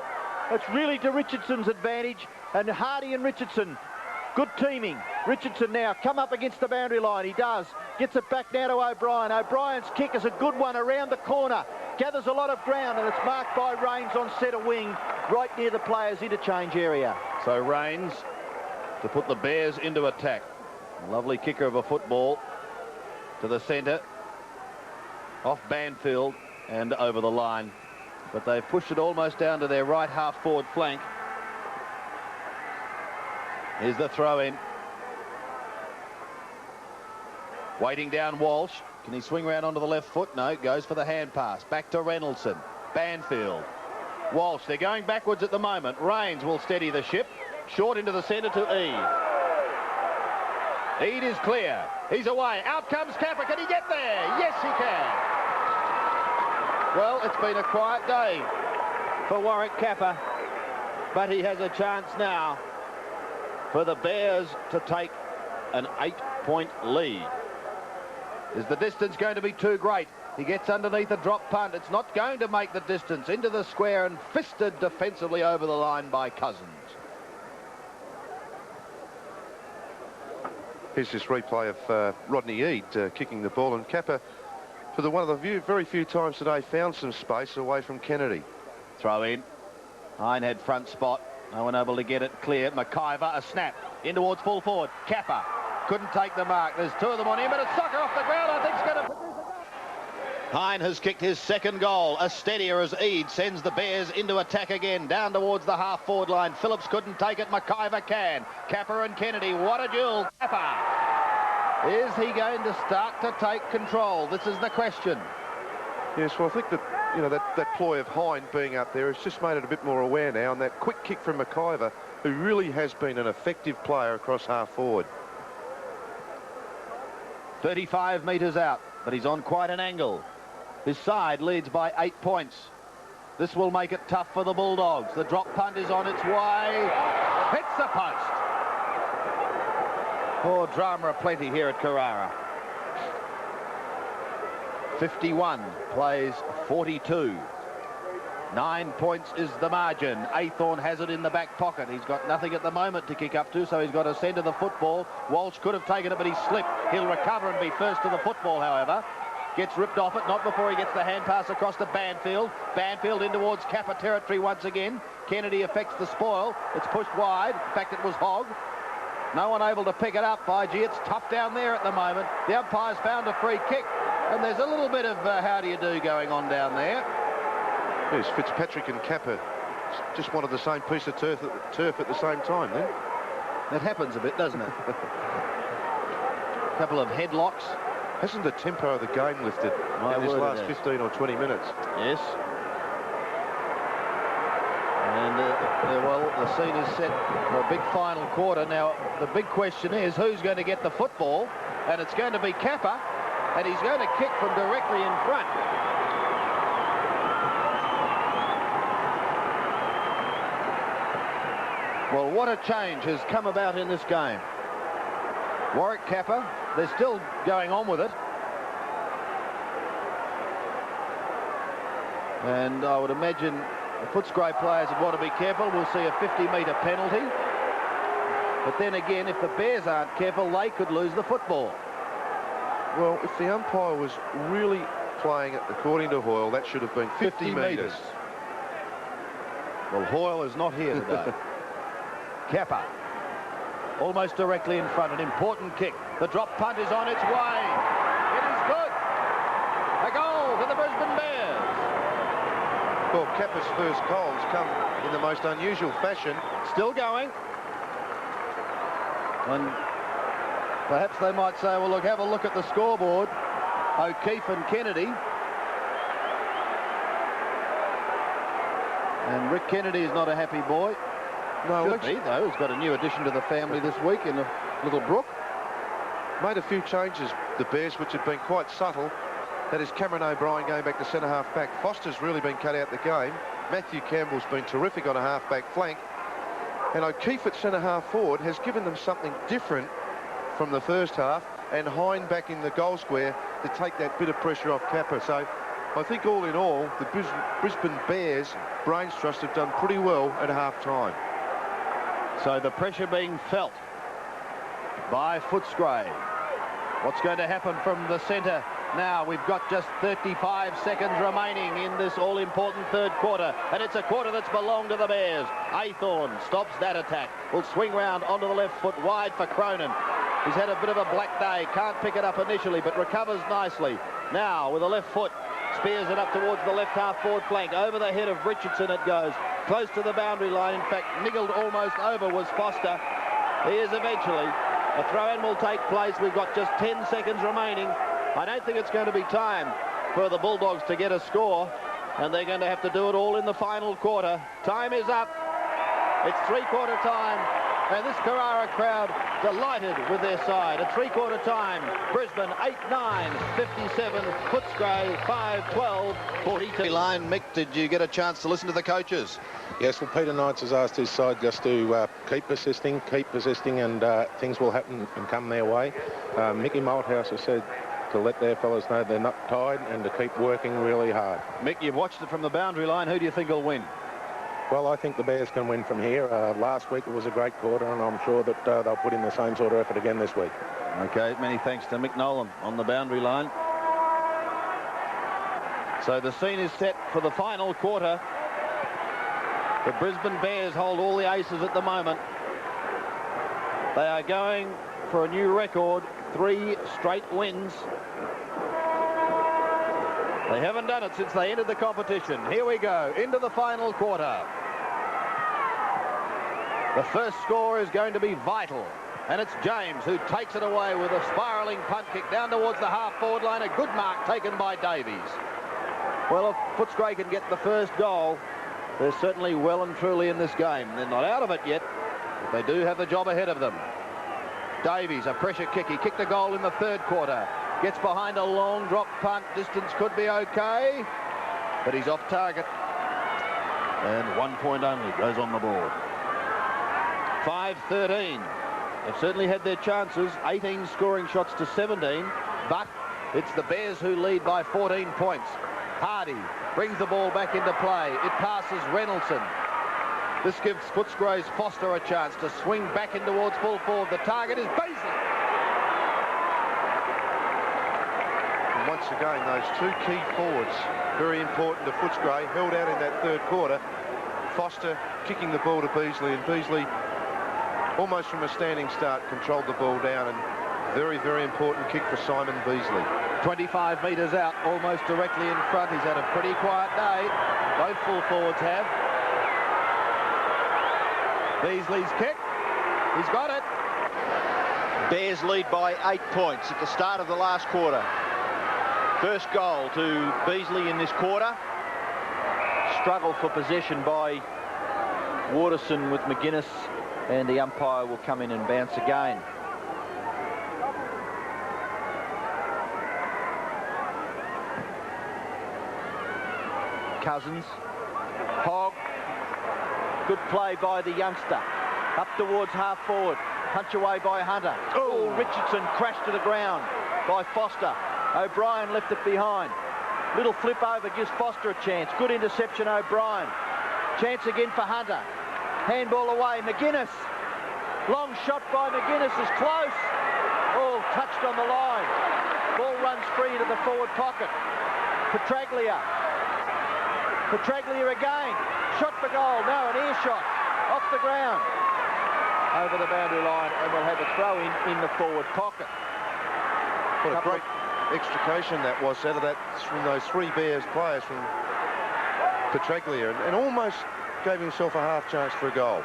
S2: It's really to Richardson's advantage. And Hardy and Richardson, good teaming. Richardson now come up against the boundary line. He does. Gets it back now to O'Brien. O'Brien's kick is a good one around the corner. Gathers a lot of ground, and it's marked by Rains on centre wing, right near the players' interchange area.
S1: So Rains to put the Bears into attack. A lovely kicker of a football to the centre, off Banfield and over the line. But they've pushed it almost down to their right half forward flank. Here's the throw in. Waiting down Walsh. Can he swing around onto the left foot? No, goes for the hand pass. Back to Reynoldson. Banfield. Walsh, they're going backwards at the moment. Rains will steady the ship. Short into the centre to Eade. Eade is clear. He's away. Out comes Capper. Can he get there? Yes, he can. Well, it's been a quiet day for Warwick Capper, but he has a chance now for the Bears to take an 8-point lead. Is the distance going to be too great? He gets underneath a drop punt. It's not going to make the distance. Into the square and fisted defensively over the line by Cousins.
S3: Here's this replay of Rodney Eade kicking the ball, and Kappa, for the one of the very few times today, found some space away from Kennedy.
S1: Throw in. Hine had front spot. No one able to get it clear. McIver, a snap in towards full forward. Kappa couldn't take the mark. There's two of them on him, but a soccer off the ground. I think it's going to produce a goal. Hine has kicked his second goal. A steadier as Eade sends the Bears into attack again, down towards the half-forward line. Phillips couldn't take it. McIver can. Kappa and Kennedy, what a duel. Kappa. Is he going to start to take control? This is the question.
S3: Yes, well, I think that, you know, that ploy of Hine being up there has just made it a bit more aware now, and that quick kick from McIver, who really has been an effective player across half-forward.
S1: 35 metres out, but he's on quite an angle. His side leads by 8 points. This will make it tough for the Bulldogs. The drop punt is on its way. Hits the post. Oh, drama aplenty here at Carrara. 51 plays 42. 9 points is the margin. Aythorne has it in the back pocket. He's got nothing at the moment to kick up to, so he's got to send to the football. Walsh could have taken it, but he slipped. He'll recover and be first to the football, however. Gets ripped off it, not before he gets the hand pass across to Banfield. Banfield in towards Kappa territory once again. Kennedy affects the spoil. It's pushed wide. In fact, it was Hogg. No one able to pick it up. By gee, it's tough down there at the moment. The umpire's found a free kick, and there's a little bit of how do you do going on down there.
S3: Yes, Fitzpatrick and Kappa just wanted the same piece of turf at the same time then.
S1: That happens a bit, doesn't it? A couple of headlocks.
S3: Hasn't the tempo of the game lifted in this last 15 or 20 minutes?
S1: Yes. And, well, the scene is set for a big final quarter. Now, the big question is who's going to get the football? And it's going to be Kappa, and he's going to kick from directly in front. Well, what a change has come about in this game. Warwick Kappa, they're still going on with it. And I would imagine the Footscray players would want to be careful. We'll see a 50-metre penalty. But then again, if the Bears aren't careful, they could lose the football.
S3: Well, if the umpire was really playing it according to Hoyle, that should have been 50 metres.
S1: Well, Hoyle is not here today. Kappa, almost directly in front, an important kick. The drop punt is on its way. It is good. A goal to the Brisbane Bears.
S3: Well, Kappa's first goals come in the most unusual fashion.
S1: Still going. And perhaps they might say, well, look, have a look at the scoreboard. O'Keefe and Kennedy. And Rick Kennedy is not a happy boy.
S3: No,
S1: should be, though. He's got a new addition to the family this week in a little brook.
S3: Made a few changes, the Bears, which have been quite subtle. That is Cameron O'Brien going back to centre-half back. Foster's really been cut out the game. Matthew Campbell's been terrific on a half-back flank. And O'Keefe at centre-half forward has given them something different from the first half. And Hine back in the goal square to take that bit of pressure off Kappa. So I think all in all, the Brisbane Bears brains trust have done pretty well at half-time.
S1: So the pressure being felt by Footscray. What's going to happen from the centre? Now we've got just 35 seconds remaining in this all-important third quarter, and it's a quarter that's belonged to the Bears. Aythorne stops that attack. Will swing round onto the left foot, wide for Cronin. He's had a bit of a black day, can't pick it up initially, but recovers nicely. Now with the left foot, spears it up towards the left half forward flank. Over the head of Richardson it goes, close to the boundary line. In fact, niggled almost over was Foster. He is eventually. A throw-in will take place. We've got just 10 seconds remaining. I don't think it's going to be time for the Bulldogs to get a score, and they're going to have to do it all in the final quarter. Time is up. It's three-quarter time, and this Carrara crowd delighted with their side. At three-quarter time, Brisbane 8-9, 57, Footscray 5-12, 42. Line, Mick, did you get a chance to listen to the coaches?
S6: Yes, well, Peter Knights has asked his side just to keep persisting, and things will happen and come their way. Mickey Malthouse has said to let their fellas know they're not tired and to keep working really hard.
S1: Mick, you've watched it from the boundary line. Who do you think will win?
S6: Well, I think the Bears can win from here. Last week it was a great quarter, and I'm sure that they'll put in the same sort of effort again this week.
S1: Okay, many thanks to Mick Nolan on the boundary line. So the scene is set for the final quarter. The Brisbane Bears hold all the aces at the moment. They are going for a new record, 3 straight wins. They haven't done it since they entered the competition. Here we go, into the final quarter. The first score is going to be vital, and it's James who takes it away with a spiralling punt kick down towards the half-forward line. A good mark taken by Davies. Well, if Footscray can get the first goal, they're certainly well and truly in this game. They're not out of it yet, but they do have the job ahead of them. Davies, a pressure kick. He kicked a goal in the third quarter. Gets behind a long drop punt. Distance could be okay, but he's off target. And 1 point only goes on the board. 5-13. They've certainly had their chances. 18 scoring shots to 17, but it's the Bears who lead by 14 points. Hardy brings the ball back into play. It passes Reynoldson. This gives Footscray's Foster a chance to swing back in towards full forward. The target is Beasley.
S3: And once again, those two key forwards, very important to Footscray, held out in that third quarter. Foster kicking the ball to Beasley, and Beasley, almost from a standing start, controlled the ball down, and very, very important kick for Simon Beasley.
S1: 25 metres out, almost directly in front. He's had a pretty quiet day. Both full forwards have. Beasley's kick. He's got it.
S2: Bears lead by 8 points at the start of the last quarter. First goal to Beasley in this quarter. Struggle for possession by Waterson with McGuinness, and the umpire will come in and bounce again. Cousins. Hogg. Good play by the youngster. Up towards half forward. Punch away by Hunter. Oh, Richardson crashed to the ground by Foster. O'Brien left it behind. Little flip over gives Foster a chance. Good interception, O'Brien. Chance again for Hunter. Handball away. McGuinness. Long shot by McGuinness is close. Oh, touched on the line. Ball runs free into the forward pocket. Petraglia. Petraglia again. Shot for goal. No, an ear shot. Off the ground. Over the boundary line, and we'll have a throw in the forward pocket.
S3: What a great extrication that was out of that, from those three Bears players, from Petraglia, and almost gave himself a half chance for a goal.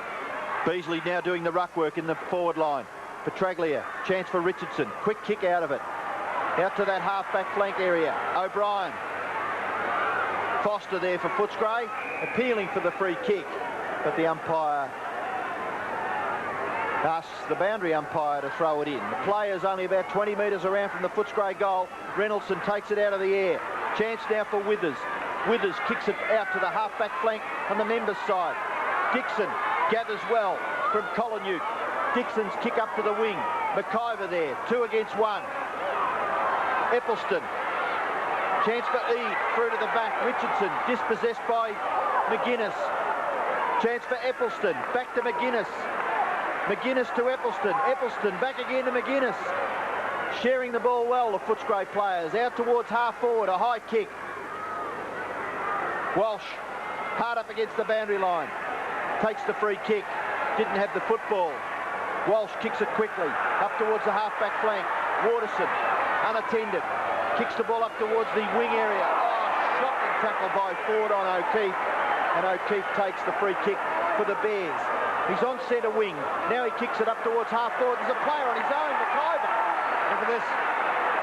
S2: Beasley now doing the ruck work in the forward line. Petraglia, chance for Richardson. Quick kick out of it. Out to that half-back flank area. O'Brien. Foster there for Footscray, appealing for the free kick, but the umpire asks the boundary umpire to throw it in. The player's only about 20 metres around from the Footscray goal. Reynoldson takes it out of the air. Chance now for Withers. Withers kicks it out to the half-back flank on the members' side. Dixon gathers well from Collinute. Dixon's kick up to the wing. McIver there, 2 against 1. Eppelston. Chance for Eade, through to the back. Richardson, dispossessed by McGuinness. Chance for Eppelston, back to McGuinness. McGuinness to Eppelston. Eppelston back again to McGuinness. Sharing the ball well, the Footscray players. Out towards half forward, a high kick. Walsh, hard up against the boundary line. Takes the free kick. Didn't have the football. Walsh kicks it quickly. Up towards the half-back flank. Waterson, unattended. Kicks the ball up towards the wing area. Oh, shocking tackle by Ford on O'Keefe. And O'Keefe takes the free kick for the Bears. He's on centre wing. Now he kicks it up towards half forward. There's a player on his own, McIver. Look at this.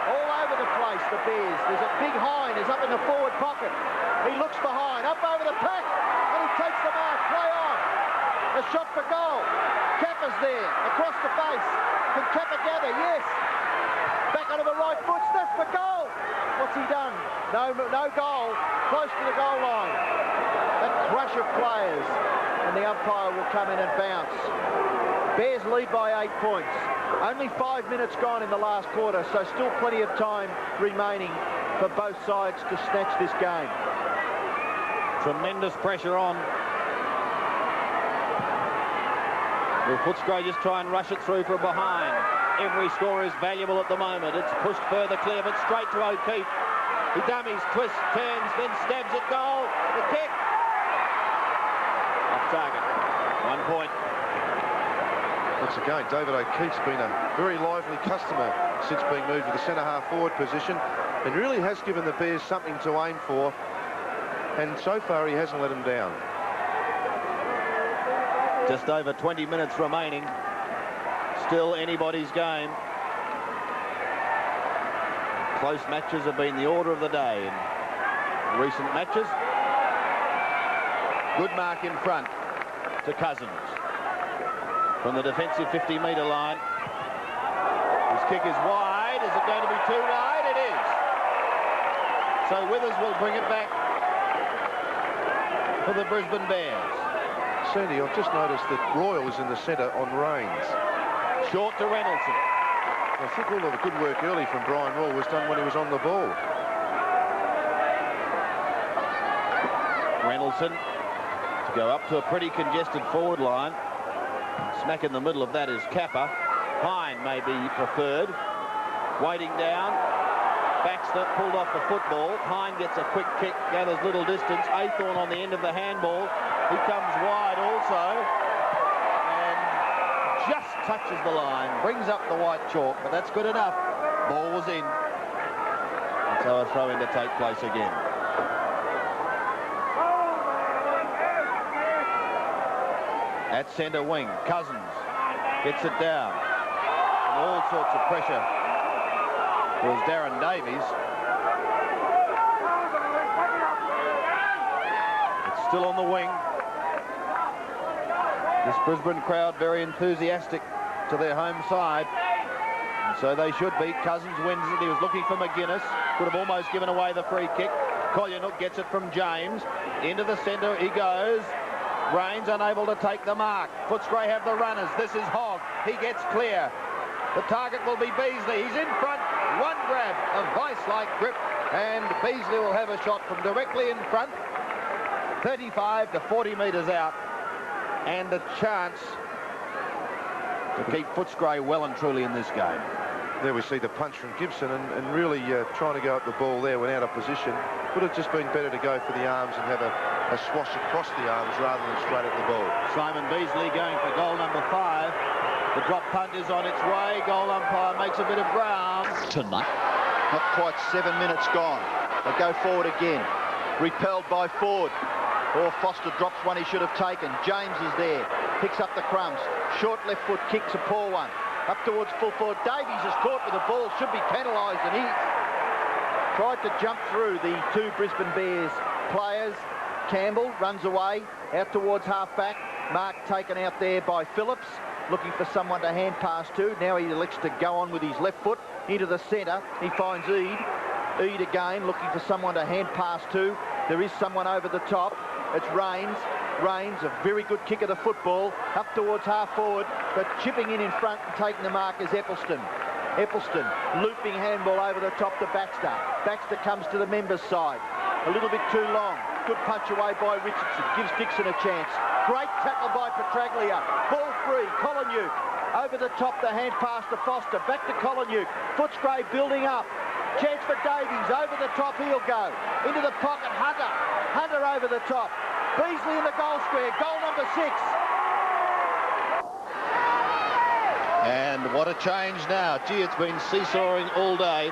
S2: All over the place, the Bears. There's a big Hine is up in the forward pocket. He looks behind, up over the pack, and he takes the mark. Play on. A shot for goal. Kappa's there, across the face. Can Kappa gather? Yes. Back onto the right foot, sniff for goal. What's he done? No goal. Close to the goal line. That crush of players. And the umpire will come in and bounce. Bears lead by 8 points. Only 5 minutes gone in the last quarter, so still plenty of time remaining for both sides to snatch this game.
S1: Tremendous pressure on. Will Footscray just try and rush it through from behind? Every score is valuable at the moment. It's pushed further clear, but straight to O'Keefe. He dummies, twists, turns, then stabs at goal. The kick. Off target. 1 point.
S3: Once again, David O'Keefe's been a very lively customer since being moved to the centre-half forward position, and really has given the Bears something to aim for, and so far he hasn't let them down.
S1: Just over 20 minutes remaining. Still anybody's game. Close matches have been the order of the day in recent matches. Good mark in front to Cousins. From the defensive 50-metre line. His kick is wide. Is it going to be too wide? It is. So Withers will bring it back for the Brisbane Bears.
S3: Sandy, I've just noticed that Royal is in the centre on Rains.
S1: Short to Reynoldson.
S3: I think all of the good work early from Brian Royal was done when he was on the ball.
S1: Reynoldsson to go up to a pretty congested forward line. Smack in the middle of that is Kappa. Hine may be preferred. Waiting down. Baxter pulled off the football. Hine gets a quick kick, gathers little distance. Aythorne on the end of the handball. He comes wide also. And just touches the line. Brings up the white chalk, but that's good enough. Ball was in. And so a throw in to take place again. At centre wing, Cousins gets it down. And all sorts of pressure. It was Darren Davies. It's still on the wing. This Brisbane crowd very enthusiastic to their home side. And so they should be. Cousins wins it. He was looking for McGuinness. Could have almost given away the free kick. Kolyanook gets it from James. Into the centre he goes. Rains unable to take the mark. Footscray have the runners. This is Hogg. He gets clear. The target will be Beasley. He's in front. One grab, a vice-like grip, and Beasley will have a shot from directly in front. 35 to 40 metres out, and a chance to keep Footscray well and truly in this game.
S3: There we see the punch from Gibson and really trying to go up the ball there when out of position. Would have just been better to go for the arms and have a swash across the arms rather than straight at the ball.
S1: Simon Beasley going for goal number 5. The drop punt is on its way. Goal umpire makes a bit of ground.
S2: Tonight. Not quite 7 minutes gone. They go forward again. Repelled by Ford. Or Foster drops one he should have taken. James is there. Picks up the crumbs. Short left foot kicks a poor one. Up towards full forward. Davies is caught with the ball. Should be penalised, and he tried to jump through the two Brisbane Bears players. Campbell runs away out towards half-back. Mark taken out there by Phillips, looking for someone to hand pass to. Now he elects to go on with his left foot into the centre. He finds Eade. Eade again looking for someone to hand pass to. There is someone over the top. It's Rains. Rains, a very good kick of the football, up towards half forward, but chipping in front and taking the mark is Eccleston. Eccleston, looping handball over the top to Baxter. Baxter comes to the members' side. A little bit too long. Good punch away by Richardson. Gives Dixon a chance. Great tackle by Petraglia. Ball free. Kolyanook. Over the top, the hand pass to Foster. Back to Kolyanook. Footscray building up. Chance for Davies. Over the top, he'll go. Into the pocket, Hunter. Hunter over the top. Beasley in the goal square. Goal number 6.
S1: And what a change now. Gee, it's been seesawing all day.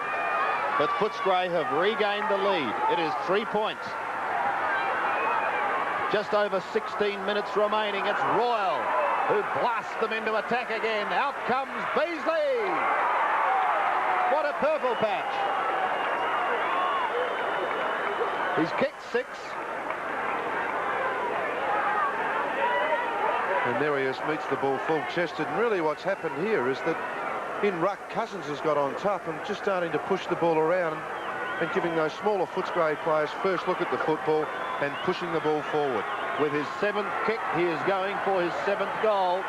S1: But Footscray have regained the lead. It is 3 points. Just over 16 minutes remaining. It's Royal who blasts them into attack again. Out comes Beasley. What a purple patch. He's kicked 6.
S3: And there he is, meets the ball full-chested. And really what's happened here is that in ruck, Cousins has got on top and just starting to push the ball around and giving those smaller Footscray players first look at the football and pushing the ball forward.
S1: With his 7th kick, he is going for his 7th goal.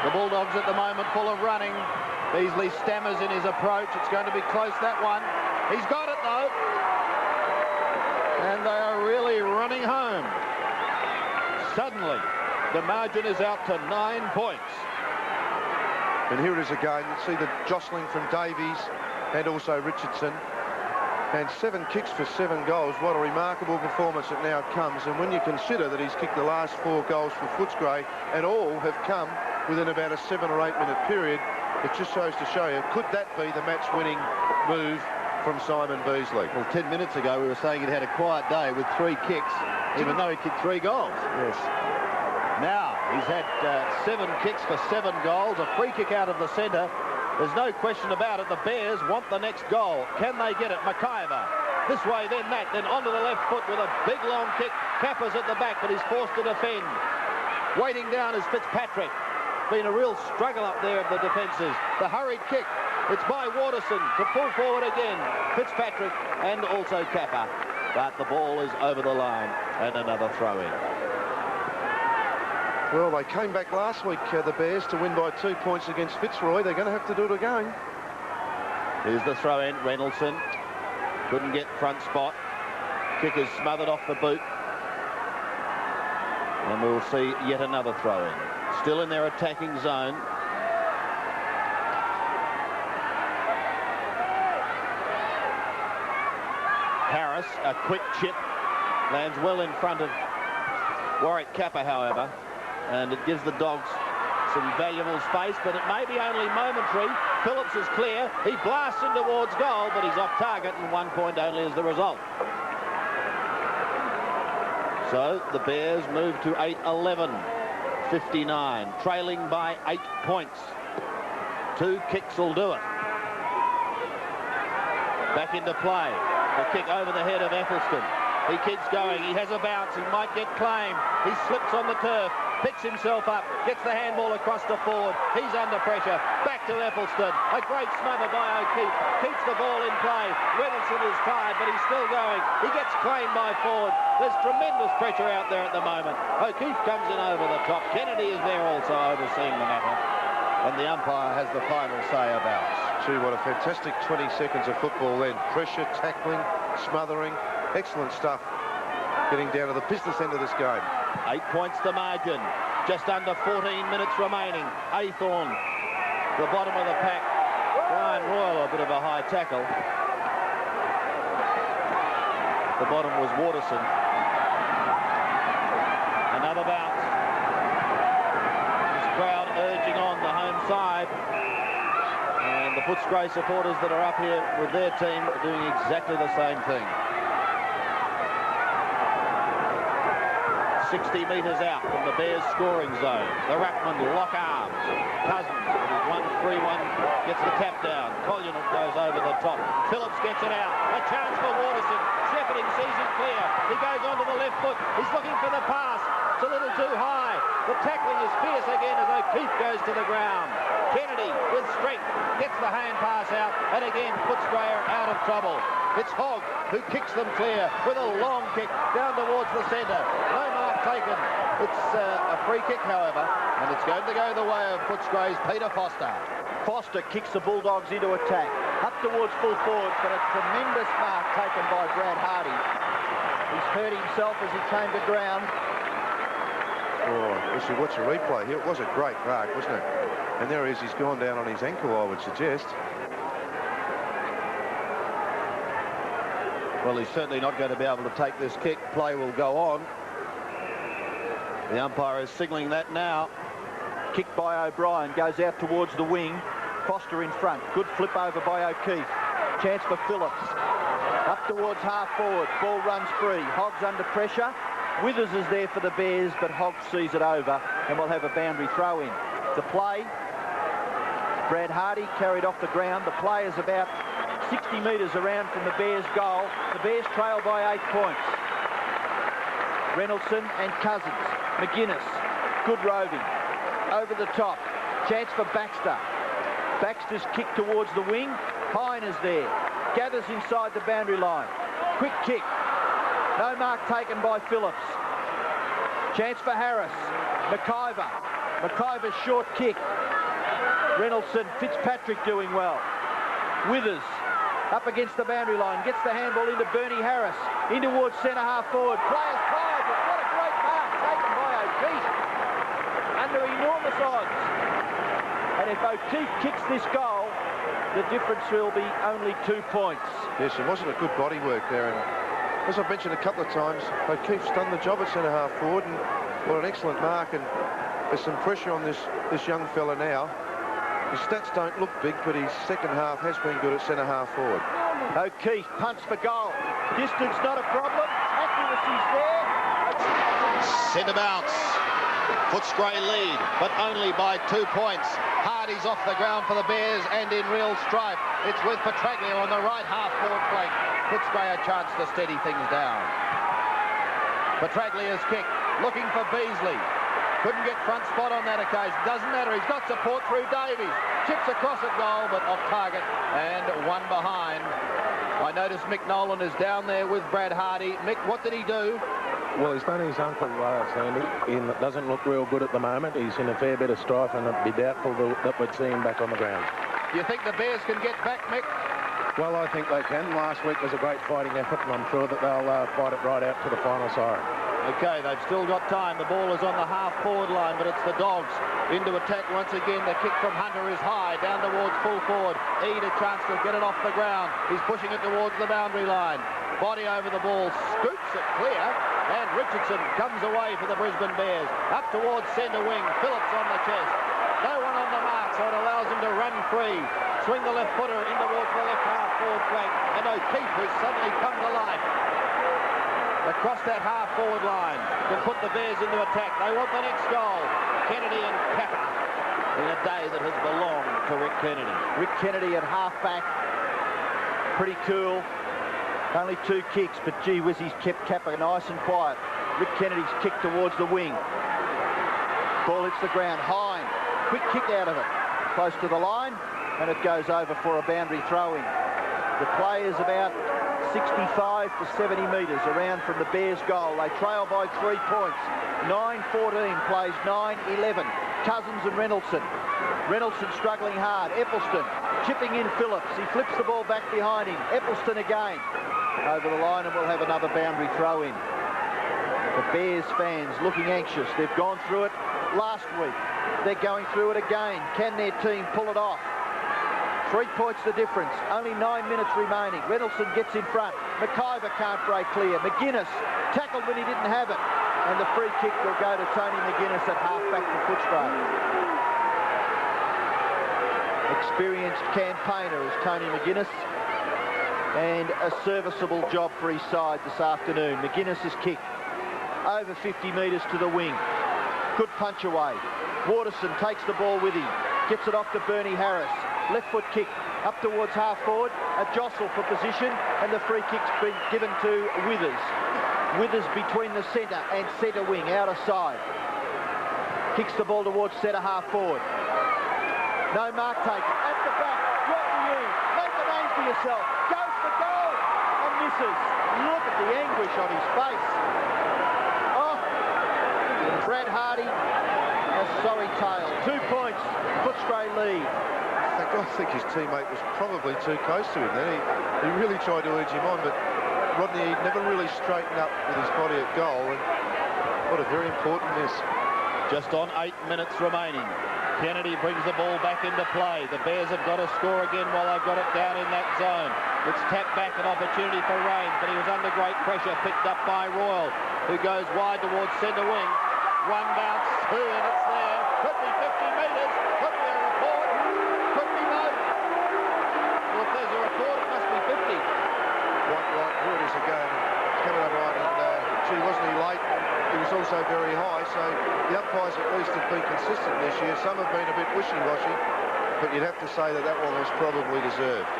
S1: The Bulldogs at the moment full of running. Beasley stammers in his approach. It's going to be close, that one. He's got it, though. And they are really running home. Suddenly, the margin is out to 9 points.
S3: And here it is again. You see the jostling from Davies and also Richardson. And 7 kicks for 7 goals. What a remarkable performance it now comes. And when you consider that he's kicked the last 4 goals for Footscray and all have come within about a 7 or 8 minute period, it just shows to show you, could that be the match-winning move from Simon Beasley?
S1: Well, 10 minutes ago we were saying he'd had a quiet day with 3 kicks, even though he kicked 3 goals.
S3: Yes.
S1: Now he's had 7 kicks for 7 goals, a free kick out of the centre. There's no question about it. The Bears want the next goal. Can they get it? McIver. This way, then that, then onto the left foot with a big long kick. Kappa's at the back, but he's forced to defend. Waiting down is Fitzpatrick. Been a real struggle up there of the defences. The hurried kick. It's by Waterson to pull forward again. Fitzpatrick and also Kappa. But the ball is over the line and another throw in.
S3: Well, they came back last week, the Bears, to win by 2 points against Fitzroy. They're going to have to do it again.
S1: Here's the throw in. Reynoldsson couldn't get front spot. Kick is smothered off the boot. And we'll see yet another throw-in. Still in their attacking zone. Harris, a quick chip, lands well in front of Warwick Kappa, however, and it gives the Dogs some valuable space, but it may be only momentary. Phillips is clear. He blasts in towards goal, but he's off target, and 1 point only is the result. So the Bears move to 8-11, 59, trailing by 8 points. 2 kicks will do it. Back into play. The kick over the head of Ethelston. He keeps going. He has a bounce. He might get claimed. He slips on the turf, picks himself up, gets the handball across the forward. He's under pressure. Back to Ethelston. A great smother by O'Keefe. Keeps the ball in play. Reynoldsson is tired, but he's still going. He gets claimed by forward. There's tremendous pressure out there at the moment. O'Keefe comes in over the top. Kennedy is there also overseeing the matter. And the umpire has the final say about it.
S3: Gee, what a fantastic 20 seconds of football then. Pressure, tackling, smothering. Excellent stuff. Getting down to the business end of this game.
S1: 8 points the margin. Just under 14 minutes remaining. Aythorne, the bottom of the pack. Brian Royal, a bit of a high tackle. The bottom was Waterson. Another bounce. This crowd urging on the home side. And the Footscray supporters that are up here with their team are doing exactly the same thing. 60 metres out from the Bears scoring zone. The Ruckman lock arms. Cousins, 1-3-1, gets the tap down. Collier goes over the top. Phillips gets it out. A chance for Waterson. Shepherding sees him clear. He goes onto the left foot. He's looking for the pass. It's a little too high. The tackling is fierce again as O'Keefe goes to the ground. Kennedy, with strength, gets the hand pass out. And again, Footscray are out of trouble. It's Hogg who kicks them clear with a long kick down towards the centre. No mark taken. It's a free kick, however, and it's going to go the way of Footscray's Peter Foster.
S2: Foster kicks the Bulldogs into attack. Up towards full forward, but a tremendous mark taken by Brad Hardy. He's hurt himself as he came to ground.
S3: Oh, as you watch a replay here, it was a great mark, wasn't it? And there he is. He's gone down on his ankle, I would suggest.
S1: Well, he's certainly not going to be able to take this kick. Play will go on. The umpire is signalling that now.
S2: Kick by O'Brien, goes out towards the wing. Foster in front. Good flip over by O'Keefe. Chance for Phillips. Up towards half forward. Ball runs free. Hogg's under pressure. Withers is there for the Bears, but Hogg sees it over, and we'll have a boundary throw in. The play. Brad Hardy carried off the ground. The play is about 60 metres around from the Bears' goal. The Bears trail by 8 points. Reynoldsson and Cousins. McGuinness. Good roving. Over the top. Chance for Baxter. Baxter's kick towards the wing. Hine is there. Gathers inside the boundary line. Quick kick. No mark taken by Phillips. Chance for Harris. McIver. McIver's short kick. Reynoldsson. Fitzpatrick doing well. Withers. Up against the boundary line. Gets the handball into Bernie Harris. In towards centre half forward. Players tired, but what a great mark taken by O'Keefe. Under enormous odds. And if O'Keefe kicks this goal, the difference will be only 2 points.
S3: Yes, it wasn't a good body work there. And as I've mentioned a couple of times, O'Keefe's done the job at centre half forward. And what an excellent mark. And there's some pressure on this young fella now. His stats don't look big, but his second half has been good at centre half forward.
S2: O'Keefe punts for goal. Distance not a problem. Accuracy's there.
S1: Centre bounce. Footscray lead, but only by 2 points. Hardy's off the ground for the Bears and in real strife. It's with Petraglia on the right half forward flank. Footscray a chance to steady things down. Petraglia's kick, looking for Beasley. Couldn't get front spot on that occasion. Doesn't matter. He's got support through Davies. Chips across at goal, but off target and one behind. I notice Mick Nolan is down there with Brad Hardy. Mick, what did he do?
S6: Well, he's done his uncle Sandy. It doesn't look real good at the moment. He's in a fair bit of strife, and it'd be doubtful that we'd see him back on the ground.
S1: Do you think the Bears can get back, Mick?
S6: Well, I think they can. Last week was a great fighting effort, and I'm sure that they'll fight it right out to the final siren.
S1: Okay, they've still got time. The ball is on the half-forward line, but it's the Dogs into attack once again. The kick from Hunter is high, down towards full forward. Eade a chance to get it off the ground. He's pushing it towards the boundary line. Body over the ball, scoops it clear, and Richardson comes away for the Brisbane Bears. Up towards centre wing, Phillips on the chest. No one on the mark, so it allows him to run free. Swing the left footer in towards the left half-forward flank, and O'Keefe has suddenly come to life across that half-forward line to put the Bears into attack. They want the next goal. Kennedy and Kappa in a day that has belonged to Rick Kennedy.
S2: Rick Kennedy at half-back, pretty cool. Only 2 kicks, but gee whiz, he's kept Kappa nice and quiet. Rick Kennedy's kick towards the wing. Ball hits the ground. Hine, quick kick out of it. Close to the line, and it goes over for a boundary throw-in. The play is about 65 to 70 metres around from the Bears' goal. They trail by 3 points. 9-14 plays 9-11. Cousins and Reynoldsson. Reynoldsson struggling hard. Eppleton chipping in Phillips. He flips the ball back behind him. Eppleton again. Over the line, and we'll have another boundary throw-in. The Bears fans looking anxious. They've gone through it last week. They're going through it again. Can their team pull it off? 3 points the difference. Only 9 minutes remaining. Reynoldsson gets in front. McIver can't break clear. McGuinness tackled when he didn't have it. And the free kick will go to Tony McGuinness at half-back for Footscray. Experienced campaigner is Tony McGuinness. And a serviceable job for his side this afternoon. McGuinness's kick over 50 metres to the wing. Good punch away. Waterson takes the ball with him. Gets it off to Bernie Harris. Left foot kick up towards half forward. A jostle for position, and the free kick's been given to Withers. Withers between the centre and centre wing, outer side. Kicks the ball towards centre half forward. No mark taken. At the back, what do you? Make a name for yourself. Goes for goal and misses. Look at the anguish on his face. Oh, Brad Hardy, a sorry tale. 2 points, Footscray lead.
S3: I think his teammate was probably too close to him then. He really tried to urge him on, but Rodney never really straightened up with his body at goal, and what a very important miss.
S1: Just on 8 minutes remaining. Kennedy brings the ball back into play. The Bears have got to score again while they've got it down in that zone. It's tapped back, an opportunity for Rains, but he was under great pressure, picked up by Royal, who goes wide towards centre wing. One bounce, 2, and it's there. Could be 50 metres, could be a report, could be both. Well, if there's a report, it must be 50.
S3: Right, here it is again. It's coming up right, and gee, wasn't he late? He was also very high, so the umpires at least have been consistent this year. Some have been a bit wishy-washy, but you'd have to say that that one was probably deserved.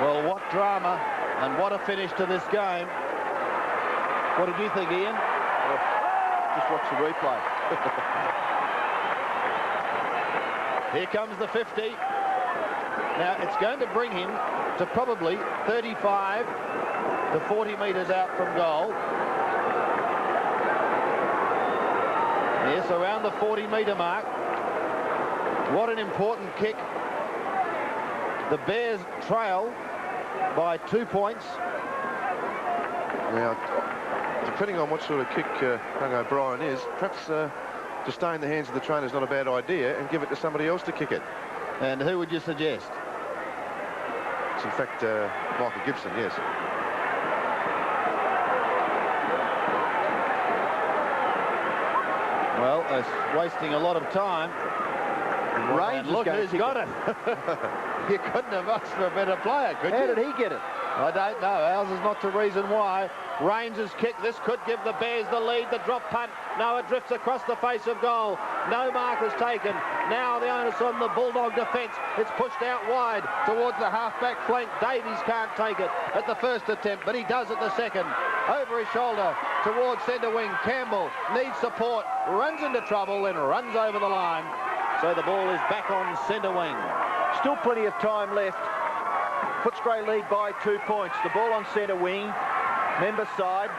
S1: Well, what drama and what a finish to this game. What did you think, Ian?
S2: Just watch the replay.
S1: Here comes the 50. Now, it's going to bring him to probably 35 to 40 metres out from goal. Yes, around the 40-metre mark. What an important kick. The Bears trail by 2 points.
S3: Now, depending on what sort of kick young O'Brien is, perhaps to stay in the hands of the trainer is not a bad idea and give it to somebody else to kick it.
S1: And who would you suggest?
S3: It's in fact Michael Gibson, yes.
S1: Well, it's wasting a lot of time.
S2: Rains,
S1: look who's got it. You couldn't have asked for a better player, could you?
S2: How did he get it?
S1: I don't know. Ours is not the reason why. Rangers kick. This could give the Bears the lead. The drop punt. No, it drifts across the face of goal. No mark is taken. Now the onus on the Bulldog defence. It's pushed out wide towards the half-back flank. Davies can't take it at the first attempt, but he does at the second. Over his shoulder towards centre wing. Campbell needs support. Runs into trouble and runs over the line. So the ball is back on centre wing.
S2: Still plenty of time left. Footscray lead by 2 points. The ball on centre wing. Member side.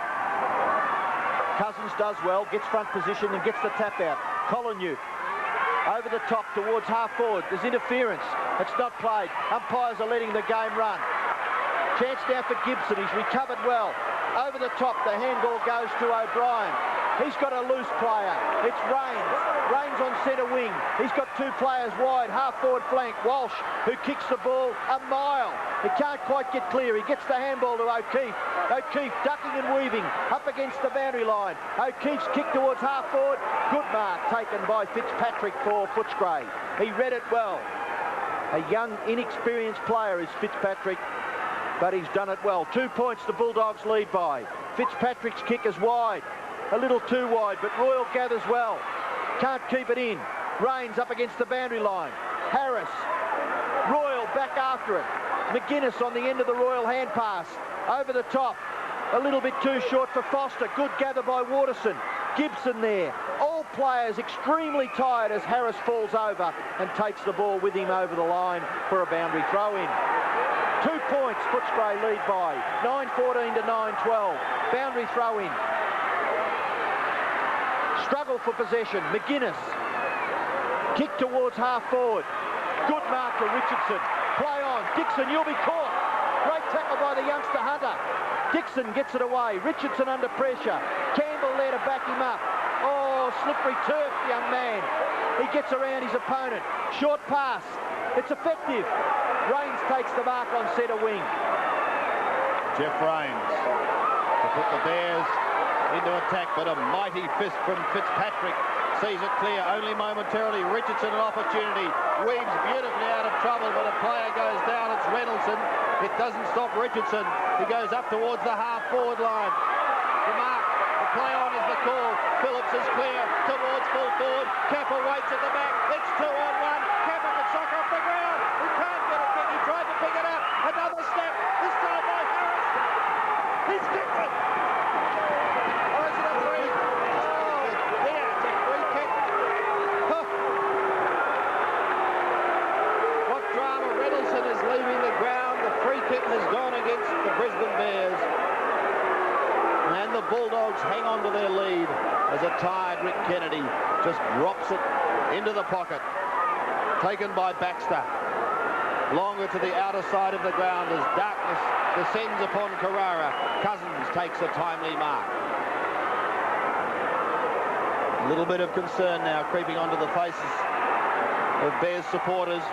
S2: Cousins does well, gets front position and gets the tap out. Collingham Over the top towards half forward. There's interference. It's not played. Umpires are letting the game run. Chance now for Gibson. He's recovered well. Over the top, the handball goes to O'Brien. He's got a loose player. It's Rains. Rains on centre wing. He's got two players wide. Half forward flank. Walsh, who kicks the ball a mile. He can't quite get clear. He gets the handball to O'Keefe. O'Keefe ducking and weaving up against the boundary line. O'Keefe's kick towards half forward. Good mark taken by Fitzpatrick for Footscray. He read it well. A young, inexperienced player is Fitzpatrick, but he's done it well. 2 points the Bulldogs lead by. Fitzpatrick's kick is wide. A little too wide, but Royal gathers well. Can't keep it in. Rains up against the boundary line. Harris. Royal back after it. McGuinness on the end of the Royal hand pass. Over the top. A little bit too short for Foster. Good gather by Waterson. Gibson there. All players extremely tired as Harris falls over and takes the ball with him over the line for a boundary throw-in. 2 points Footscray lead by. 9-14 to 9-12. Boundary throw-in. Struggle for possession. McGuinness. Kick towards half forward. Good mark for Richardson. Play on. Dixon, you'll be caught. Great tackle by the youngster Hunter. Dixon gets it away. Richardson under pressure. Campbell there to back him up. Oh, slippery turf, young man. He gets around his opponent. Short pass. It's effective. Rains takes the mark on centre wing.
S1: Jeff Rains to put the Bears into attack, but a mighty fist from Fitzpatrick sees it clear only momentarily. Richardson an opportunity, weaves beautifully out of trouble, but a player goes down. It's Reynoldsson. It doesn't stop Richardson. He goes up towards the half forward line. The mark, the play on is the call. Phillips is clear towards full forward. Kappa waits at the back. It's 2-on-1. Kappa can sock off the ground. He can't get it back. He tried to pick it up. Another step. This time by Harris. He's kicked it. Leaving the ground, the free kick has gone against the Brisbane Bears, and the Bulldogs hang on to their lead as a tired Rick Kennedy just drops it into the pocket, taken by Baxter. Longer to the outer side of the ground as darkness descends upon Carrara. Cousins takes a timely mark. A little bit of concern now creeping onto the faces of Bears supporters.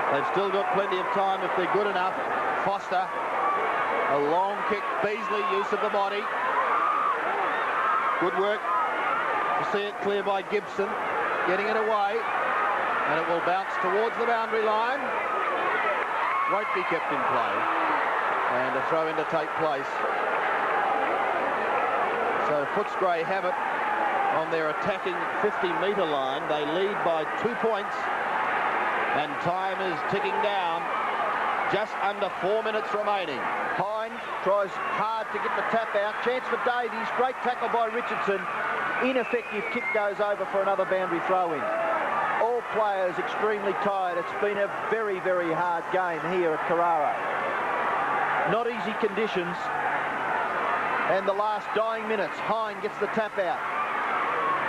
S1: They've still got plenty of time if they're good enough. Foster, a long kick. Beasley, use of the body. Good work to see it clear by Gibson, getting it away, and it will bounce towards the boundary line. Won't be kept in play, and a throw-in to take place. So Footscray have it on their attacking 50-metre line. They lead by 2 points. And time is ticking down. Just under 4 minutes remaining. Hines tries hard to get the tap out. Chance for Davies. Great tackle by Richardson. Ineffective kick goes over for another boundary throw-in. All players extremely tired. It's been a very, very hard game here at Carrara. Not easy conditions. And the last dying minutes. Hines gets the tap out.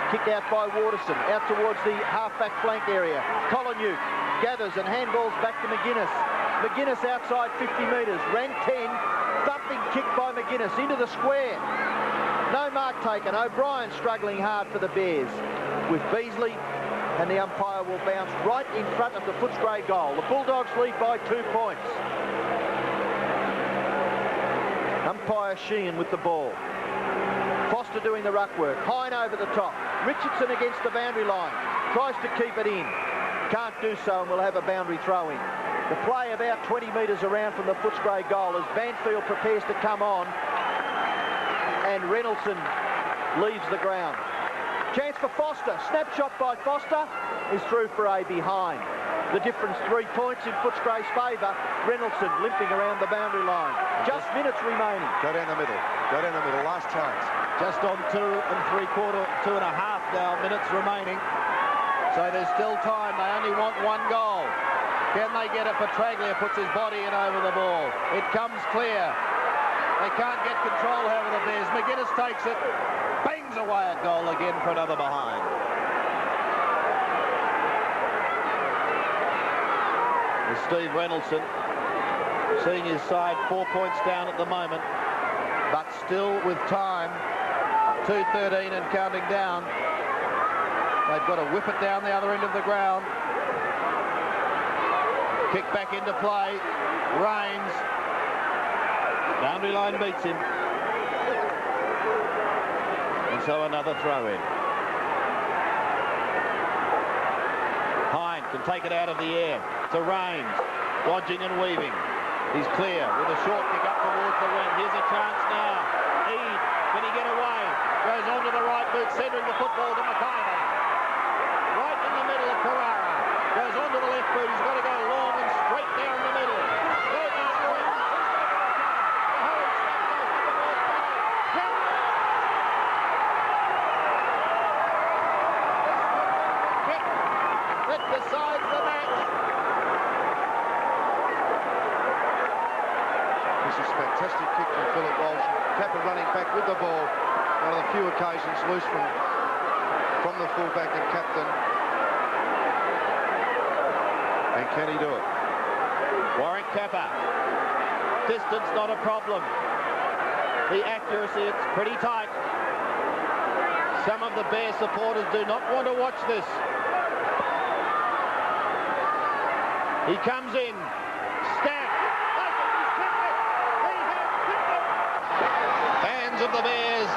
S1: Kick out by Waterson. Out towards the half-back flank area. Collingham gathers and handballs back to McGuinness. McGuinness outside 50 metres. Ran 10. Thumping kick by McGuinness into the square. No mark taken. O'Brien struggling hard for the Bears with Beasley, and the umpire will bounce right in front of the Footscray goal. The Bulldogs lead by 2 points. Umpire Sheehan with the ball. Foster doing the ruck work. Hine over the top. Richardson against the boundary line. Tries to keep it in. Can't do so, and we'll have a boundary throw-in. The play about 20 metres around from the Footscray goal as Banfield prepares to come on, and Reynoldsson leaves the ground. Chance for Foster. Snapshot by Foster is through for a behind. The difference 3 points in Footscray's favour. Reynoldsson limping around the boundary line. Just minutes remaining.
S8: Go down the middle. Go down the middle. Last chance.
S1: Just on 2 3/4, 2.5 now minutes remaining. So there's still time. They only want 1 goal. Can they get it? Petraglia puts his body in over the ball. It comes clear. They can't get control over the Bears. McGuinness takes it. Bangs away at goal again for another behind. There's Steve Reynoldsson, seeing his side 4 points down at the moment, but still with time. 2:13 and counting down. They've got to whip it down the other end of the ground. Kick back into play. Rains. Boundary line beats him. And so another throw in. Hine can take it out of the air to Rains. Dodging and weaving. He's clear with a short kick up towards the wing. Here's a chance now. Eade, can he get away? Goes on to the right boot, centering the football to McIver. Right in the middle of Carrara. Goes on to the left boot. He's got to go long and straight down the middle. That decides the match.
S8: This is a fantastic kick from Philip Walsh. Kappa running back with the ball. One of the few occasions loose from the fullback and captain. And can he do it?
S1: Warwick Kappa. Distance not a problem. The accuracy, it's pretty tight. Some of the Bear supporters do not want to watch this. He comes in. Stack. Fans of the Bears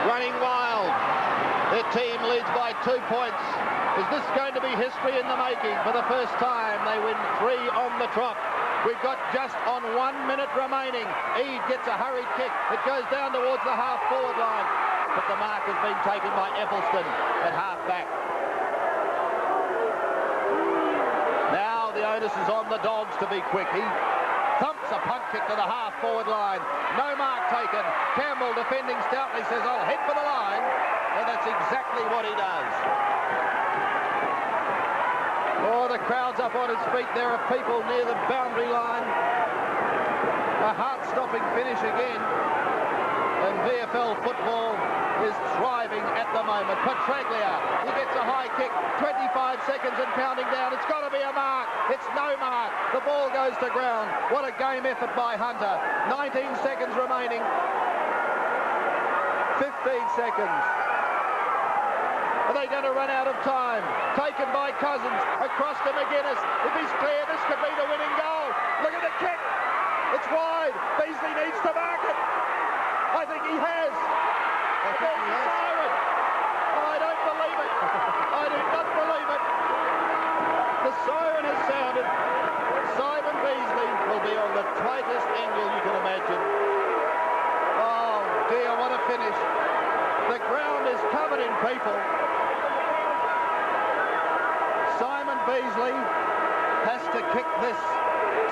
S1: running wild. Their team leads by 2 points. Is this going to be history in the making? For the first time, they win 3 on the trot. We've got just on 1 minute remaining. Eade gets a hurried kick. It goes down towards the half-forward line. But the mark has been taken by Eccleston at half-back. Now the onus is on the Dogs to be quick. He thumps a punt kick to the half-forward line. No mark taken. Campbell defending stoutly says, I'll head for the line. And that's exactly what he does. Oh, the crowd's up on its feet. There are people near the boundary line. A heart-stopping finish again. And VFL football is thriving at the moment. Petraglia, he gets a high kick. 25 seconds and counting down. It's got to be a mark. It's no mark. The ball goes to ground. What a game effort by Hunter. 19 seconds remaining. 15 seconds. Are they going to run out of time? Taken by Cousins, across to McGuinness. If he's clear, this could be the winning goal. Look at the kick. It's wide. Beasley needs to mark it. I think he has. There's the siren. Oh, I don't believe it. I do not believe it. The siren has sounded. Simon Beasley will be on the tightest angle you can imagine. Oh, dear, what a finish. The ground is covered in people. Simon Beasley has to kick this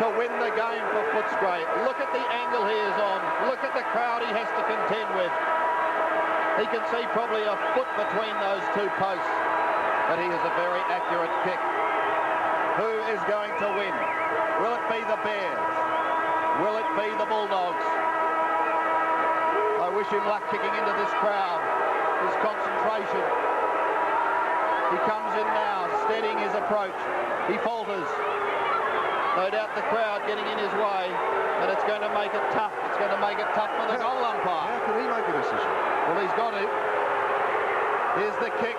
S1: to win the game for Footscray. Look at the angle he is on. Look at the crowd he has to contend with. He can see probably a foot between those 2 posts. But he is a very accurate kick. Who is going to win? Will it be the Bears? Will it be the Bulldogs? I wish him luck kicking into this crowd. His concentration. He comes in now, steadying his approach. He falters. No doubt the crowd getting in his way, and it's going to make it tough. It's going to make it tough for the goal umpire.
S8: How can he make a decision?
S1: Well, he's got to. Here's the kick.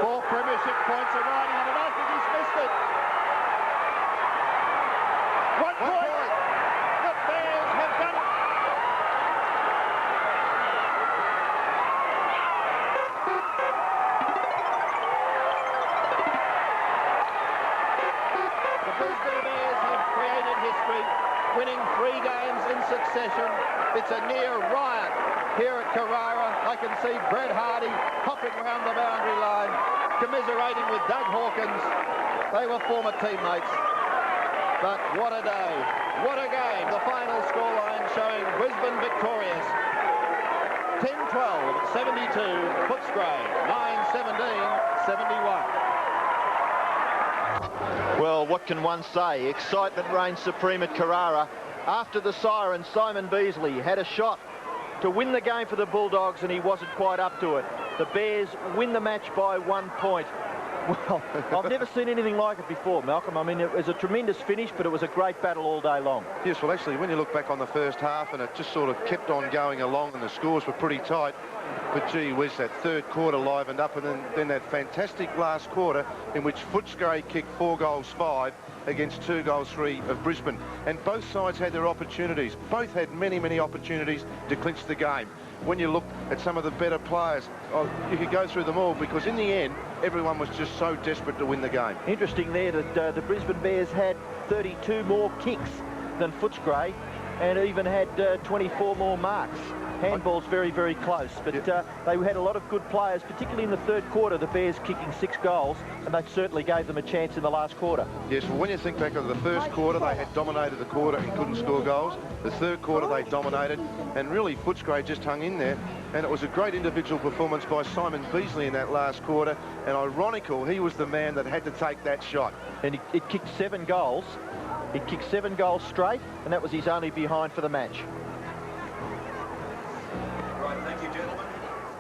S1: 4 premiership points are riding on it. I think he's missed it. 1 point. The Bears have done it. The Brisbane Bears have created history, winning 3 games in succession. It's a near riot here at Carrara. I can see Brett Hardy hopping around the boundary line, commiserating with Doug Hawkins. They were former teammates. But what a day. What a game. The final scoreline showing Brisbane victorious. 10-12, 72, Footscray, 9-17, 71.
S2: Well, what can one say? Excitement reigns supreme at Carrara. After the siren, Simon Beasley had a shot to win the game for the Bulldogs, and he wasn't quite up to it. The Bears win the match by 1 point.
S9: Well, I've never seen anything like it before, Malcolm. I mean, it was a tremendous finish, but it was a great battle all day long.
S8: Yes, well, actually, when you look back on the first half, and it just sort of kept on going along, and the scores were pretty tight. But gee whiz, that third quarter livened up, and then that fantastic last quarter in which Footscray kicked 4 goals 5 against 2 goals 3 of Brisbane. And both sides had their opportunities. Both had many, many opportunities to clinch the game. When you look at some of the better players, you could go through them all, because in the end, everyone was just so desperate to win the game.
S9: Interesting there that the Brisbane Bears had 32 more kicks than Footscray, and even had 24 more marks. Handball's very, very close, but they had a lot of good players, particularly in the third quarter, the Bears kicking 6 goals, and that certainly gave them a chance in the last quarter.
S8: Yes, well, when you think back of the first quarter, they had dominated the quarter and couldn't score goals. The third quarter, they dominated, and really Footscray just hung in there, and it was a great individual performance by Simon Beasley in that last quarter, and ironical, he was the man that had to take that shot.
S9: And it kicked 7 goals. He kicked 7 goals straight, and that was his only behind for the match.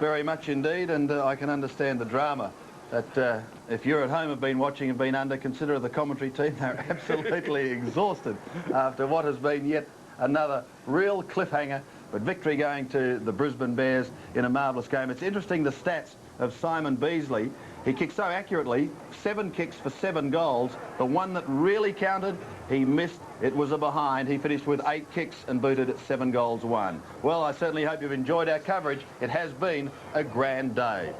S1: Very much indeed, and I can understand the drama that if you're at home, have been watching and been under, consider the commentary team. They're absolutely exhausted after what has been yet another real cliffhanger, but victory going to the Brisbane Bears in a marvellous game. It's interesting, the stats of Simon Beasley. He kicked so accurately, 7 kicks for 7 goals. The one that really counted, he missed. It was a behind. He finished with 8 kicks and booted 7 goals 1. Well, I certainly hope you've enjoyed our coverage. It has been a grand day.